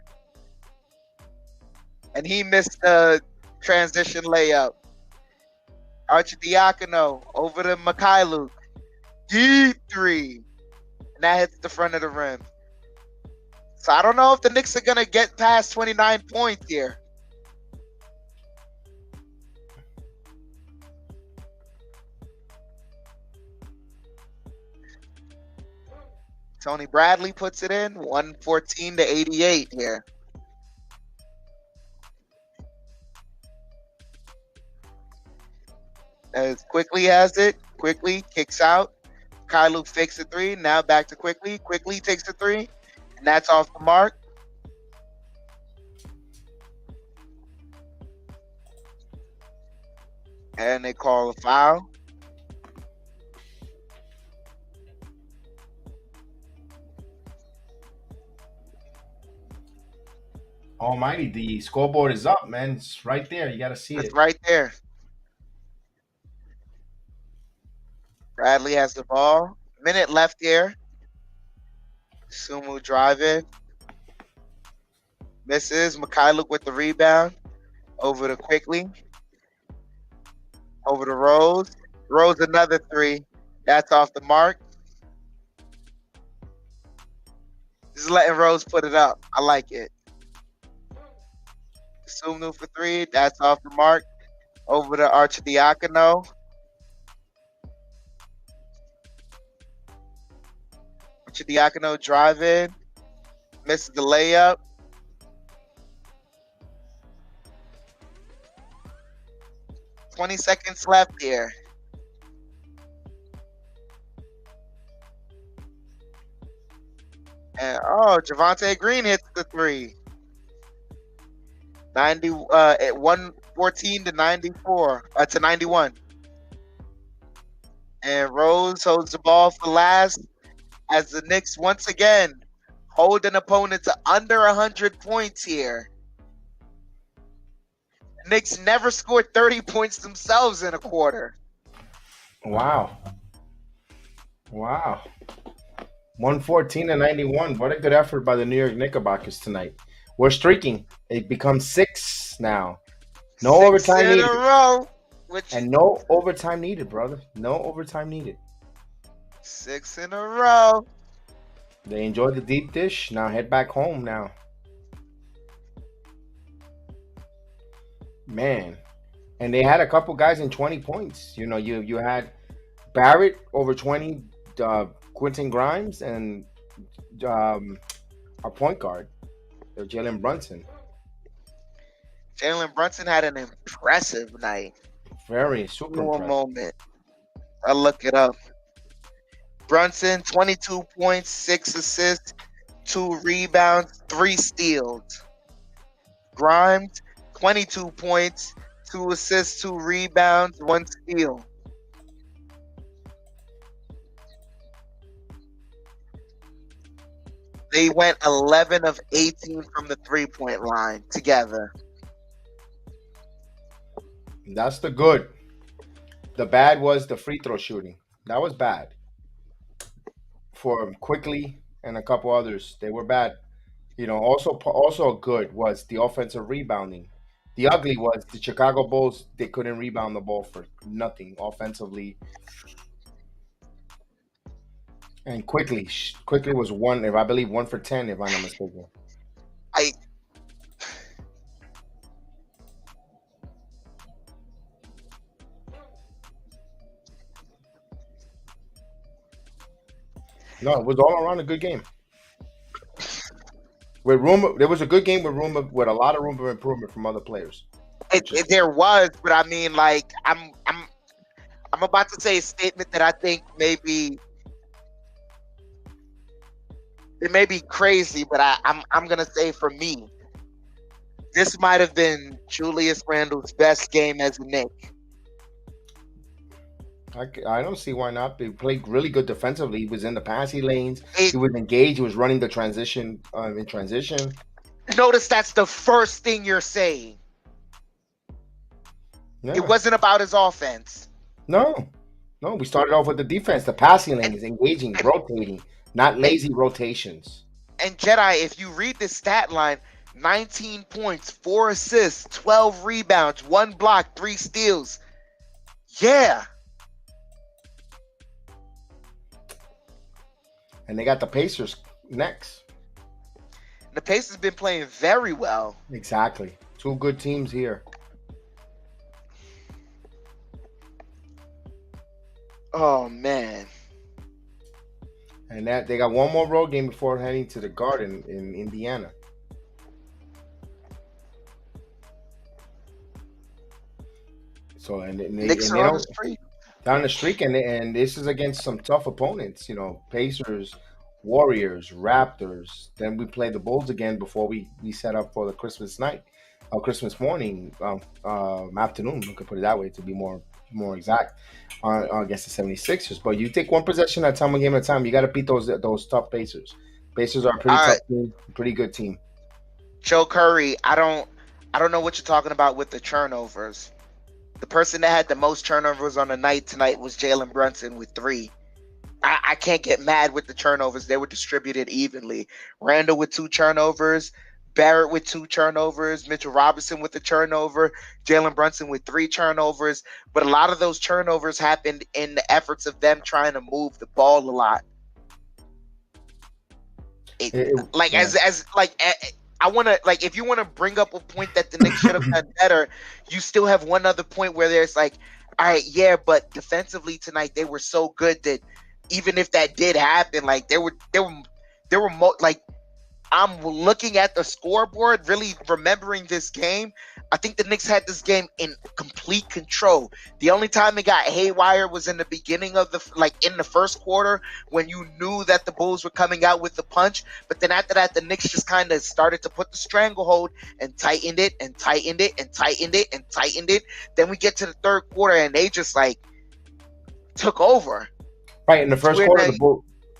B: And he missed the transition layup. Arcidiacono over to Mikhailuk. Deep 3. And that hits the front of the rim. So I don't know if the Knicks are going to get past 29 points here. Tony Bradley puts it in, 114 to 88 here. As Quickly has it, Quickly kicks out. Kylu fakes a 3, now back to Quickly. Quickly takes a 3, and that's off the mark. And they call a foul.
A: Almighty, the scoreboard is up, man. It's right there. You got to see
B: It's
A: it.
B: right there. Bradley has the ball. Minute left here. Sumu driving. Misses. Mikhailuk with the rebound. Over to Quickly. Over to Rose. Rose another 3. That's off the mark. Just letting Rose put it up. I like it. Sumu for 3. That's off the mark. Over to Arcidiacono. Arcidiacono driving. Misses the layup. "20 seconds left here. And Javonte Green hits the 3. 1 114 to 94 to 91. And Rose holds the ball for last as the Knicks once again hold an opponent to under 100 points here. The Knicks never scored 30 points themselves in a quarter.
A: Wow. 114 to 91. What a good effort by the New York Knickerbockers tonight. We're streaking. It becomes 6 now. No
B: 6
A: overtime
B: in
A: needed.
B: a row.
A: And no overtime needed, brother. No overtime needed.
B: 6 in a row.
A: They enjoyed the deep dish. Now head back home now. Man. And they had a couple guys in 20 points. You know, you had Barrett over 20, Quentin Grimes, and our point guard, Jalen Brunson.
B: Jalen Brunson had an impressive night.
A: Very super
B: One
A: impressive.
B: moment. I'll look it up. Brunson, 22 points, 6 assists, 2 rebounds, 3 steals. Grimes, 22 points, 2 assists, 2 rebounds, 1 steal. They went 11 of 18 from the three-point line together.
A: That's the good. The bad was the free throw shooting. That was bad. For Quickly and a couple others, they were bad. You know, also good was the offensive rebounding. The ugly was the Chicago Bulls. They couldn't rebound the ball for nothing offensively. And Quickly was 1 for 10, if I'm not mistaken. No, it was all around a good game. There was a good game with a lot of room for improvement from other players.
B: There was, but I mean, like, I'm about to say a statement that I think maybe it may be crazy, but I'm gonna say for me, this might have been Julius Randle's best game as a Knick.
A: I don't see why not. He played really good defensively. He was in the passing lanes. He was engaged. He was running the transition in transition.
B: Notice that's the first thing you're saying.
A: Yeah.
B: It wasn't about his offense.
A: No. We started off with the defense. The passing lanes, engaging, rotating, not lazy rotations.
B: And Jedi, if you read this stat line, 19 points, 4 assists, 12 rebounds, 1 block, 3 steals. Yeah.
A: And they got the Pacers next.
B: The Pacers been playing very well.
A: Exactly. 2 good teams here.
B: Oh, man.
A: And that they got one more road game before heading to the Garden in Indiana. So
B: Knicks are on the street.
A: Down the streak, and this is against some tough opponents. You know, Pacers, Warriors, Raptors. Then we play the Bulls again before we set up for the Christmas night, Christmas morning, afternoon. We could put it that way to be more exact. Against the 76ers. But you take one possession at a time, one game at a time. You got to beat those tough Pacers. Pacers are a pretty tough team, pretty good team.
B: Joe Curry, I don't know what you're talking about with the turnovers. The person that had the most turnovers on the night tonight was Jalen Brunson with 3. I can't get mad with the turnovers. They were distributed evenly. Randle with 2 turnovers, Barrett with 2 turnovers, Mitchell Robinson with a turnover, Jalen Brunson with 3 turnovers. But a lot of those turnovers happened in the efforts of them trying to move the ball a lot. I want to, like, if you want to bring up a point that the Knicks should have done better, you still have one other point where there's like, all right, yeah, but defensively tonight they were so good that even if that did happen, like they were I'm looking at the scoreboard, really remembering this game. I think the Knicks had this game in complete control. The only time it got haywire was in the beginning of in the first quarter, when you knew that the Bulls were coming out with the punch. But then after that, the Knicks just kind of started to put the stranglehold and tightened it and tightened it and tightened it and tightened it. Then we get to the third quarter and they just took over.
A: Right in the first quarter,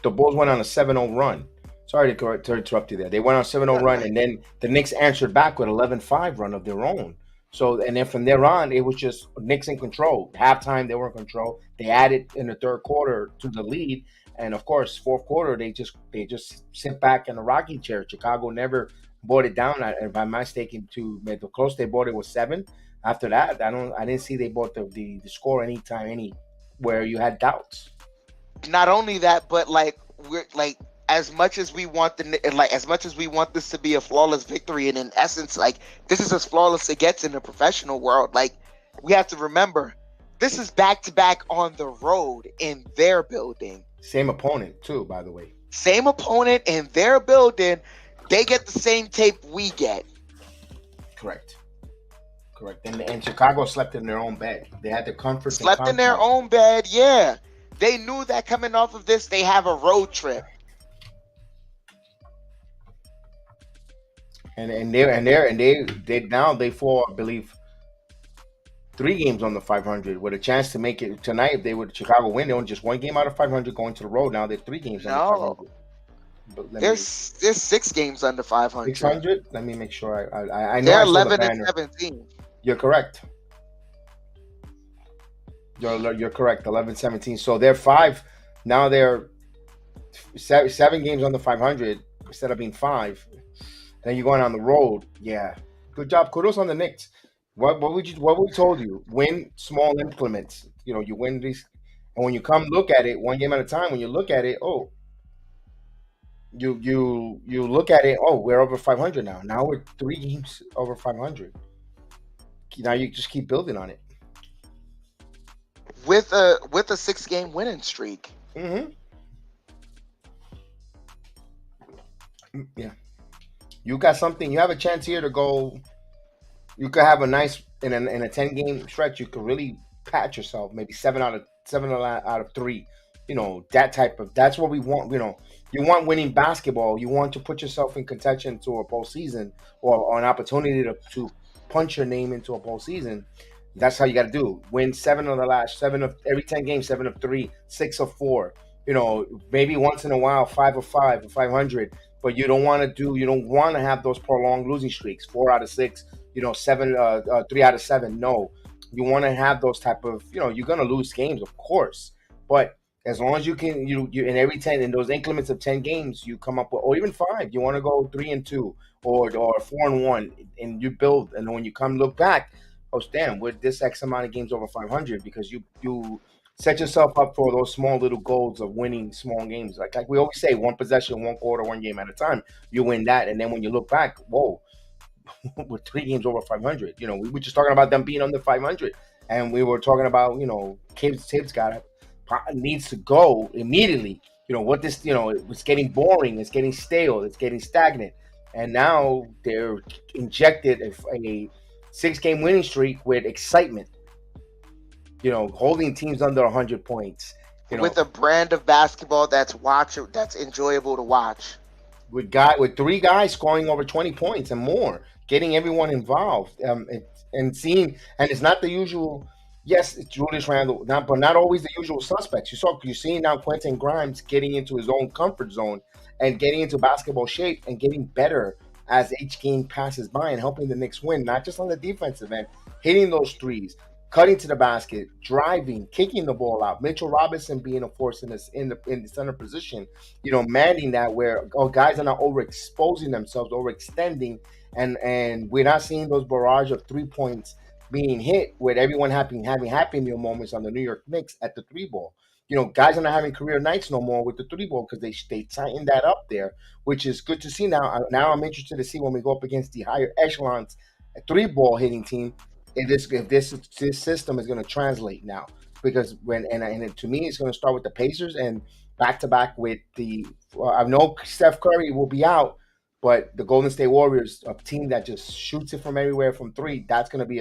A: the Bulls went on a 7-0 run. Sorry to interrupt you there. They went on a 7-0 run, and then the Knicks answered back with 11-5 run of their own. So, and then from there on, it was just Knicks in control. Halftime, they were in control. They added in the third quarter to the lead, and of course, fourth quarter, they just sit back in the rocking chair. Chicago never brought it down. By my staking, to the close they brought it was 7. After that, I didn't see they brought the score anytime where you had doubts.
B: Not only that, but we're as much as we want as much as we want this to be a flawless victory, and in essence, this is as flawless it gets in the professional world. We have to remember, this is back-to-back on the road in their building.
A: Same opponent too, by the way.
B: Same opponent in their building. They get the same tape we get.
A: Correct. And Chicago slept in their own bed. They had the comfort.
B: Slept in their own bed, yeah. They knew that coming off of this, they have a road trip.
A: And they now fall, I believe, 3 games on the 500 with a chance to make it tonight. If they would Chicago win, they only just 1 game out of 500 going to the road. Now they're 3 games on the 500. But
B: there's 6 games under 500.
A: 600. Let me make sure. I know
B: they're 11-17.
A: You're correct. You're correct. 11-17. So they're 5. Now they're 7 games on the 500 instead of being 5. Then you're going on the road. Yeah. Good job. Kudos on the Knicks. What we told you? Win small increments. You win these, and when you come look at it 1 game at a time. When you look at it, you look at it. We're over 500 now. Now we're 3 games over 500. Now you just keep building on it
B: with a 6-game winning streak.
A: Mm-hmm. Yeah. You got something. You have a chance here to go. You could have a nice in a 10-game stretch. You could really pat yourself. Maybe 7 out of 3. That type of. That's what we want. You want winning basketball. You want to put yourself in contention to a postseason or an opportunity to punch your name into a postseason. That's how you got to do. Win 7 of the last 7 of every 10 games. 7 of 3, 6 of 4. Maybe once in a while 5 of 5 or 500. But you don't want to have those prolonged losing streaks, 4 out of 6, 7, 3 out of 7. No, you want to have those type of, you're going to lose games, of course. But as long as you can, you in every 10, in those increments of 10 games, you come up with, or even 5, you want to go 3-2 or 4-1, and you build. And when you come look back, damn, with this X amount of games over 500, because you set yourself up for those small little goals of winning small games. Like we always say, 1 possession, 1 quarter, 1 game at a time. You win that, and then when you look back, whoa, we're 3 games over 500. We were just talking about them being under 500, and we were talking about Tibbs needs to go immediately. It's getting boring, it's getting stale, it's getting stagnant, and now they're injected a 6-game winning streak with excitement. Holding teams under 100 points.
B: With a brand of basketball that's enjoyable to watch.
A: With 3 guys scoring over 20 points and more, getting everyone involved, and seeing, and it's not the usual. Yes, it's Julius Randle, but not always the usual suspects. You're seeing now Quentin Grimes getting into his own comfort zone and getting into basketball shape and getting better as each game passes by, and helping the Knicks win, not just on the defensive end, hitting those threes, cutting to the basket, driving, kicking the ball out. Mitchell Robinson being a force in the center position, manning that, where guys are not overexposing themselves, overextending, and we're not seeing those barrage of 3 points being hit with everyone having happy meal moments on the New York Knicks at the 3 ball. Guys are not having career nights no more with the 3 ball because they tightened that up there, which is good to see now. Now I'm interested to see when we go up against the higher echelons, a 3 ball hitting team, if this system is going to translate now, because to me it's going to start with the Pacers and back to back with the. I know Steph Curry will be out, But the Golden State Warriors, a team that just shoots it from everywhere from three, that's going to be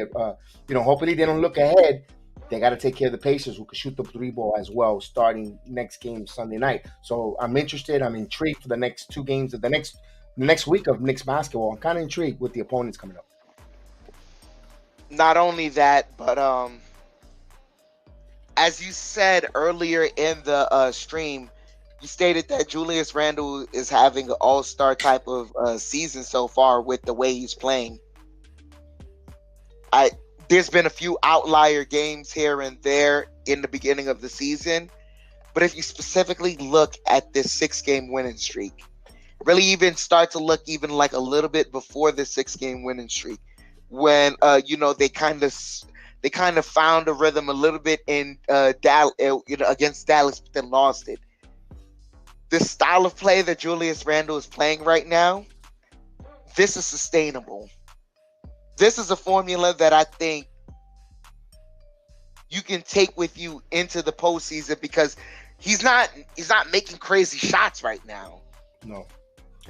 A: hopefully they don't look ahead. They got to take care of the Pacers, who can shoot the three ball as well, starting next game Sunday night. So I'm interested. I'm intrigued for the next two games of the next week of Knicks basketball. I'm kind of intrigued with the opponents coming up.
B: Not only that, but as you said earlier in the stream, you stated that Julius Randle is having an all-star type of season so far with the way he's playing. There's been a few outlier games here and there in the beginning of the season, but if you specifically look at this 6-game winning streak, really even start to look even like a little bit before the 6-game winning streak, when they kind of found a rhythm a little bit in Dallas, against Dallas, but then lost it. This style of play that Julius Randle is playing right now, this is sustainable. This is a formula that I think you can take with you into the postseason, because he's not making crazy shots right now.
A: No.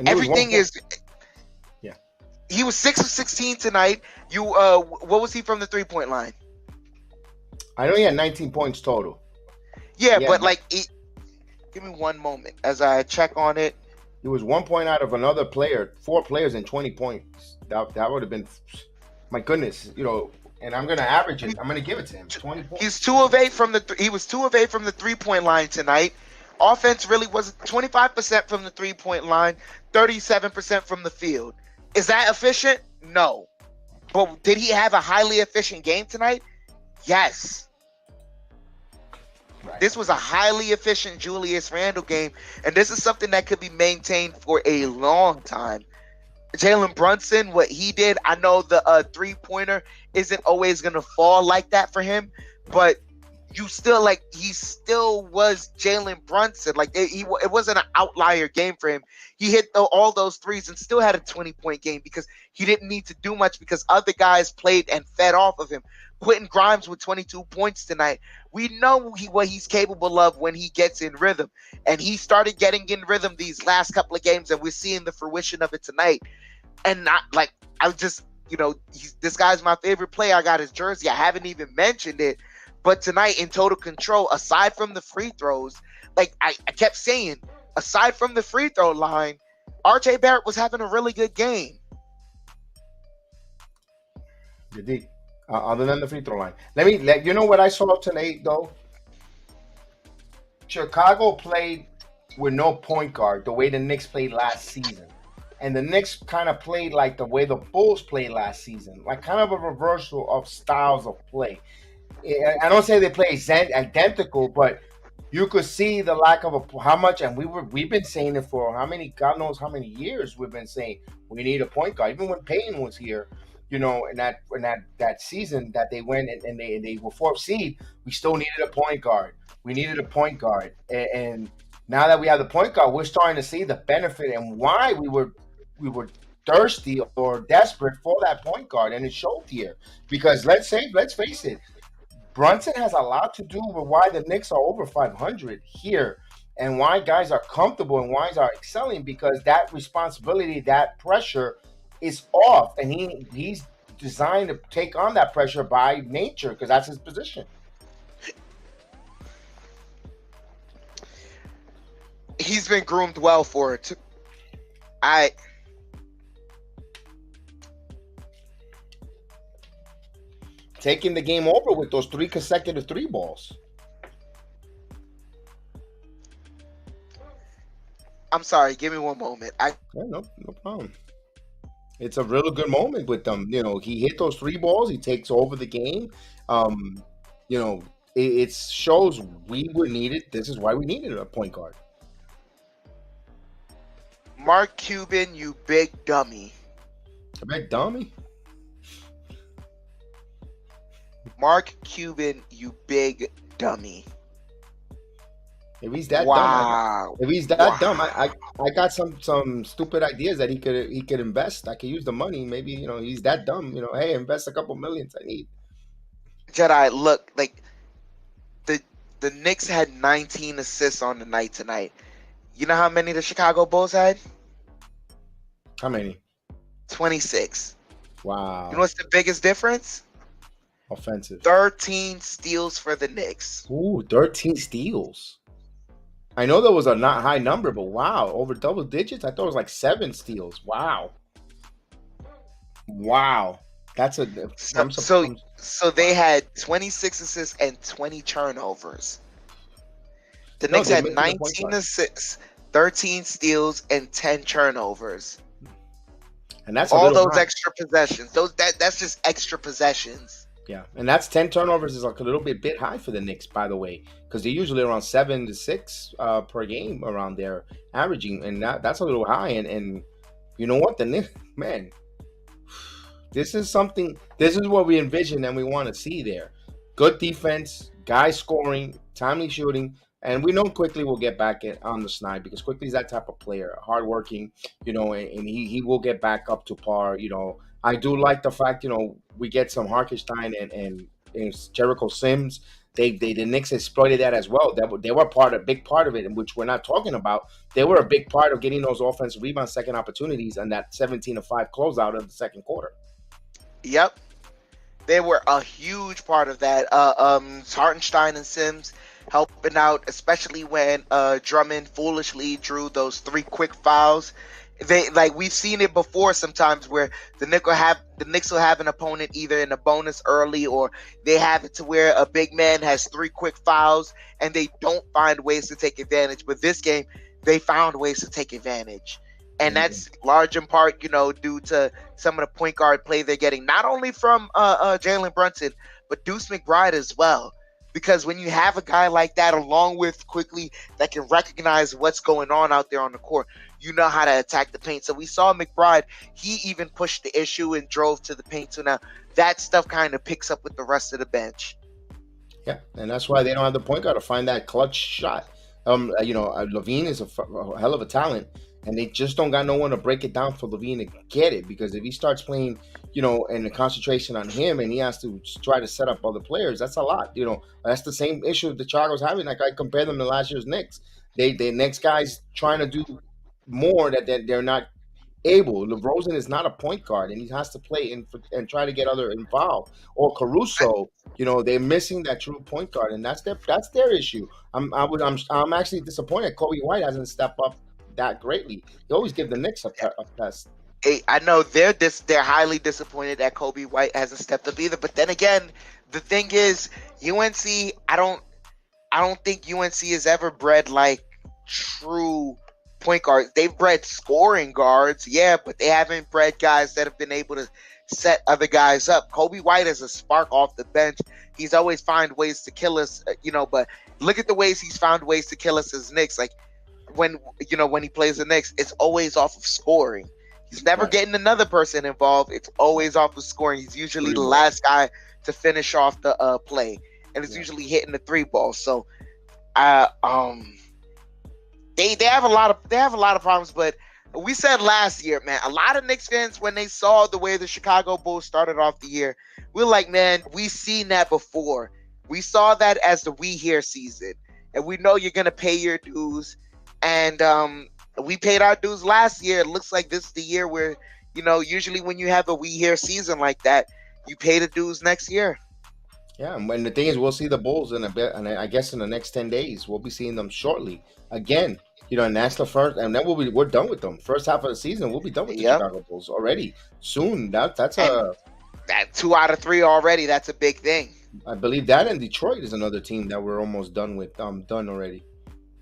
B: Everything is.
A: Yeah.
B: He was 6 of 16 tonight. What was he from the 3-point line?
A: I know he had 19 points total.
B: Yeah, but give me one moment as I check on it.
A: He was 1 point out of another player, 4 players and 20 points. That would have been, my goodness, and I'm going to average it. I'm going to give it to him. 20 points.
B: He's 2 of 8 from he was 2 of 8 from the 3-point line tonight. Offense really was 25% from the 3-point line, 37% from the field. Is that efficient? No. But did he have a highly efficient game tonight? Yes.
A: Right.
B: This was a highly efficient Julius Randle game, and this is something that could be maintained for a long time. Jalen Brunson, what he did, I know the 3-pointer isn't always going to fall like that for him, but he still was Jalen Brunson. It wasn't an outlier game for him. He hit all those threes and still had a 20-point game because he didn't need to do much because other guys played and fed off of him. Quentin Grimes with 22 points tonight. We know what he's capable of when he gets in rhythm. And he started getting in rhythm these last couple of games, and we're seeing the fruition of it tonight. And this guy's my favorite player. I got his jersey. I haven't even mentioned it. But tonight, in total control, aside from the free throws, I kept saying, aside from the free throw line, RJ Barrett was having a really good game.
A: Good. Other than the free throw line. You know what I saw tonight, though? Chicago played with no point guard the way the Knicks played last season. And the Knicks kind of played like the way the Bulls played last season, like kind of a reversal of styles of play. I don't say they play identical, but you could see the lack of how much, and we've been saying it for God knows how many years. We've been saying we need a point guard. Even when Payton was here, in that season that they went and they were 4th seed, we still needed a point guard. We needed a point guard, and now that we have the point guard, we're starting to see the benefit and why we were thirsty or desperate for that point guard, and it showed here. Because let's face it, Brunson has a lot to do with why the Knicks are over 500 here, and why guys are comfortable and why guys are excelling, because that responsibility, that pressure is off, and he's designed to take on that pressure by nature because that's his position.
B: He's been groomed well for it.
A: Taking the game over with those 3 consecutive 3 balls.
B: I'm sorry, give me one moment.
A: No problem. It's a really good moment with them. He hit those 3 balls. He takes over the game. It shows we were needed. This is why we needed a point guard.
B: Mark Cuban, you big dummy.
A: A big dummy?
B: Mark Cuban, you big dummy.
A: If he's that dumb, I got some stupid ideas that he could invest. I could use the money. Maybe he's that dumb. Hey, invest a couple millions. I need.
B: Jedi, look, the Knicks had 19 assists on the night tonight. You know how many the Chicago Bulls had?
A: How many?
B: 26.
A: Wow.
B: You know what's the biggest difference?
A: Offensive.
B: 13 steals for the Knicks.
A: Ooh, 13 steals. I know that was a not high number, but wow, over double digits? I thought it was like 7 steals. Wow. Wow. That's a
B: So,
A: I'm,
B: so,
A: I'm
B: so they had 26 assists and 20 turnovers. The
A: no,
B: Knicks
A: they're
B: had
A: missing the point
B: 19
A: guard.
B: assists, 13 steals, and 10 turnovers.
A: And that's a
B: All
A: little
B: those
A: high.
B: extra possessions. That's just extra possessions.
A: Yeah, and that's 10 turnovers is like a little bit high for the Knicks, by the way, because they're usually around 7 to 6 per game around there, averaging, and that's a little high. And you know what, the Knicks, man, this is something. This is what we envision and we want to see there. Good defense, guys scoring, timely shooting, and we know quickly we'll get back on the snide because quickly is that type of player, hardworking, and he will get back up to par. I do like the fact we get some Harkenstein and Jericho Sims. The Knicks exploited that as well. They were a big part of it, which we're not talking about. They were a big part of getting those offensive rebound second opportunities and that 17-5 closeout of the second quarter.
B: Yep. They were a huge part of that. Hartenstein and Sims helping out, especially when Drummond foolishly drew those 3 quick fouls. We've seen it before sometimes where the Knicks will have an opponent either in a bonus early or they have it to where a big man has 3 quick fouls and they don't find ways to take advantage. But this game, they found ways to take advantage. And that's large in part, due to some of the point guard play they're getting, not only from Jalen Brunson, but Deuce McBride as well. Because when you have a guy like that, along with quickly that can recognize what's going on out there on the court, you know how to attack the paint. So we saw McBride, he even pushed the issue and drove to the paint. So now that stuff kind of picks up with the rest of the bench.
A: Yeah, and that's why they don't have the point guard to find that clutch shot. Levine is a hell of a talent, and they just don't got no one to break it down for Levine to get it. Because if he starts playing, and the concentration on him, and he has to try to set up other players, that's a lot. That's the same issue the Chicago's having. Like I compare them to last year's Knicks. The Knicks guys trying to do more that they're not able. DeRozan is not a point guard, and he has to play and try to get other involved. Or Caruso, they're missing that true point guard, and that's their issue. I'm actually disappointed Kobe White hasn't stepped up that greatly. You always give the Knicks a test.
B: I know they're highly disappointed that Kobe White hasn't stepped up either. But then again, the thing is, UNC, I don't think UNC has ever bred like true point guards. They've bred scoring guards, yeah, but they haven't bred guys that have been able to set other guys up. Kobe White is a spark off the bench. He's always found ways to kill us, but look at the ways he's found ways to kill us as Knicks. Like when he plays the Knicks, it's always off of scoring. He's never getting another person involved. It's always off of scoring. He's usually the last guy to finish off the play, and it's usually hitting the 3 ball. So, they have a lot of problems. But we said last year, man, a lot of Knicks fans, when they saw the way the Chicago Bulls started off the year, we're like, man, we've seen that before. We saw that as the We Here season, and we know you're gonna pay your dues. And we paid our dues last year. It looks like this is the year where, usually when you have a We Here season like that, you pay the dues next year.
A: Yeah, and the thing is, we'll see the Bulls in a bit, and I guess in the next 10 days, we'll be seeing them shortly again. And that's the first, and then we're done with them. First half of the season, we'll be done with the Chicago Bulls already soon. That's that
B: 2 out of 3 already. That's a big thing.
A: I believe that, and Detroit is another team that we're almost done with. Done already.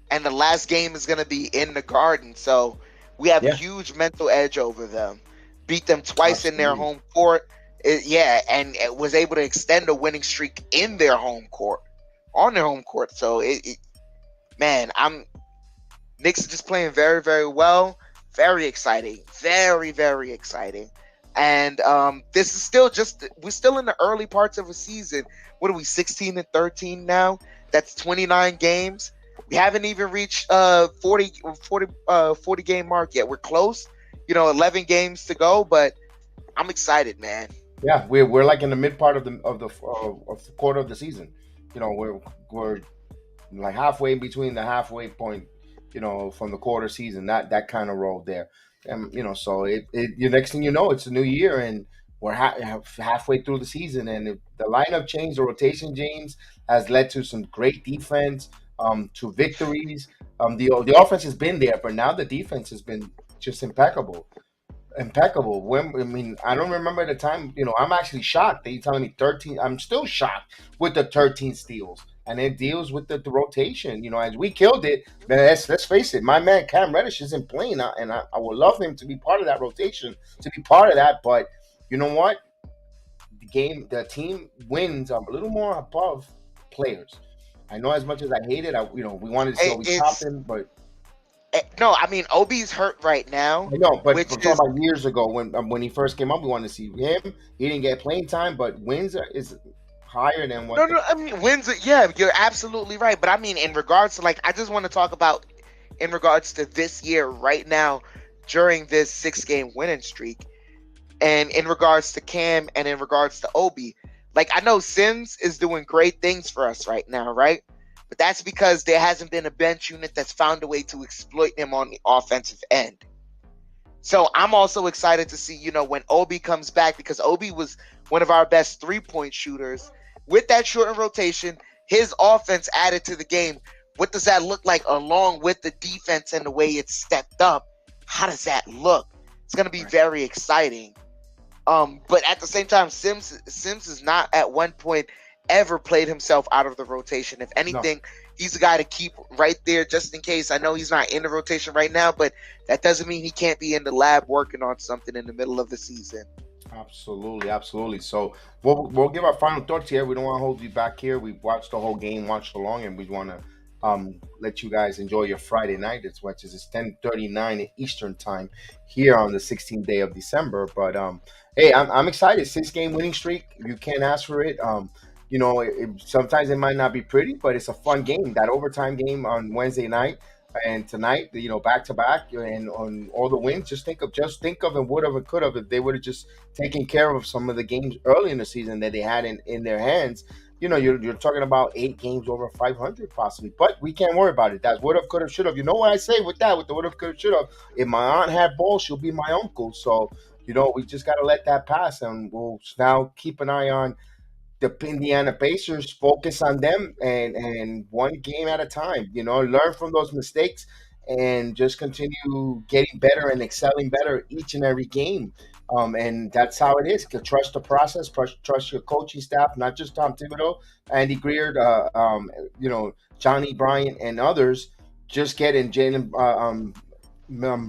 B: And the last game is going to be in the Garden, so we have a huge mental edge over them. Beat them twice in their home court, and it was able to extend a winning streak in their home court, on their home court. So, Knicks are just playing very, very well. Very exciting. Very, very exciting. And this is we're still in the early parts of a season. What are we, 16-13 now? That's 29 games. We haven't even reached 40 game mark yet. We're close, 11 games to go, but I'm excited, man.
A: Yeah, we're like in the mid part of the quarter of the season. We're like halfway in between the halfway point, from the quarter season. That kind of roll there. And so the next thing you know, it's a new year, and we're halfway through the season, and the lineup change, the rotation change, has led to some great defense, to victories. The offense has been there, but now the defense has been just impeccable. Impeccable. I don't remember the time. I'm actually shocked that you're telling me 13. I'm still shocked with the 13 steals, and it deals with the rotation. As we killed it. Let's face it. My man Cam Reddish isn't playing, and I would love him to be part of that rotation, to be part of that. But you know what? The team wins a little more above players. I know, as much as I hate it, we wanted to see Obi Toppin, but.
B: No, I mean, Obi's hurt right now.
A: I know, but we're talking about years ago when he first came up, we wanted to see him. He didn't get playing time, but wins is higher than what.
B: No, I mean, wins. Yeah, you're absolutely right. But I mean, in regards to, I just want to talk about in regards to this year right now during this 6-game winning streak, and in regards to Cam and in regards to Obi. I know Sims is doing great things for us right now, right? But that's because there hasn't been a bench unit that's found a way to exploit him on the offensive end. So I'm also excited to see, when Obi comes back, because Obi was one of our best 3-point shooters. With that shortened rotation, his offense added to the game. What does that look like along with the defense and the way it's stepped up? How does that look? It's going to be very exciting. But at the same time, Sims is not at one point ever played himself out of the rotation. If anything, he's a guy to keep right there just in case. I know he's not in the rotation right now, but that doesn't mean he can't be in the lab working on something in the middle of the season.
A: Absolutely. So we'll give our final thoughts here. We don't want to hold you back here. We watched the whole game, watched along, and we want to let you guys enjoy your Friday night, as much as it's 10:39 Eastern time here on the 16th day of December. But hey, I'm excited. 6-game winning streak. You can't ask for it. Sometimes it might not be pretty, but it's a fun game. That overtime game on Wednesday night and tonight, back to back, and on all the wins. Just think of and would have and could have if they would have just taken care of some of the games early in the season that they had in their hands. You're talking about 8 games over 500 possibly, but we can't worry about it. That's would have, could have, should have. You know what I say with that? With the would have, could have, should have. If my aunt had balls, she'll be my uncle. So we just got to let that pass, and we'll now keep an eye on the Indiana Pacers. Focus on them and one game at a time. Learn from those mistakes and just continue getting better and excelling better each and every game. And that's how it is. Trust the process. Trust your coaching staff, not just Tom Thibodeau, Andy Greer, Johnny Bryant, and others. Just getting Jalen,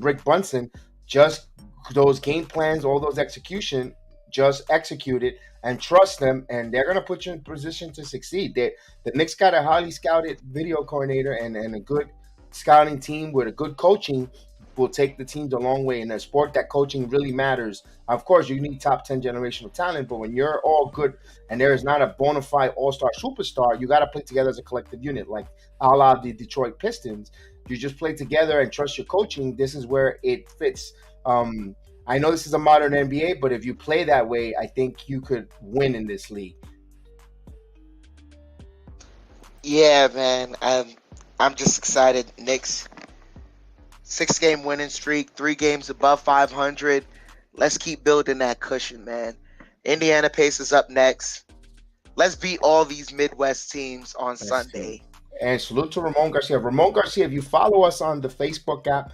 A: Rick Brunson. Just those game plans, all those execution. Just execute it and trust them, and they're going to put you in position to succeed. The Knicks got a highly scouted video coordinator and a good scouting team with a good coaching will take the teams a long way. In a sport that coaching really matters, of course, you need top 10 generational talent, but when you're all good and there is not a bona fide all-star superstar, you got to play together as a collective unit, like a la the Detroit Pistons. You just play together and trust your coaching. This is where it fits. I know this is a modern NBA, but if you play that way, I think you could win in this league.
B: Yeah, man. I'm just excited. Knicks, 6-game winning streak, 3 games above 500. Let's keep building that cushion, man. Indiana Pacers up next. Let's beat all these Midwest teams on Sunday.
A: And salute to Ramon Garcia. Ramon Garcia, if you follow us on the Facebook app,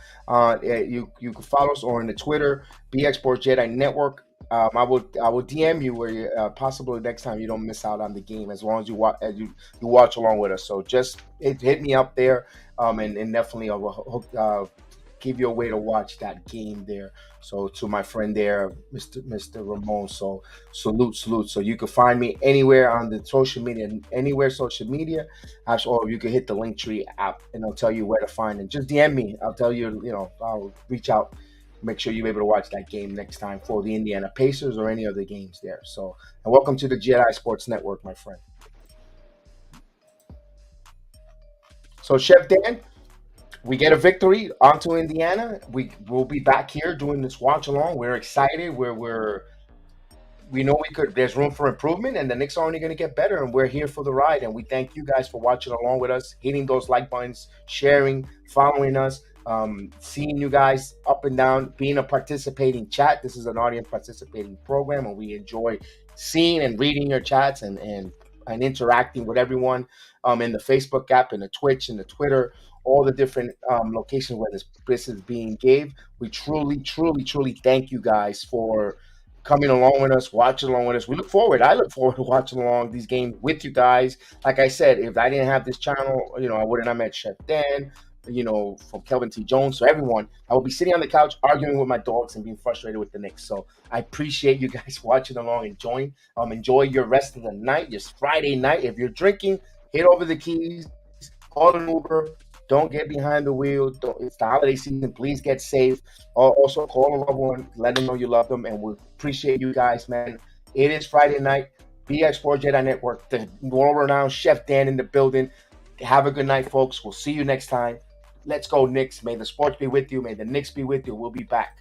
A: you can follow us, or on the Twitter, BX Sports Jedi Network. I will DM you where you, possibly next time you don't miss out on the game, as long as you watch along with us. So just hit me up there, and definitely I will give you a way to watch that game there. So to my friend there, Mr. Ramon. So salute. So you can find me anywhere on the social media, or you can hit the Linktree app and it'll tell you where to find it. Just DM me. I'll tell you, I'll reach out, make sure you're able to watch that game next time for the Indiana Pacers or any other games there. So, and welcome to the Jedi Sports Network, my friend. So Chef Dan, we get a victory onto Indiana. We will be back here doing this watch along. We're excited. We know there's room for improvement, and the Knicks are only going to get better, and we're here for the ride. And we thank you guys for watching along with us, hitting those like buttons, sharing, following us, seeing you guys up and down, being a participating chat. This is an audience participating program, and we enjoy seeing and reading your chats and interacting with everyone in the Facebook app and the Twitch and the Twitter, all the different locations where this is being gave. We truly, truly, truly thank you guys for coming along with us, watching along with us. I look forward to watching along these games with you guys. Like I said, if I didn't have this channel, I wouldn't have met Chef Dan, from Kelvin T. Jones. So everyone, I will be sitting on the couch arguing with my dogs and being frustrated with the Knicks. So I appreciate you guys watching along and join. Enjoy your rest of the night, your Friday night. If you're drinking, hit over the keys, call an Uber. Don't get behind the wheel. It's the holiday season. Please get safe. Also, call a loved one. Let them know you love them. And we appreciate you guys, man. It is Friday night. BX Sports Jedi Network. The world-renowned Chef Dan in the building. Have a good night, folks. We'll see you next time. Let's go, Knicks. May the sports be with you. May the Knicks be with you. We'll be back.